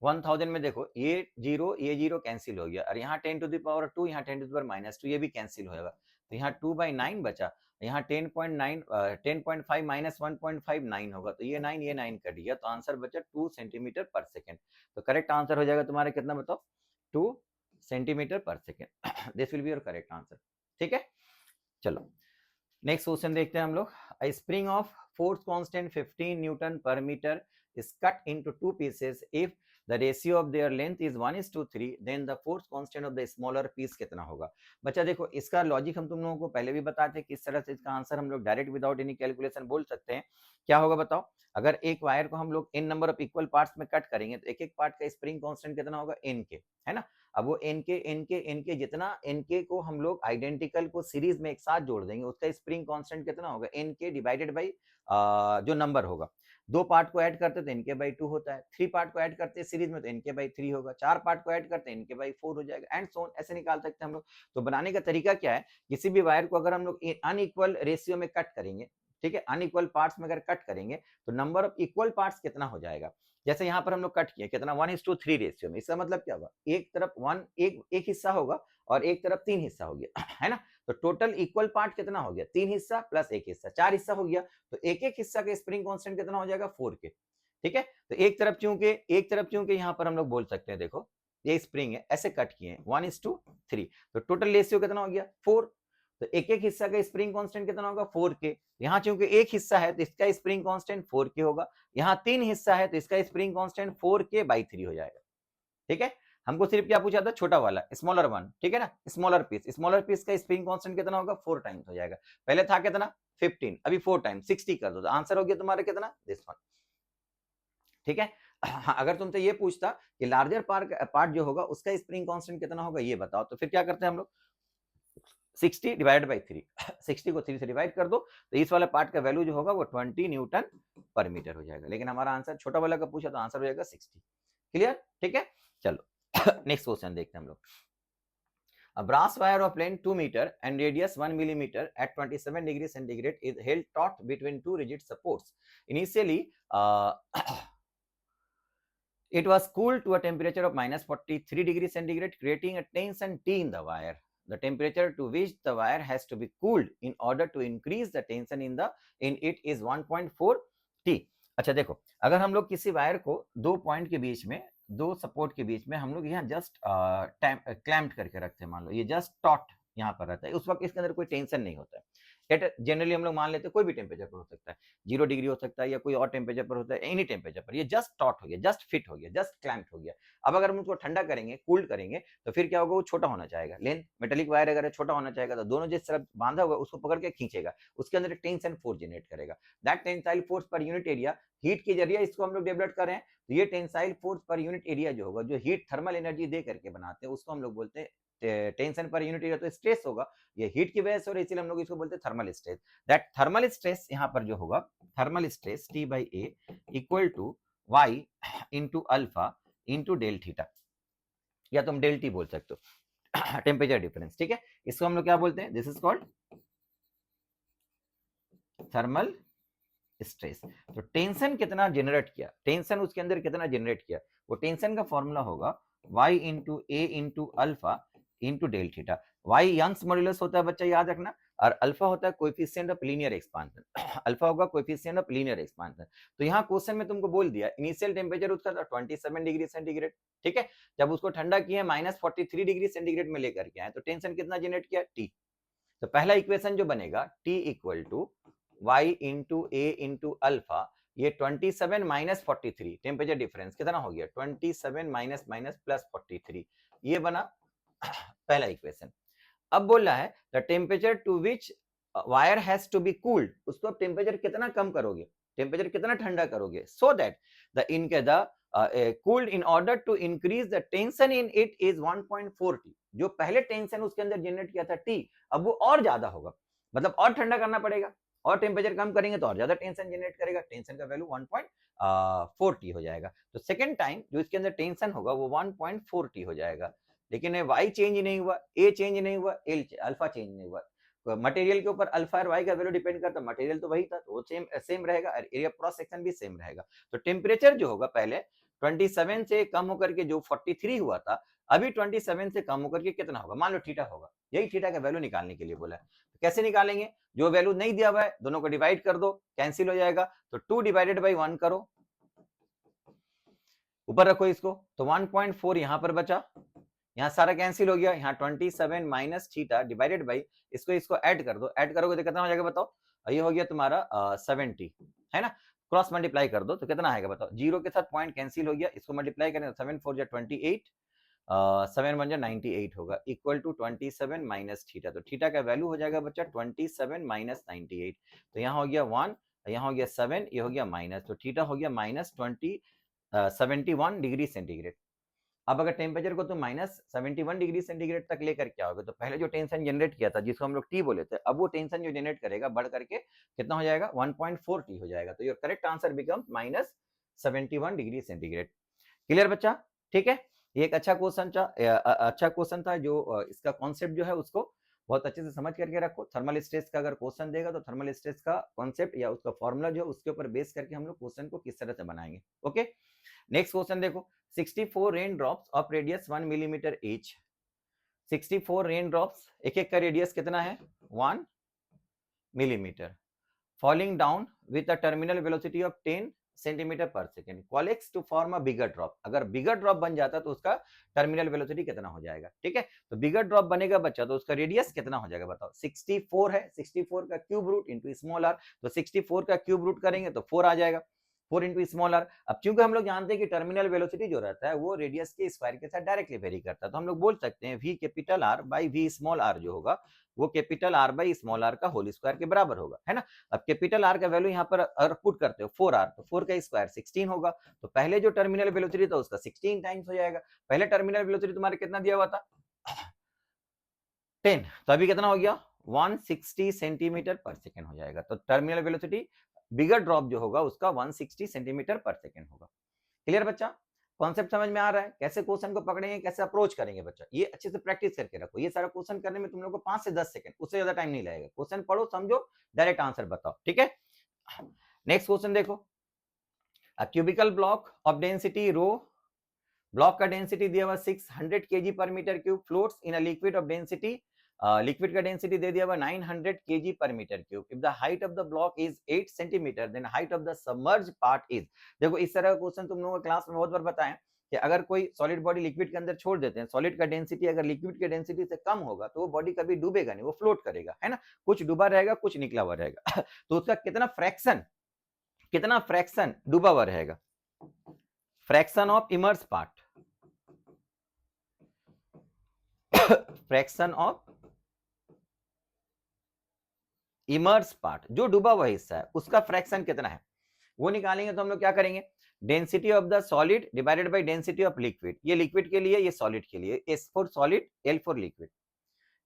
1000 में देखो ये जीरो कैंसिल हो गया और यहाँ 10 टू द पावर 2, यहाँ 10 टू द पावर -2, ये भी कैंसिल होगा, तो यहाँ 2/9 बचा, यहाँ 10.9 10.5 माइनस 1.5 9 होगा, तो ये 9 कट गया, तो आंसर बचा 2 सेंटीमीटर पर सेकेंड। तो करेक्ट आंसर हो जाएगा तुम्हारा कितना बताओ, 2 centimetre per second. This will be your correct answer. ठीक है, चलो नेक्स्ट क्वेश्चन देखते हैं हम लोग। A spring of force constant 15 Newton per meter is cut into two pieces. If the ratio of their length is 1:3, then the force constant of the smaller piece कितना होगा? बच्चा देखो इसका लॉजिक हम तुम लोगों को पहले भी बताते हैं, किस तरह से इसका आंसर हम लोग डायरेक्ट विदाउट एनी कैलकुलेशन बोल सकते हैं। क्या होगा बताओ, अगर एक वायर को हम लोग n number of equal parts में कट करेंगे तो एक एक पार्ट का स्प्रिंग कांस्टेंट कितना होगा, n के, है ना। अब वो n के जितना n के को हम लोग आइडेंटिकल को सीरीज में एक साथ जोड़ देंगे, उसका स्प्रिंग कांस्टेंट कितना होगा, n के डिवाइडेड बाई जो नंबर होगा। दो पार्ट को ऐड करते तो n के बाई 2 होता है, 3 पार्ट को ऐड करते हैं सीरीज में तो n के बाई 3 होगा, 4 पार्ट को ऐड करते हैं n के बाई 4 हो जाएगा, एंड सो ऑन, ऐसे निकाल सकते हैं हम लोग। तो बनाने का तरीका क्या है, किसी भी वायर को अगर हम लोग अनइक्वल रेशियो में कट करेंगे, ठीक है, अनइक्वल पार्ट्स में अगर कट करेंगे तो नंबर ऑफ इक्वल पार्ट्स कितना हो जाएगा। जैसे यहाँ पर हम लोग कट किए कितना, 1:3 रेशियो में, इसका मतलब क्या होगा, एक तरफ एक हिस्सा होगा और एक तरफ 3 हिस्सा हो गया, है ना। तो टोटल इक्वल पार्ट कितना हो गया, 3 हिस्सा प्लस 1 हिस्सा, 4 हिस्सा हो गया। तो एक एक हिस्सा का स्प्रिंग कांस्टेंट कितना हो जाएगा, 4 के। ठीक है, तो एक तरफ चूंकि यहाँ पर हम लोग बोल सकते हैं, देखो ये स्प्रिंग है, ऐसे कट किए 1:3, तो टोटल रेशियो कितना हो गया, 4। तो एक एक हिस्सा का स्प्रिंग कांस्टेंट कितना होगा, 4 के। यहाँ चूंकि एक हिस्सा है तो इसका स्प्रिंग कांस्टेंट 4 के होगा, यहाँ 3 हिस्सा है तो इसका स्प्रिंग कांस्टेंट 4 के बाई 3 हो जाएगा। ठीक है, हमको सिर्फ क्या पूछा था, छोटा वाला स्मॉलर वन, ठीक है ना, स्मॉलर पीस का स्प्रिंग कांस्टेंट कितना होगा, 4 टाइम्स हो जाएगा। पहले था कितना 15, अभी 4 टाइम्स 60 कर दो, तो आंसर हो गया तुम्हारा कितना, दिस वन। ठीक है, अगर तुमसे ये पूछता कि लार्जर पार्ट जो होगा उसका स्प्रिंग कांस्टेंट कितना होगा ये बताओ, तो फिर क्या करते हैं हम लोग, 60 डिवाइडेड बाई 3, 60 को 3 से डिवाइड कर दो, तो इस वाला पार्ट का वैल्यू जो होगा वो 20 न्यूटन पर मीटर हो जाएगा। लेकिन हमारा आंसर छोटा वाला का पूछा तो आंसर हो जाएगा 60। क्लियर, ठीक है, चलो नेक्स्ट क्वेश्चन देखते हैं हम लोग। A brass wire of length 2 meter and radius 1 millimeter at 27 degrees centigrade is held taut between two rigid supports. Initially, it was cooled to a temperature of -43 degrees centigrade, creating a tension T in the wire. The temperature to which the wire has to be cooled in order to increase the tension in it is 1.4 T. अच्छा देखो, अगर हम लोग किसी wire को दो point के बीच में, दो सपोर्ट के बीच में हम लोग यहाँ जस्ट क्लैम्प्ड करके रखते हैं, मान लो ये जस्ट टॉट यहाँ पर रहता है, उस वक्त इसके अंदर कोई टेंशन नहीं होता है। जनरली हम लोग मान लेते हैं कोई भी टेम्परेचर पर हो सकता है, 0 डिग्री हो सकता है या कोई और टेम्परेचर पर होता है, एनी टेम्परेचर पर, ये जस्ट टॉट हो गया, जस्ट फिट हो गया, जस्ट क्लैम्प्ड हो गया। अब अगर हम उसको ठंडा करेंगे, कूल्ड करेंगे, तो फिर क्या होगा, वो छोटा होना चाहेगा, लेंथ मेटेलिक वायर अगर छोटा होना चाहेगा तो दोनों जिस तरफ बांधा हुआ उसको पकड़ के खींचेगा, उसके अंदर टेंशन फोर्स जनरेट करेगा। That tensile force per unit area, heat के जरिए इसको हम लोग डेवलप कर रहे हैं, तो ये tensile force per unit area जो होगा, जो हीट थर्मल एनर्जी दे करके बनाते हैं, उसको हम लोग बोलते हैं टेंशन पर यूनिट एरिया। तो स्ट्रेस होगा, ये हीट की वजह से हो रहा है, इसलिए हम लोग इसको बोलते हैं thermal stress. That thermal stress यहाँ पर जो होगा, thermal stress T by A equal to Y into alpha into del theta, या तुम डेल टी बोल सकते हो, टेम्परेचर डिफरेंस। ठीक है, इसको हम लोग क्या बोलते हैं, this is called thermal stress. तो टेंशन कितना जनरेट किया, टेंशन उसके अंदर कितना जनरेट किया, वो टेंशन का फॉर्मूला होगा y into A into alpha into del theta. y Young's modulus होता है बच्चा, याद रखना, और अल्फा होता है coefficient of linear expansion. Alpha होगा कोएफिशिएंट ऑफ लीनियर एक्सपांशन। तो यहाँ क्वेश्चन में तुमको बोल दिया इनिशियल टेम्परेचर उसका था 27 डिग्री सेंटीग्रेड, ठीक है, जब उसको ठंडा किया -43 डिग्री सेंटीग्रेड में लेकर के आए, तो टेंशन कितना जनरेट किया, T। तो पहला इक्वेशन जो बनेगा T equal to y into A into alpha, ये 27 माइनस 43, टेम्परेचर डिफरेंस कितना हो गया, 27 माइनस माइनस प्लस 43, ये बना पहला इक्वेशन। अब बोल रहा है the temperature to which wire has to be cooled, उसको अब टेम्परेचर कितना कम करोगे, टेम्परेचर कितना ठंडा करोगे, सो दैट द इनके the cooled in order to increase the tension in it is 1.4 T। जो पहले टेंशन उसके अंदर जनरेट किया था T, अब वो और ज्यादा होगा, मतलब और ठंडा करना पड़ेगा, और टेम्परेचर कम करेंगे तो और ज्यादा टेंशन जनरेट करेगा, टेंशन का वैल्यू 1.4 T हो जाएगा। तो सेकंड टाइम जो इसके अंदर टेंशन होगा वो 1.4 T हो जाएगा। लेकिन वाई चेंज नहीं हुआ, ए चेंज नहीं हुआ, अल्फा चेंज नहीं हुआ। मटेरियल के ऊपर अल्फा और वाई का वैल्यू डिपेंड करता है, मटेरियल तो वही था तो वो सेम रहेगा, एरिया क्रॉस सेक्शन भी सेम रहेगा। तो टेम्परेचर जो होगा पहले 27 से कम होकर के जो 43 हुआ था, अभी 27 से कम होकर के कितना होगा, मान लो थीटा होगा, यही थीटा का वैल्यू निकालने के लिए बोला है। तो कैसे निकालेंगे, जो वैल्यू नहीं दिया हुआ है दोनों को डिवाइड कर दो, कैंसिल हो जाएगा, तो 2 डिवाइडेड बाई 1 करो, ऊपर रखो इसको, तो 1.4 यहां पर बचा, यहाँ सारा कैंसिल हो गया, यहाँ 27 माइनस थीटा डिवाइडेड बाई, इसको ऐड कर दो, ऐड करोगे तो कितना हो जाएगा बताओ, ये हो गया तुम्हारा 70, है ना, क्रॉस मल्टीप्लाई कर दो तो कितना आएगा बताओ, जीरो के साथ पॉइंट कैंसिल हो गया, इसको मल्टीप्लाई करें तो 7 4 28, 7 1 98 होगा, इक्वल टू 27 माइनस थीटा, तो थीटा का वैल्यू हो जाएगा बच्चा 27 माइनस 98, तो यहाँ हो गया 1, यहाँ हो गया 7, ये हो गया माइनस, तो थीटा हो गया माइनस 71 डिग्री सेंटीग्रेड। अब अगर टेम्परेचर को तुम माइनस 71 डिग्री सेंटीग्रेड तक लेकर के आओगे, तो पहले जो टेंशन जनरेट किया था जिसको हम लोग टी बोले थे, अब वो टेंशन जो जनरेट करेगा बढ़ करके कितना हो जाएगा, 1.4 टी हो जाएगा, तो your correct answer become minus 71 degree centigrade. Clear बच्चा, ठीक है, ये एक अच्छा क्वेश्चन था जो इसका कॉन्सेप्ट जो है उसको बहुत अच्छे से समझ करके रखो। थर्मल स्ट्रेस का अगर क्वेश्चन देगा तो थर्मल स्ट्रेस का कॉन्सेप्ट या उसका फॉर्मूला जो है उसके ऊपर बेस करके हम लोग क्वेश्चन को किस तरह से बनाएंगे। ओके, नेक्स्ट क्वेश्चन देखो, 64 rain drops of radius 1 millimetre each, 64 rain drops, एक एक का रेडियस कितना है 1 millimetre, falling down with a terminal velocity of 10 centimetre per second, coalesce to form a bigger drop, अगर बिगर ड्रॉप बन जाता तो उसका टर्मिनल वेलोसिटी कितना हो जाएगा, ठीक है, तो बिगर ड्रॉप बनेगा बच्चा तो उसका रेडियस कितना हो जाएगा बताओ, 64 है, 64 का cube root into small are, तो 64 का क्यूब रूट करेंगे तो 4 आ जाएगा, 4 इंटू स्मॉल आर। अब क्योंकि हम लोग जानते हैं कि टर्मिनल वेलोसिटी जो रहता है वो रेडियस के स्क्वायर के साथ डायरेक्टली वेरी करता है, तो हम लोग बोल सकते हैं V capital R by V small R जो होगा वो capital R by small are का होल स्क्वायर के बराबर होगा, है ना। अब कैपिटल आर का वैल्यू यहाँ पर अगर पुट करते हो 4r, तो 4 का स्क्वायर 16 होगा, तो पहले जो टर्मिनल वेलोसिटी था उसका 16 टाइम्स हो जाएगा, पहले टर्मिनल वेलोसिटी तुम्हारे कितना दिया हुआ था 10, तो अभी कितना हो गया 160 सेंटीमीटर पर सेकेंड हो जाएगा, तो टर्मिनल वेलोसिटी बिगर ड्रॉप जो होगा उसका 160 सेंटीमीटर पर सेकेंड होगा। क्लियर बच्चा, कॉन्सेप्ट समझ में आ रहा है, कैसे क्वेश्चन को पकड़ेंगे, कैसे अप्रोच करेंगे बच्चा, ये अच्छे से प्रैक्टिस करके रखो, ये सारा क्वेश्चन करने में तुम लोग को 5 से 10 सेकंड, उससे ज्यादा टाइम नहीं लगेगा, क्वेश्चन पढ़ो समझो डायरेक्ट आंसर बताओ, ठीक है। नेक्स्ट क्वेश्चन देखो, a cubical block of density rho, block का डेंसिटी दिया हुआ 600 kg per metre cube, floats in a liquid of density, liquid का डेंसिटी दे दिया हुआ 900 kg per metre cube, if the height of the block is 8 centimetre then height of the submerge part is. देखो इस तरह का question तुम लोगों को क्लास में बहुत बार बताएं कि अगर कोई सॉलिड बॉडी लिक्विड के अंदर छोड़ देते हैं, सॉलिड का डेंसिटी अगर लिक्विड के डेंसिटी से कम होगा तो वो बॉडी कभी डूबेगा नहीं, वो फ्लोट करेगा, है ना, कुछ डूबा रहेगा कुछ निकला हुआ रहेगा तो उसका कितना फ्रैक्शन डूबा हुआ रहेगा, fraction of immerse part, fraction of immerse part, जो डूबा हुआ हिस्सा है उसका फ्रैक्शन कितना है वो निकालेंगे, तो हम लोग क्या करेंगे, density of the solid divided by density of liquid, ये लिक्विड के लिए ये सॉलिड के लिए, S for solid L for liquid,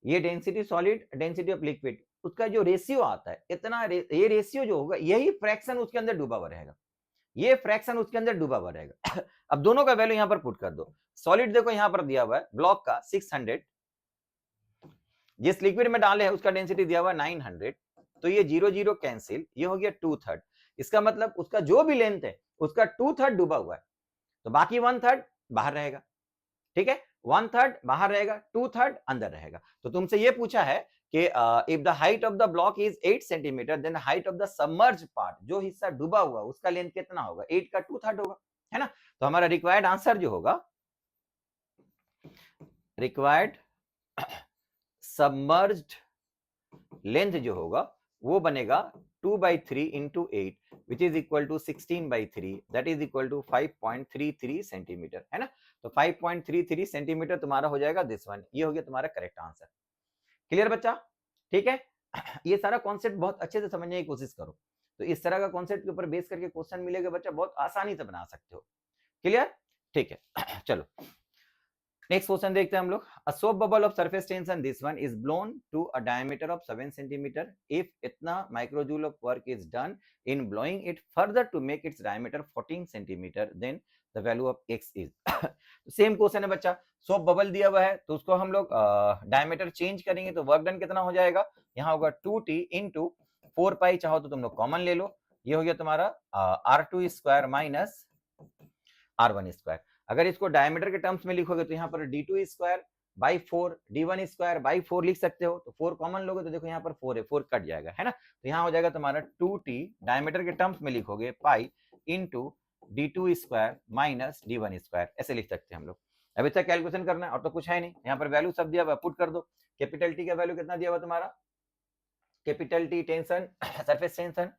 ये density solid density of liquid, उसका जो रेशियो आता है इतना ये रेशियो जो होगा यही फ्रैक्शन उसके अंदर डूबा हुआ रहेगा, ये फ्रैक्शन उसके अंदर डूबा हुआ रहेगा अब दोनों का वैल्यू यहां पर पुट कर दो, सॉलिड देखो यहां पर दिया हुआ है ब्लॉक का 600, जिस लिक्विड में डाले हैं उसका डेंसिटी दिया हुआ 900, तो ये 0 0 कैंसिल, ये हो गया 2/3, इसका मतलब उसका जो भी लेंथ है उसका 2/3 डूबा हुआ है, तो बाकी 1/3 बाहर रहेगा, ठीक है, 1/3 बाहर रहेगा 2/3 अंदर रहेगा। तो तुमसे ये पूछा है कि if the height of the block is 8 centimetre then height of the submerge part, जो हिस्सा डूबा हुआ उसका लेंथ कितना होगा, 8 का 2/3 होगा, है ना। तो हमारा रिक्वायर्ड आंसर जो होगा, रिक्वायर्ड सबमर्ज्ड लेंथ जो होगा वो बनेगा 2/3 into 8 which is equal to 16/3, that is equal to 5.33 centimetre, है ना। तो 5.33 सेंटीमीटर तुम्हारा हो जाएगा दिस वन, ये हो गया तुम्हारा करेक्ट आंसर। क्लियर बच्चा, ठीक है ये सारा कॉन्सेप्ट बहुत अच्छे से समझने की कोशिश करो, तो इस तरह का कॉन्सेप्ट के ऊपर बेस करके क्वेश्चन मिलेगा बच्चा, बहुत आसानी से बना सकते हो। क्लियर, ठीक है चलो नेक्स्ट क्वेश्चन देखते हैं हम लोग, a soap bubble of surface tension this one is blown to a diameter of 7 centimetre, if इतना microjoule of work is done in blowing it further to make its diameter 14 centimetre then the value of x is same question है बच्चा, soap bubble दिया हुआ है तो उसको हम लोग डायमीटर चेंज करेंगे तो वर्क डन कितना हो जाएगा, यहाँ होगा 2t इंटू 4 पाई, चाहो तो तुम लोग कॉमन ले लो, ये हो गया तुम्हारा r2 square minus r1 square. अगर इसको डायमीटर के टर्म्स में लिखोगे तो यहाँ पर d2 square by 4, d1 square by 4 लिख सकते हो। तो 4 कॉमन लोगे तो देखो यहाँ पर 4 है, 4 कट जाएगा, है ना। तो यहाँ हो जाएगा तुम्हारा 2t, डायमीटर के टर्म्स में लिखोगे pi into d2 square minus d1 square, ऐसे लिख सकते हैं हम लोग। अब इसका कैलकुलेशन करना है और तो कुछ है नहीं, यहाँ पर वैल्यू सब दिया हुआ, पुट कर दो। कैपिटल टी का वैल्यू कितना दिया हुआ तुम्हारा, capital T tension surface tension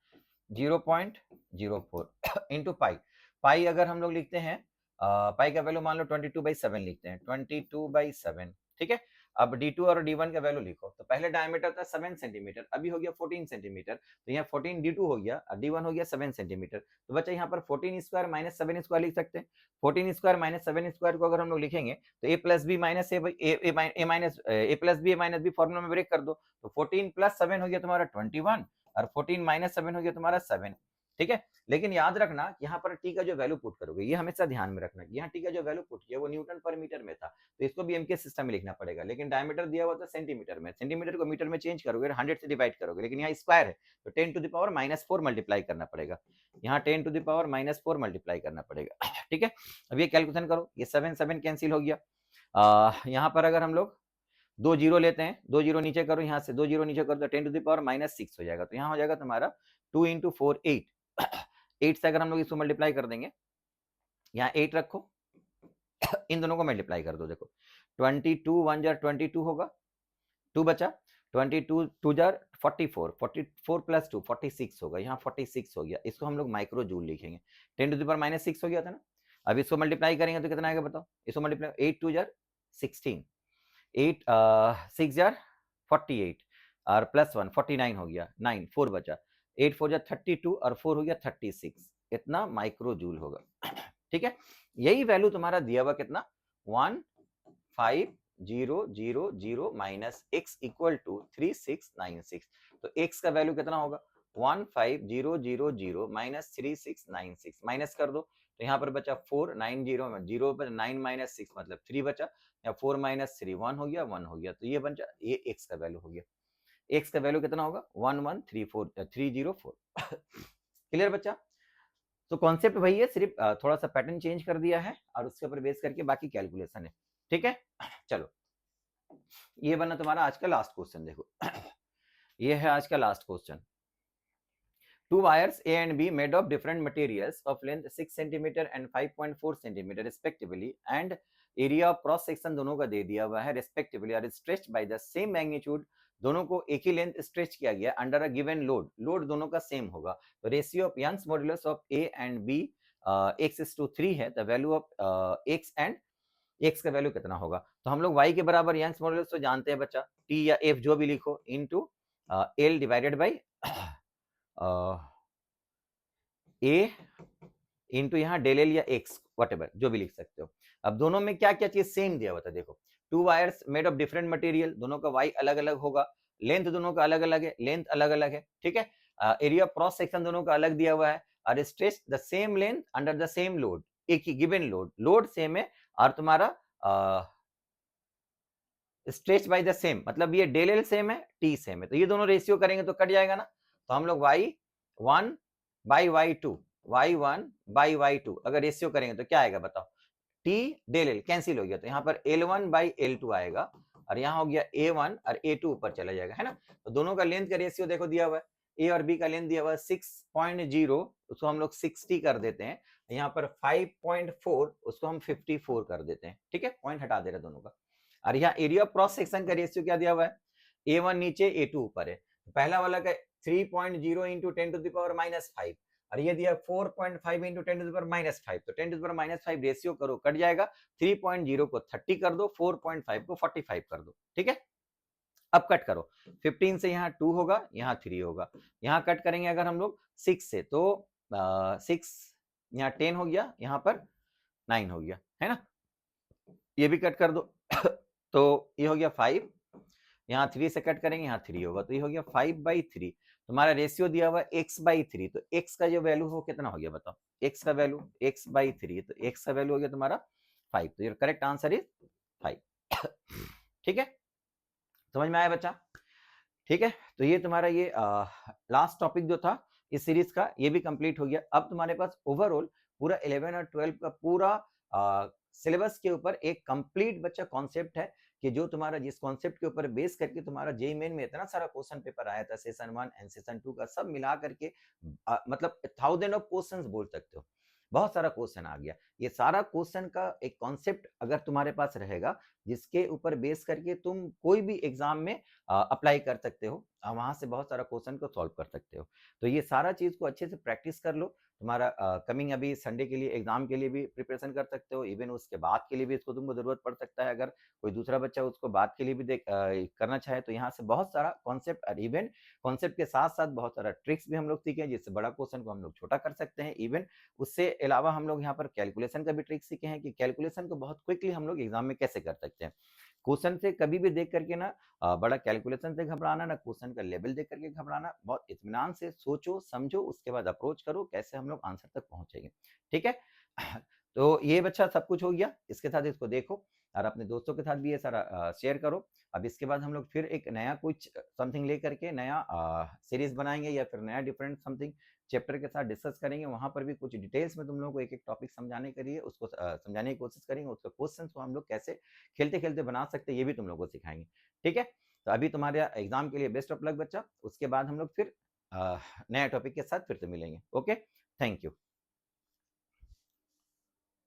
0.04 into pi. Pi अगर हम लोग लिखते हैं, पाई का वैल्यू मान लो 22/7 लिखते हैं, 22/7, ठीक है। अब d2 और d1 का वैल्यू लिखो, तो पहले डायमीटर था 7 सेंटीमीटर, अभी हो गया 14 सेंटीमीटर, तो यहाँ 14 d2 हो गया और d1 हो गया 7 सेंटीमीटर। तो बच्चा यहाँ पर 14 स्क्वायर माइनस 7 स्क्वायर लिख सकते हैं। 14 स्क्वायर माइनस 7 स्क्वायर को अगर हम लोग लिखेंगे तो a plus B minus A plus B minus B formula में ब्रेक कर दो, तो 14 प्लस 7 हो गया तुम्हारा 21 और 14 माइनस 7 हो गया तुम्हारा 7, ठीक है। लेकिन याद रखना यहाँ पर टी का जो वैल्यू पुट करोगे, ये हमेशा ध्यान में रखना, यहाँ टी का जो वैल्यू पुट किया वो न्यूटन पर मीटर में था, तो इसको भी एमके सिस्टम में लिखना पड़ेगा। लेकिन डायमीटर दिया हुआ था सेंटीमीटर में, सेंटीमीटर को मीटर में चेंज करोगे, 100 से डिवाइड करोगे, लेकिन यहाँ स्क्वायर है तो 10⁻⁻4 मल्टीप्लाई करना पड़ेगा, यहाँ 10⁻⁻4 मल्टीप्लाई करना पड़ेगा, ठीक है। अब ये कैलकुलेशन करो, ये 7 7 कैंसिल हो गया। यहाँ पर अगर हम लोग 2 जीरो लेते हैं, 2 जीरो नीचे करो, यहाँ से 2 जीरो नीचे करो तो 10⁻⁻6 हो जाएगा। तो यहाँ हो जाएगा तुम्हारा 2 × 4 8, 8 से अगर हम लोग इसको मल्टीप्लाई कर देंगे, यहाँ 8 रखो, इन दोनों को मल्टीप्लाई कर दो, देखो 22 1 जार 22 होगा, 2 बचा, 22 2 जार 44, 44 प्लस 2 46 होगा, यहाँ 46 हो गया, इसको हम लोग माइक्रो जूल लिखेंगे। 10⁻⁻6 हो गया था ना, अब इसको मल्टीप्लाई करेंगे तो कितना आएगा बताओ, इसको मल्टीप्लाई 8 2 जार 16, 8 6 जार 48 और प्लस 1 49 हो गया, 9 4 बचा, 8 4 जार 32 और 4 हो गया 36, इतना माइक्रो जूल होगा, ठीक है। यही वैल्यू तुम्हारा दिया हुआ कितना 15000 माइनस x इक्वल टू 3696, तो x का वैल्यू कितना होगा 15000 माइनस 3696, माइनस कर दो तो यहाँ पर बचा 490 0 पर 9 माइनस 6 मतलब 3 बचा, या 4 माइनस 3 1 हो गया 1 हो गया, तो ये बचा, ये x का वैल्यू हो गया। x का वैल्यू कितना होगा 11304 क्लियर बच्चा। तो कॉन्सेप्ट वही है, सिर्फ थोड़ा सा पैटर्न चेंज कर दिया है और उसके ऊपर बेस करके बाकी कैलकुलेशन है, ठीक है। चलो ये बना तुम्हारा आज का लास्ट क्वेश्चन, देखो ये है आज का last question. Two wires A and B made of different materials of length 6 cm and 5.4 cm respectively and area of cross section दोनों का दे दिया हुआ है respectively are stretched by the same magnitude, दोनों को एक ही लेंथ स्ट्रेच किया गया under a given load, load दोनों का सेम होगा। तो ratio of Young's modulus of A and B x:3 है, the value of x and x का वैल्यू कितना होगा। तो हम लोग y के बराबर यंग्स मॉड्यूलस तो जानते हैं बच्चा, t या f जो भी लिखो into l divided by A into यहाँ डेल एल या एक्स वटेवर जो भी लिख सकते हो। अब दोनों में क्या क्या चीज सेम दिया हुआ था, देखो to wires made of different material, दोनों का वाई अलग अलग होगा, लेंथ दोनों का अलग अलग है, लेंथ अलग अलग है, ठीक है। एरिया क्रॉस सेक्शन दोनों का अलग दिया हुआ है और stretch the same length under the same load, एक ही गिवन लोड, लोड सेम है और तुम्हारा स्ट्रेच बाय द सेम, मतलब ये डेल एल सेम है, टी सेम है, तो ये दोनों रेशियो करेंगे तो कट जाएगा ना। तो हम लोग y1 by y2, y1 by y2 अगर रेशियो करेंगे तो क्या आएगा बताओ, t डेल एल कैंसिल हो गया, तो यहाँ पर l1 बाई l2 आएगा और यहाँ हो गया a1 और a2 ऊपर चला जाएगा, है ना। तो दोनों का लेंथ का रेशियो देखो दिया हुआ है, a और b का लेंथ दिया हुआ है 6.0, उसको हम लोग 60 कर देते हैं, यहाँ पर 5.4 उसको हम 54 कर देते हैं, ठीक है, पॉइंट हटा दे रहे दोनों का। और यहाँ एरिया ऑफ क्रॉस सेक्शन का रेशियो क्या दिया हुआ है, a1 नीचे a2 ऊपर है, पहला वाला का 3.0 इंटू 10⁻⁻5 और ये दिया 4.5 इंटू 10⁻�5, तो 10⁻�5 रेशियो करो कट जाएगा, 3.0 को 30 कर दो, 4.5 को 45 कर दो, ठीक है। अब कट करो, 15 से यहाँ 2 होगा, यहाँ 3 होगा, यहाँ कट करेंगे अगर हम लोग 6 से तो 6 यहाँ 10 हो गया, यहाँ पर 9 हो गया, है ना, ये भी कट कर दो तो ये हो गया 5, यहाँ 3 से कट करेंगे, यहाँ 3 होगा, तो ये हो गया 5/3, तुम्हारा रेशियो दिया हुआ x/3, तो x का जो वैल्यू हो कितना हो गया बताओ, x का वैल्यू x/3, तो x का वैल्यू हो गया तुम्हारा 5, तो योर करेक्ट आंसर इज 5 ठीक है, समझ में आया बच्चा, ठीक है। तो ये तुम्हारा ये लास्ट टॉपिक जो था इस सीरीज का ये भी कंप्लीट हो गया। अब तुम्हारे पास ओवरऑल पूरा 11 और 12 का पूरा सिलेबस के ऊपर एक कंप्लीट बच्चा कॉन्सेप्ट है कि जो तुम्हारा जिस कॉन्सेप्ट के ऊपर बेस करके तुम्हारा जेईई मेन में इतना सारा क्वेश्चन पेपर आया था सेशन 1 एंड सेशन 2 का सब मिला करके मतलब थाउजेंड ऑफ क्वेश्चंस बोल सकते हो, बहुत सारा क्वेश्चन आ गया। ये सारा क्वेश्चन का एक कॉन्सेप्ट अगर तुम्हारे पास रहेगा जिसके ऊपर बेस करके तुम कोई भी एग्जाम में अप्लाई कर सकते हो, वहां से बहुत सारा क्वेश्चन को सॉल्व कर सकते हो। तो ये सारा चीज को अच्छे से प्रैक्टिस कर लो। तुम्हारा कमिंग अभी संडे के लिए एग्जाम के लिए भी प्रिपरेशन कर सकते हो, इवन उसके बाद के लिए भी इसको तुमको जरूरत पड़ सकता है। अगर कोई दूसरा बच्चा उसको बाद के लिए भी करना चाहे तो यहाँ से बहुत सारा कॉन्सेप्ट और इवन कॉन्सेप्ट के साथ साथ बहुत सारा ट्रिक्स भी हम लोग सीखे हैं जिससे बड़ा क्वेश्चन को हम लोग छोटा कर सकते हैं। इवन उससे अलावा हम लोग यहाँ पर कैलकुलेशन का भी ट्रिक सीखे हैं कि कैलकुलेशन को बहुत क्विकली हम लोग एग्जाम में कैसे कर सकते हैं। क्वेश्चन से कभी भी देख करके ना बड़ा कैलकुलेशन से घबराना, ना क्वेश्चन का लेवल देख करके घबराना, बहुत इत्मीनान से सोचो समझो उसके बाद अप्रोच करो कैसे हम लोग आंसर तक पहुंचेंगे। ठीक है। तो ये बच्चा सब कुछ हो गया, इसके साथ इसको देखो और अपने दोस्तों के साथ भी ये सारा शेयर करो। अब इसके बाद हम लोग फिर एक नया कुछ समथिंग ले करके नया सीरीज बनाएंगे या फिर नया डिफरेंट समथिंग चैप्टर के साथ डिस्कस करेंगे। वहां पर भी कुछ डिटेल्स में तुम लोगों को एक एक टॉपिक समझाने के लिए उसको समझाने की कोशिश करेंगे, उसके क्वेश्चन को हम लोग कैसे खेलते खेलते बना सकते हैं ये भी तुम लोगों को सिखाएंगे। ठीक है। तो अभी तुम्हारे एग्जाम के लिए बेस्ट ऑफ लक बच्चा, उसके बाद हम लोग फिर नया टॉपिक के साथ फिर से मिलेंगे। Okay, thank you.